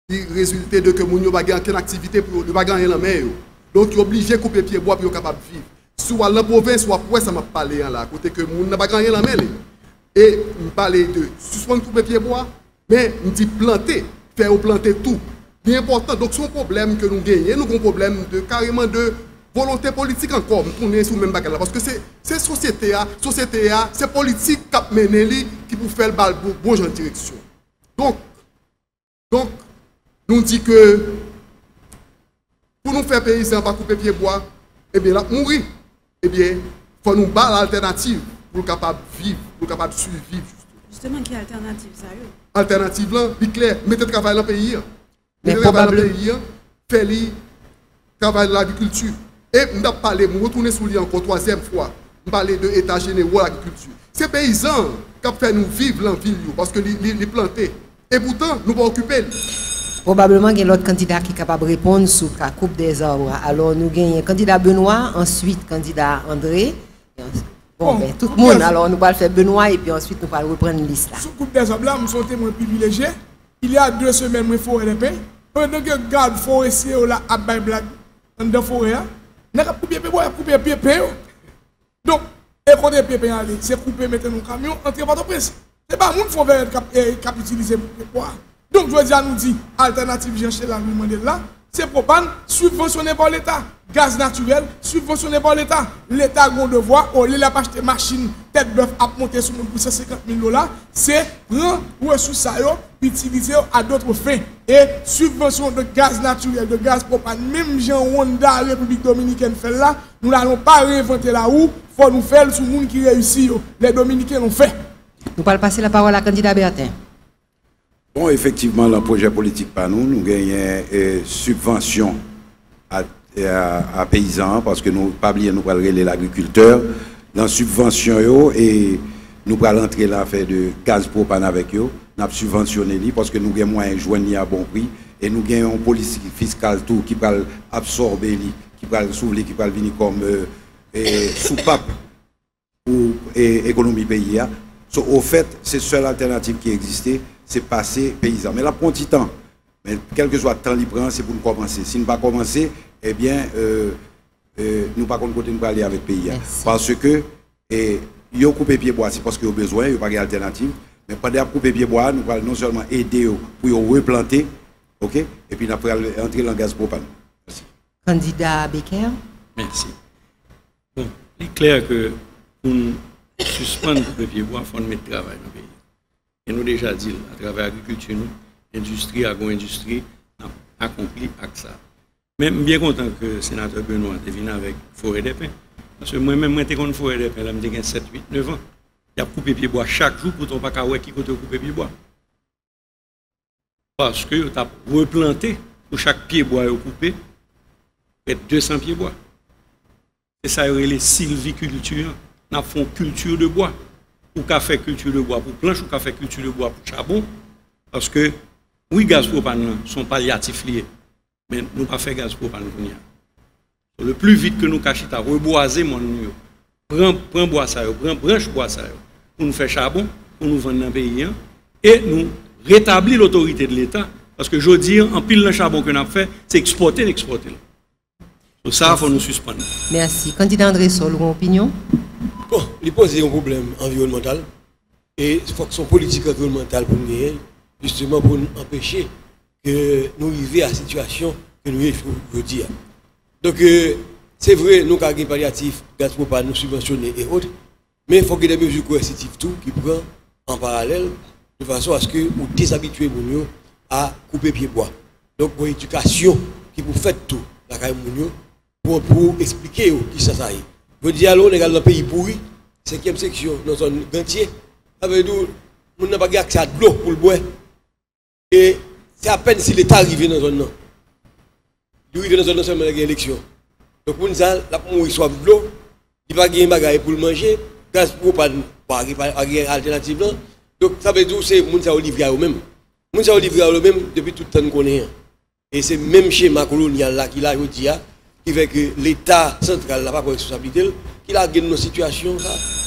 il résulte de que nous n'avons pas aucune activité pour ne pas gagner la mer. Donc, il est obligé de couper pied bois pour être capable de vivre. Soit la province, soit pour ça m'a parlé là, côté que nous n'avons pas gagné la mer. Et je parlais de suspendre couper pied bois, mais je dis planter. Faire planter tout. C'est important. Donc, c'est un problème que nous gagnons. Nous avons un problème de carrément de volonté politique encore. Nous tournons sur le même bagage. Parce que c'est société, c'est politique qui mène qui pour faire le bon genre de direction. Donc, nous disons que pour nous faire paysans, pas couper pied bois, eh bien, là, mourir. Eh bien, il faut nous battre l'alternative pour être capable de vivre, pour être capable de survivre. Justement, quelle alternative ça y est? Alternative là, c'est clair, mettez le travail dans le pays. Mais probablement. Faire le travail de l'agriculture. Et nous avons parlé, nous retournons sur lui encore troisième fois. on parle de l'état général de l'agriculture. Ces paysans qui ont fait nous vivre en ville parce que les plantés. Et pourtant, nous ne pas occuper. Probablement, il y a l'autre candidat qui est capable de répondre sur la coupe des arbres. Alors, nous gagnons candidat Benoît, ensuite candidat André. Bon, ben, tout le monde, alors nous allons faire Benoît et puis ensuite nous allons reprendre une liste là. Sous coupe des arbres là, nous sommes témoins privilégiés. Il y a 2 semaines, je forêt de paix. Pendant que le garde forestier là a bail blague dans la forêt, n'a pas coupé bois, coupé pied. Donc, et quand les pieds aller, c'est couper mettre dans le camion, entrer par le presse. C'est pas moun faut vers cap utiliser pour bois. Donc, je veux dire, nous dit, alternative, j'ai acheté la demande là, c'est propane subventionné par l'État. Gaz naturel subventionné par l'État. L'État a un devoir, au lieu de acheter machine, tête bœuf à monter sur nous pour 150 000 $, c'est prendre ressources ça, utiliser à d'autres fins. Et subvention de gaz naturel, de gaz propane, même Jean Wanda, République Dominicaine fait là, nous n'allons pas réinventer la roue, il faut nous faire sur le monde qui réussit. Les Dominicains l'ont fait. Nous allons passer la parole à la candidat Bertin. Bon, effectivement, le projet politique par nous gagnons subvention à paysans parce que nous pas oublier nous allons l'agriculteur dans subvention et nous allons entrer là faire de gaz propane avec eux, nous subventionné parce que nous gagnons moyen joindre à bon prix et nous gagnons une politique fiscale tout qui va absorber qui va s'ouvrir qui va venir comme soupape pour économie pays. Au fait, c'est la seule alternative qui existait, c'est passer paysan. Mais là, pour un petit temps, mais quel que soit le temps libre, c'est pour nous commencer. Si nous ne pas commencer, eh bien, nous pas continuer à aller avec le pays. Parce que, ils ont coupé pied bois, c'est parce qu'ils ont besoin, ils n'ont pas d'alternative. Mais pendant couper pied bois, nous allons non seulement aider pour replanter, ok, et puis nous allons entrer dans le gaz propane. Merci. Candidat Becker. Merci. Bon, il est clair que pour suspendre le pied bois, il faut mettre travail dans le pays. Et nous déjà dit, à travers l'agriculture, industrie, agro-industrie, accompli avec ça. Mais je suis bien content que le sénateur Benoît est venu avec Forêt des Pins. Parce que moi-même, je suis contre Forêt des Pins, je suis 7, 8, 9 ans. Il y a coupé pied bois chaque jour pour ton pas qu'à qui côté couper pied bois. Parce que tu as replanté pour chaque pied bois coupé, près de 200 pieds bois. C'est ça, les sylviculture. Nous avons culture de bois. Ou qu'a fait culture de bois pour planche, ou qu'a fait culture de bois pour charbon. Parce que, oui, gaz propane sont palliatifs liés. Mais nous pas fait gaz propane pour nous. Le plus vite que nous cachons à reboiser mon nous. Prends bois ça, prends branche bois ça pour nous faire charbon, pour nous vendre dans le pays et nous rétablir l'autorité de l'État parce que je veux dire en pile le charbon que nous avons fait, c'est exporter. Donc ça il faut nous suspendre. Merci. Candidat André Sol, une opinion? Bon, il pose un problème environnemental et il faut que son politique environnementale pour nous justement pour nous empêcher que nous arrivions à la situation que nous voulons dire. Donc c'est vrai, nous avons des palliatifs, gaz propane, nous subventionnés et autres, mais il faut qu'il y ait des mesures coercitives tout qui prennent en parallèle de façon à ce que nous déshabituions à couper pied bois. Donc pour l'éducation qui vous fait tout, la pour expliquer qui ça est. Je dis alors, on est dans le pays pourri, 5e section, dans zone gantier, avec nous, on n'a pas accès à de l'eau pour le boire. Et c'est à peine si l'État arrive dans la zone. Il arrive dans la zone seulement avec l'élection. Donc, on a la soif de l'eau, il va gagner des bagages pour le manger, gaz pour pas de alternative. Donc, ça veut dire que c'est les gens livrés à eux-mêmes. Les gens livrés à eux-mêmes depuis tout le temps qu'on est. Et c'est le même schéma colonial là qu'il a dit, qui fait que l'État central n'a pas de responsabilité, qu'il a gagné nos situations.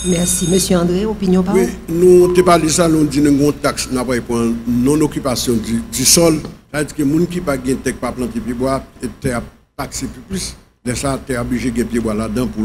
Merci. Monsieur André, opinion par Oui, nous avons parlé de ça, nous avons dit une taxe pour non-occupation du sol. C'est-à-dire que les gens qui n'ont pas de terre pas planter pied bois, terre taxé plus. De ça, tu es obligé de pied bois là-dedans pour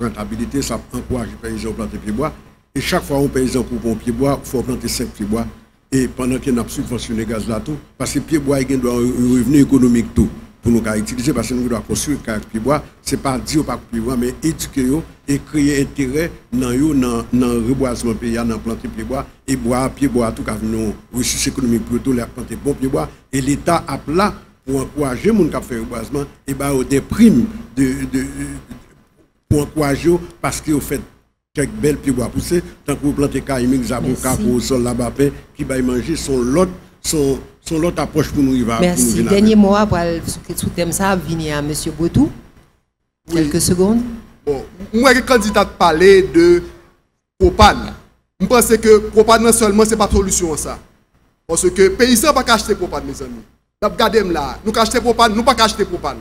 rentabilité, ça encourage les paysans à planter pied bois. Et chaque fois, un paysan pour un pied bois, il faut planter 5 pieds bois. Et pendant qu'il a subventionné le gaz là tout, parce que pied bois, il doit un revenu économique tout. Pour nous utiliser, parce que nous devons construire le pied bois, ce n'est pas dire pas pied bois, mais éduquer et créer intérêt dans le reboisement pays, dans planter pied bois, et bois, pied bois, tout cas, nos ressources économiques pour tout les planter bon pied bois. Et l'État a là pour encourager les gens qui font le reboisement, et des primes pour encourager parce qu'ils ont fait quelques belles pieds bois poussés, tant que vous plantez caïmique, zaboka, pour le sol là-bas, qui va manger son l'autre approche pour nous. Merci. Dernier mot pour sous thème ça, venir à M. Botou. Quelques secondes. Bon, moi, les candidats parler de propane. Je pense que propane non seulement, ce n'est pas solution ça. Parce que les paysans ne peuvent pas acheter propane, mes amis. Regardez là, nous achetons propane, nous ne pouvons pas acheter propane.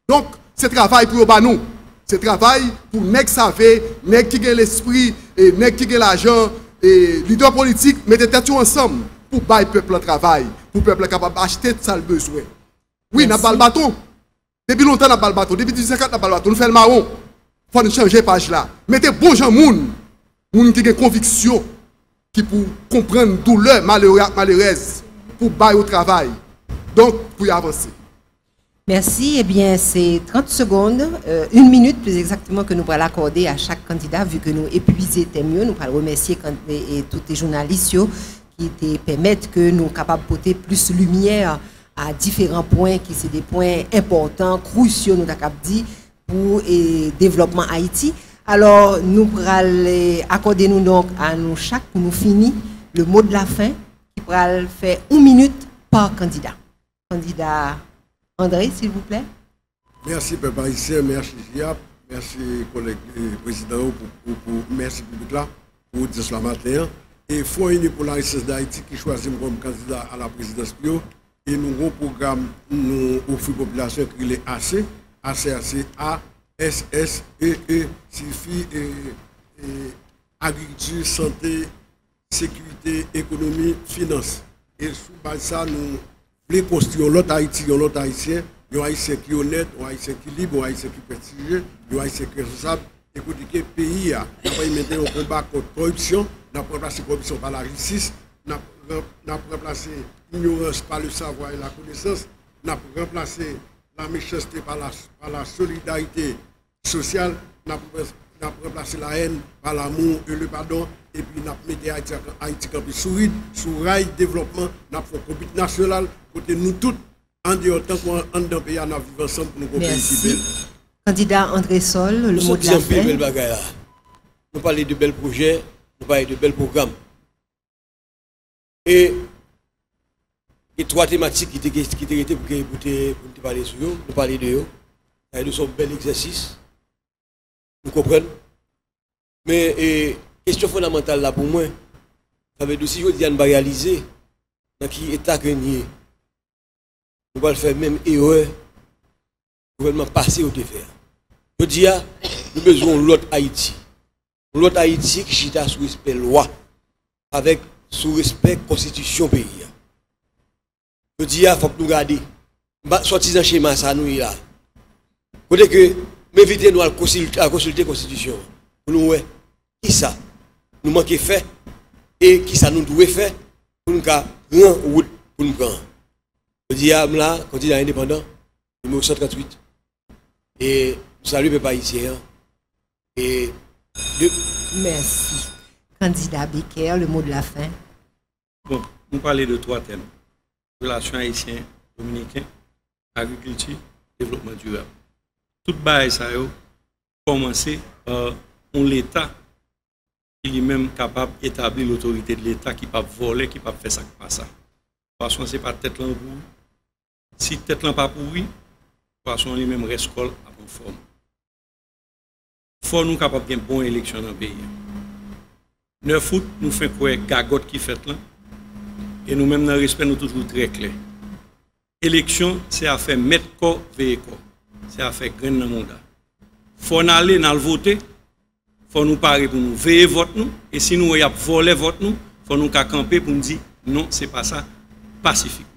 Donc, c'est travail pour nous. C'est travail pour nèg savé, nèg qui a l'esprit, et nèg qui a l'argent, et leader politique, mettez tête ensemble pour bailler peuple le travail, pour le peuple capable d'acheter ça le besoin. Oui, nous avons le bâton. Depuis longtemps, nous avons le bâton. Depuis 1850, nous avons le bâton. Nous faisons le marron. Il faut changer page là. Mettez bon gens moun qui ont conviction, qui pour comprendre douleur malheureuse, pour bailler au travail. Donc, pour y avancer. Merci. Eh bien, c'est 30 secondes, 1 minute plus exactement que nous allons accorder à chaque candidat, vu que nous épuisons mieux. Nous allons remercier tous les journalistes qui permettent que nous soyons capables de porter plus de lumière à différents points qui sont des points importants, cruciaux, nous avons dit, pour le développement Haïti. Alors, nous allons accorder nous donc à nous chaque, pour nous finir, le mot de la fin, qui va faire 1 minute par candidat. Candidat André, s'il vous plaît. Merci, peuple haïtien, merci Giap, merci, collègue président, merci public là, pour dire cela matin. Et Fonds Uni pour la richesse d'Haïti qui choisit comme candidat à la présidence Pio. Et nous avons un programme, nous offrons la population qui est AC, A, S, signifie agriculture, santé, sécurité, économie, finance. Et sous base ça, nous voulons construire l'autre Haïti, l'autre Haïtien, un Haïtien qui est honnête, un Haïtien qui est libre, un Haïtien qui est prestigieux, un Haïtien qui est responsable. Écoutez, que le pays a maintenant un combat contre la corruption, nous avons remplacé la corruption par la justice, nous avons remplacé l'ignorance par le savoir et la connaissance, nous avons remplacé la méchanceté par la solidarité sociale, nous avons remplacé la haine par l'amour et le pardon, et puis nous avons mis Haïti comme sourire, sous rail développement, nous avons fait un comité national, côté nous tous, en dehors, tant qu'on est dans le pays, nous vivons ensemble pour nous construire ici. Candidat André Sol, le mot de la fin. Nous parlons de bels projets, nous parlons de bels programmes. Et 3 thématiques qui étaient pour nous parler sur eux, nous parler de eux. Nous sommes bel exercice. Nous comprenons. Mais question fondamentale là pour moi, ça veut dire si je dis à nous réaliser dans qui état que nous nous allons faire même erreur, le gouvernement passé au défaire. Je dis à nous avons besoin de l'autre Haïti. L'autre Haïti qui chita sous respect loi, avec sous respect constitution pays. Je dis à faut que nous garder. Sortir dans le schéma ça nous là. Côté que m'inviter nous à consulter la constitution. Pour nous ouais, qui ça nous manquer fait et qui ça nous doit faire pour nous rendre route pour nous prendre. Je dis à là candidat indépendant numéro 138 et salut peuple haïtien et merci. Candidat Becker, le mot de la fin. Bon, nous parlons de 3 thèmes. Relations haïtiennes, dominicains, agriculture, développement durable. Tout bagaille ça a commencé par l'État qui lui-même capable d'établir l'autorité de l'État qui ne peut pas voler, qui ne peut pas faire ça, pas ça. Parce que ce n'est pas tête là pour. Si tête là pas pourri, parce qu'on lui-même reste à bonne forme. Il faut nous capables de bonne élection dans le pays. 9 août, nous faisons quoi gagotte qui fait là. Et nous-mêmes, dans le respect, nous toujours très clair. Élection, c'est à faire mettre corps, veiller corps. C'est à faire grain dans le monde. Il faut aller dans le voter. Il faut nous parer pour nous veiller vote nous. Et si nous avons volé vote nous, il faut nous camper pour nous dire non, ce n'est pas ça, pacifiquement.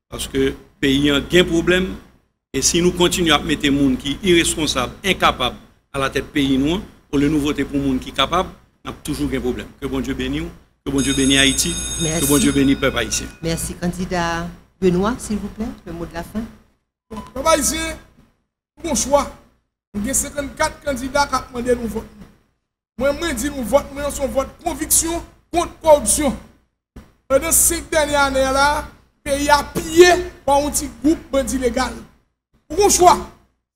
Parce que le pays a un problème. Et si nous continuons à mettre des gens qui sont irresponsables, incapables à la tête du pays, nous, au lieu de nous voter pour des gens qui sont capables, nous avons toujours un problème. Que bon Dieu bénisse nous. Que bon Dieu bénisse Haïti, merci. Que bon Dieu bénisse le peuple haïtien. Merci, candidat Benoît, s'il vous plaît, le mot de la fin. Bon, peuple haïtien, bon choix. Il y a 54 candidats qui ont demandé nous voter. Moi, je dis nous vote, moi, son vote conviction contre corruption. Pendant 5 dernières années, là, le pays a pillé par un petit groupe bandit légal. Bon choix.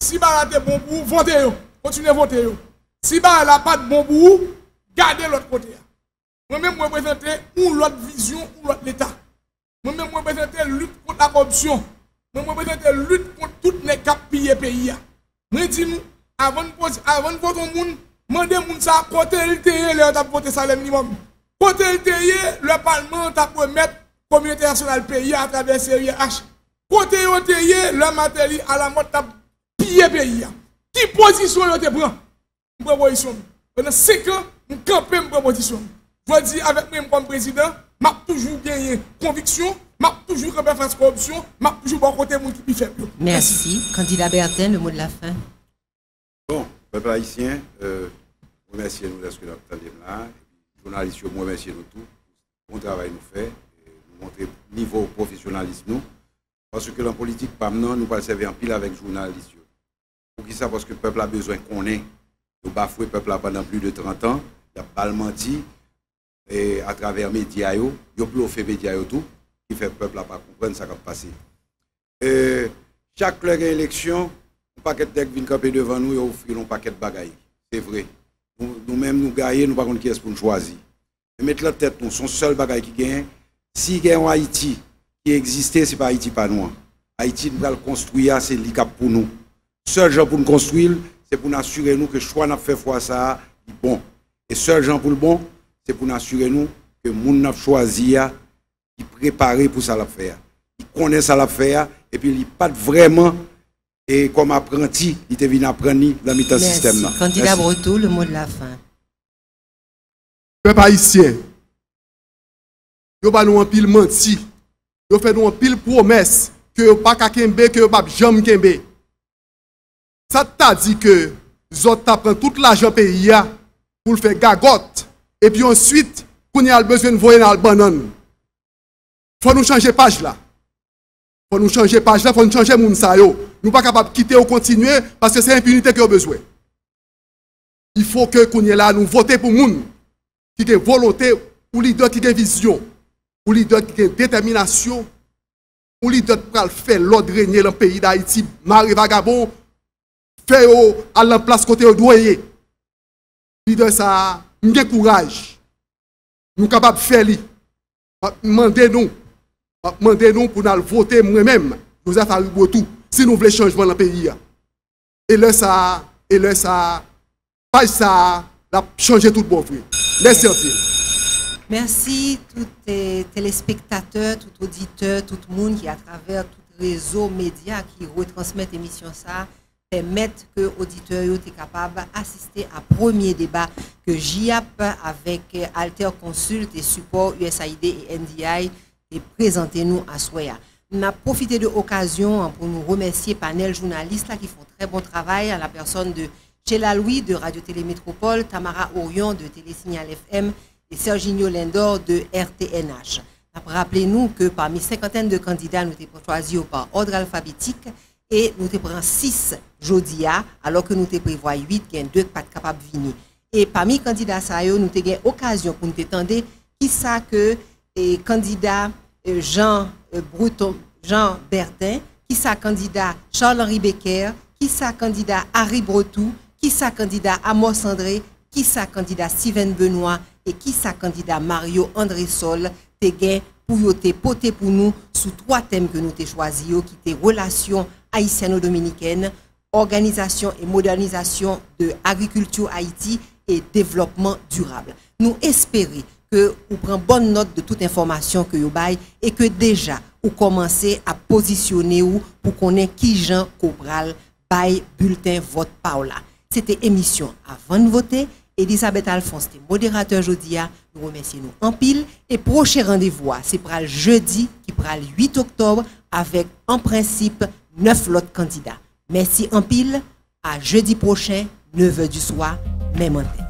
Si vous avez bon pour vous, votez. Continuez à voter. Si vous n'avez pas de bon pour vous, gardez l'autre côté. Moi-même, je représente ou l'autre vision ou l'autre l'État. Moi-même, je représente la lutte contre la corruption. Moi, je représente la lutte contre toutes les cap pillés pays. Je dis nous, avant de voter au monde, demandez moun ça côté le terrain leur t'a voter salaire minimum. Côté le terrain, le parlement t'a promettre communauté nationale pays à travers CRH. Côté le terrain, le matériel à la mode t'a piller pays. Qui position yo te prend? Proposition. Pendant 5 ans, on camper une proposition. Je dis avec moi comme président, m'a toujours gagné conviction, m'a toujours campé face corruption, m'a toujours bon côté moun qui faible. Merci. Candidat Bertin, le mot de la fin. Bon, peuple haïtien, remerciez nous de ce que nous attendons là. Journalistes, remerciez nous tous. Bon travail nous fait. Nous montrer le niveau professionnalisme nous. Parce que la politique, pas maintenant, nous pas servir en pile avec journalistes. Pour qui ça? Parce que le peuple a besoin qu'on ait. Nous bafouer le peuple pendant plus de 30 ans. Il a pas menti. Et à travers les médias, il y a plus fait médias tout. Qui fait le peuple à pas comprendre ce qui va passer. Chaque élection, un paquet de tech vient camper devant nous et offrir un paquet de bagailles. C'est vrai. Nous-mêmes, nous gagnons, nous ne savons pas qui est pour nous choisir. Mais mettre la tête, nous, son seul bagaille qui gagne. Si il y a un Haïti qui existait, ce n'est pas Haïti, pas nous. Haïti, nous allons le construire, c'est l'ICAP pour nous. Seul gens pour nous construire, c'est pour nous assurer nous que le choix n'a fait fois ça, est bon. Et seul gens pour le bon, c'est pour nous assurer nous que le monde n'a choisi, qui préparé pour ça la faire. Il connaît ça la faire, et puis il n'est pas vraiment, et comme apprenti, il est venu apprendre dans le système là. Candidat Breton, le mot de la fin. Peuple haïtien, yo ba nou en pile menti, yo fait nou en pile promesse que yo pas ka kembe, que yo pas jam kembe. Ça t'a dit que zot t'a prend tout l'argent pays pour le faire gagote et puis ensuite qu'on y a besoin de voyer dans le banane. Faut nous changer page là. Faut nous changer page là, faut nous changer moun sa yo. Nous pas capable quitter ou continuer parce que c'est impunité que yo besoin. Il faut que qu'on y là nous voter pour moun qui a volonté, ou leader qui a vision, ou leader qui a détermination, ou leader qui a fait l'ordre régner dans le pays d'Haïti, Marie Vagabond, fait à la place côté au doyer. Leader ça, nous avons courage. Nous sommes capables de faire li. Demandez-nous pour nous voter moi-même, Joseph Aribotou, si nous voulons changement dans le pays. Et là ça, pas ça, la changer tout bon frère. Merci. Merci tous les téléspectateurs, tout auditeur, tout le monde qui à travers tout réseau média qui retransmet l'émission ça permettent que auditeurs soient capables d'assister à premier débat que JIAP avec Alter Consult et support USAID et NDI et présenté nous à Soya. On a profité de l'occasion pour nous remercier panel journalistes là, qui font très bon travail à la personne de Sheila Louis de Radio Télé Métropole, Tamara Orion de Télésignal FM et Serginho Lendor de RTNH. Rappelez-nous que parmi cinquantaine de candidats, nous avons choisi par ordre alphabétique et nous avons pris 6 jodia, alors que nous avons prévu 8, qui sont 2 pas capables de venir. Et parmi les candidats, nous avons eu l'occasion pour nous attendre qui ça que candidat Jean Bertin, qui ça candidat Charles-Henri Becker, qui ça candidat Harry Bretou, qui ça candidat Amos André, qui ça candidat Steven Benoît et qui ça candidat Mario André Sol, te gain pour yote poté pour nous sous 3 thèmes que nous t'ai choisi qui étaient relations haïtiano-dominicaines, organisation et modernisation de l'agriculture Haïti et développement durable. Nous espérons que vous prenez bonne note de toute information que vous avez et que déjà vous commencez à positionner pour qu'on ait qui Jean Cobral bail bulletin vote par là. C'était émission avant de voter. Elisabeth Alphonse, modérateur Jodia, nous remercions nous en pile. Et prochain rendez-vous, c'est pour le jeudi, qui prend le 8 octobre, avec en principe 9 autres candidats. Merci en pile. À jeudi prochain, 9h du soir, même antenne.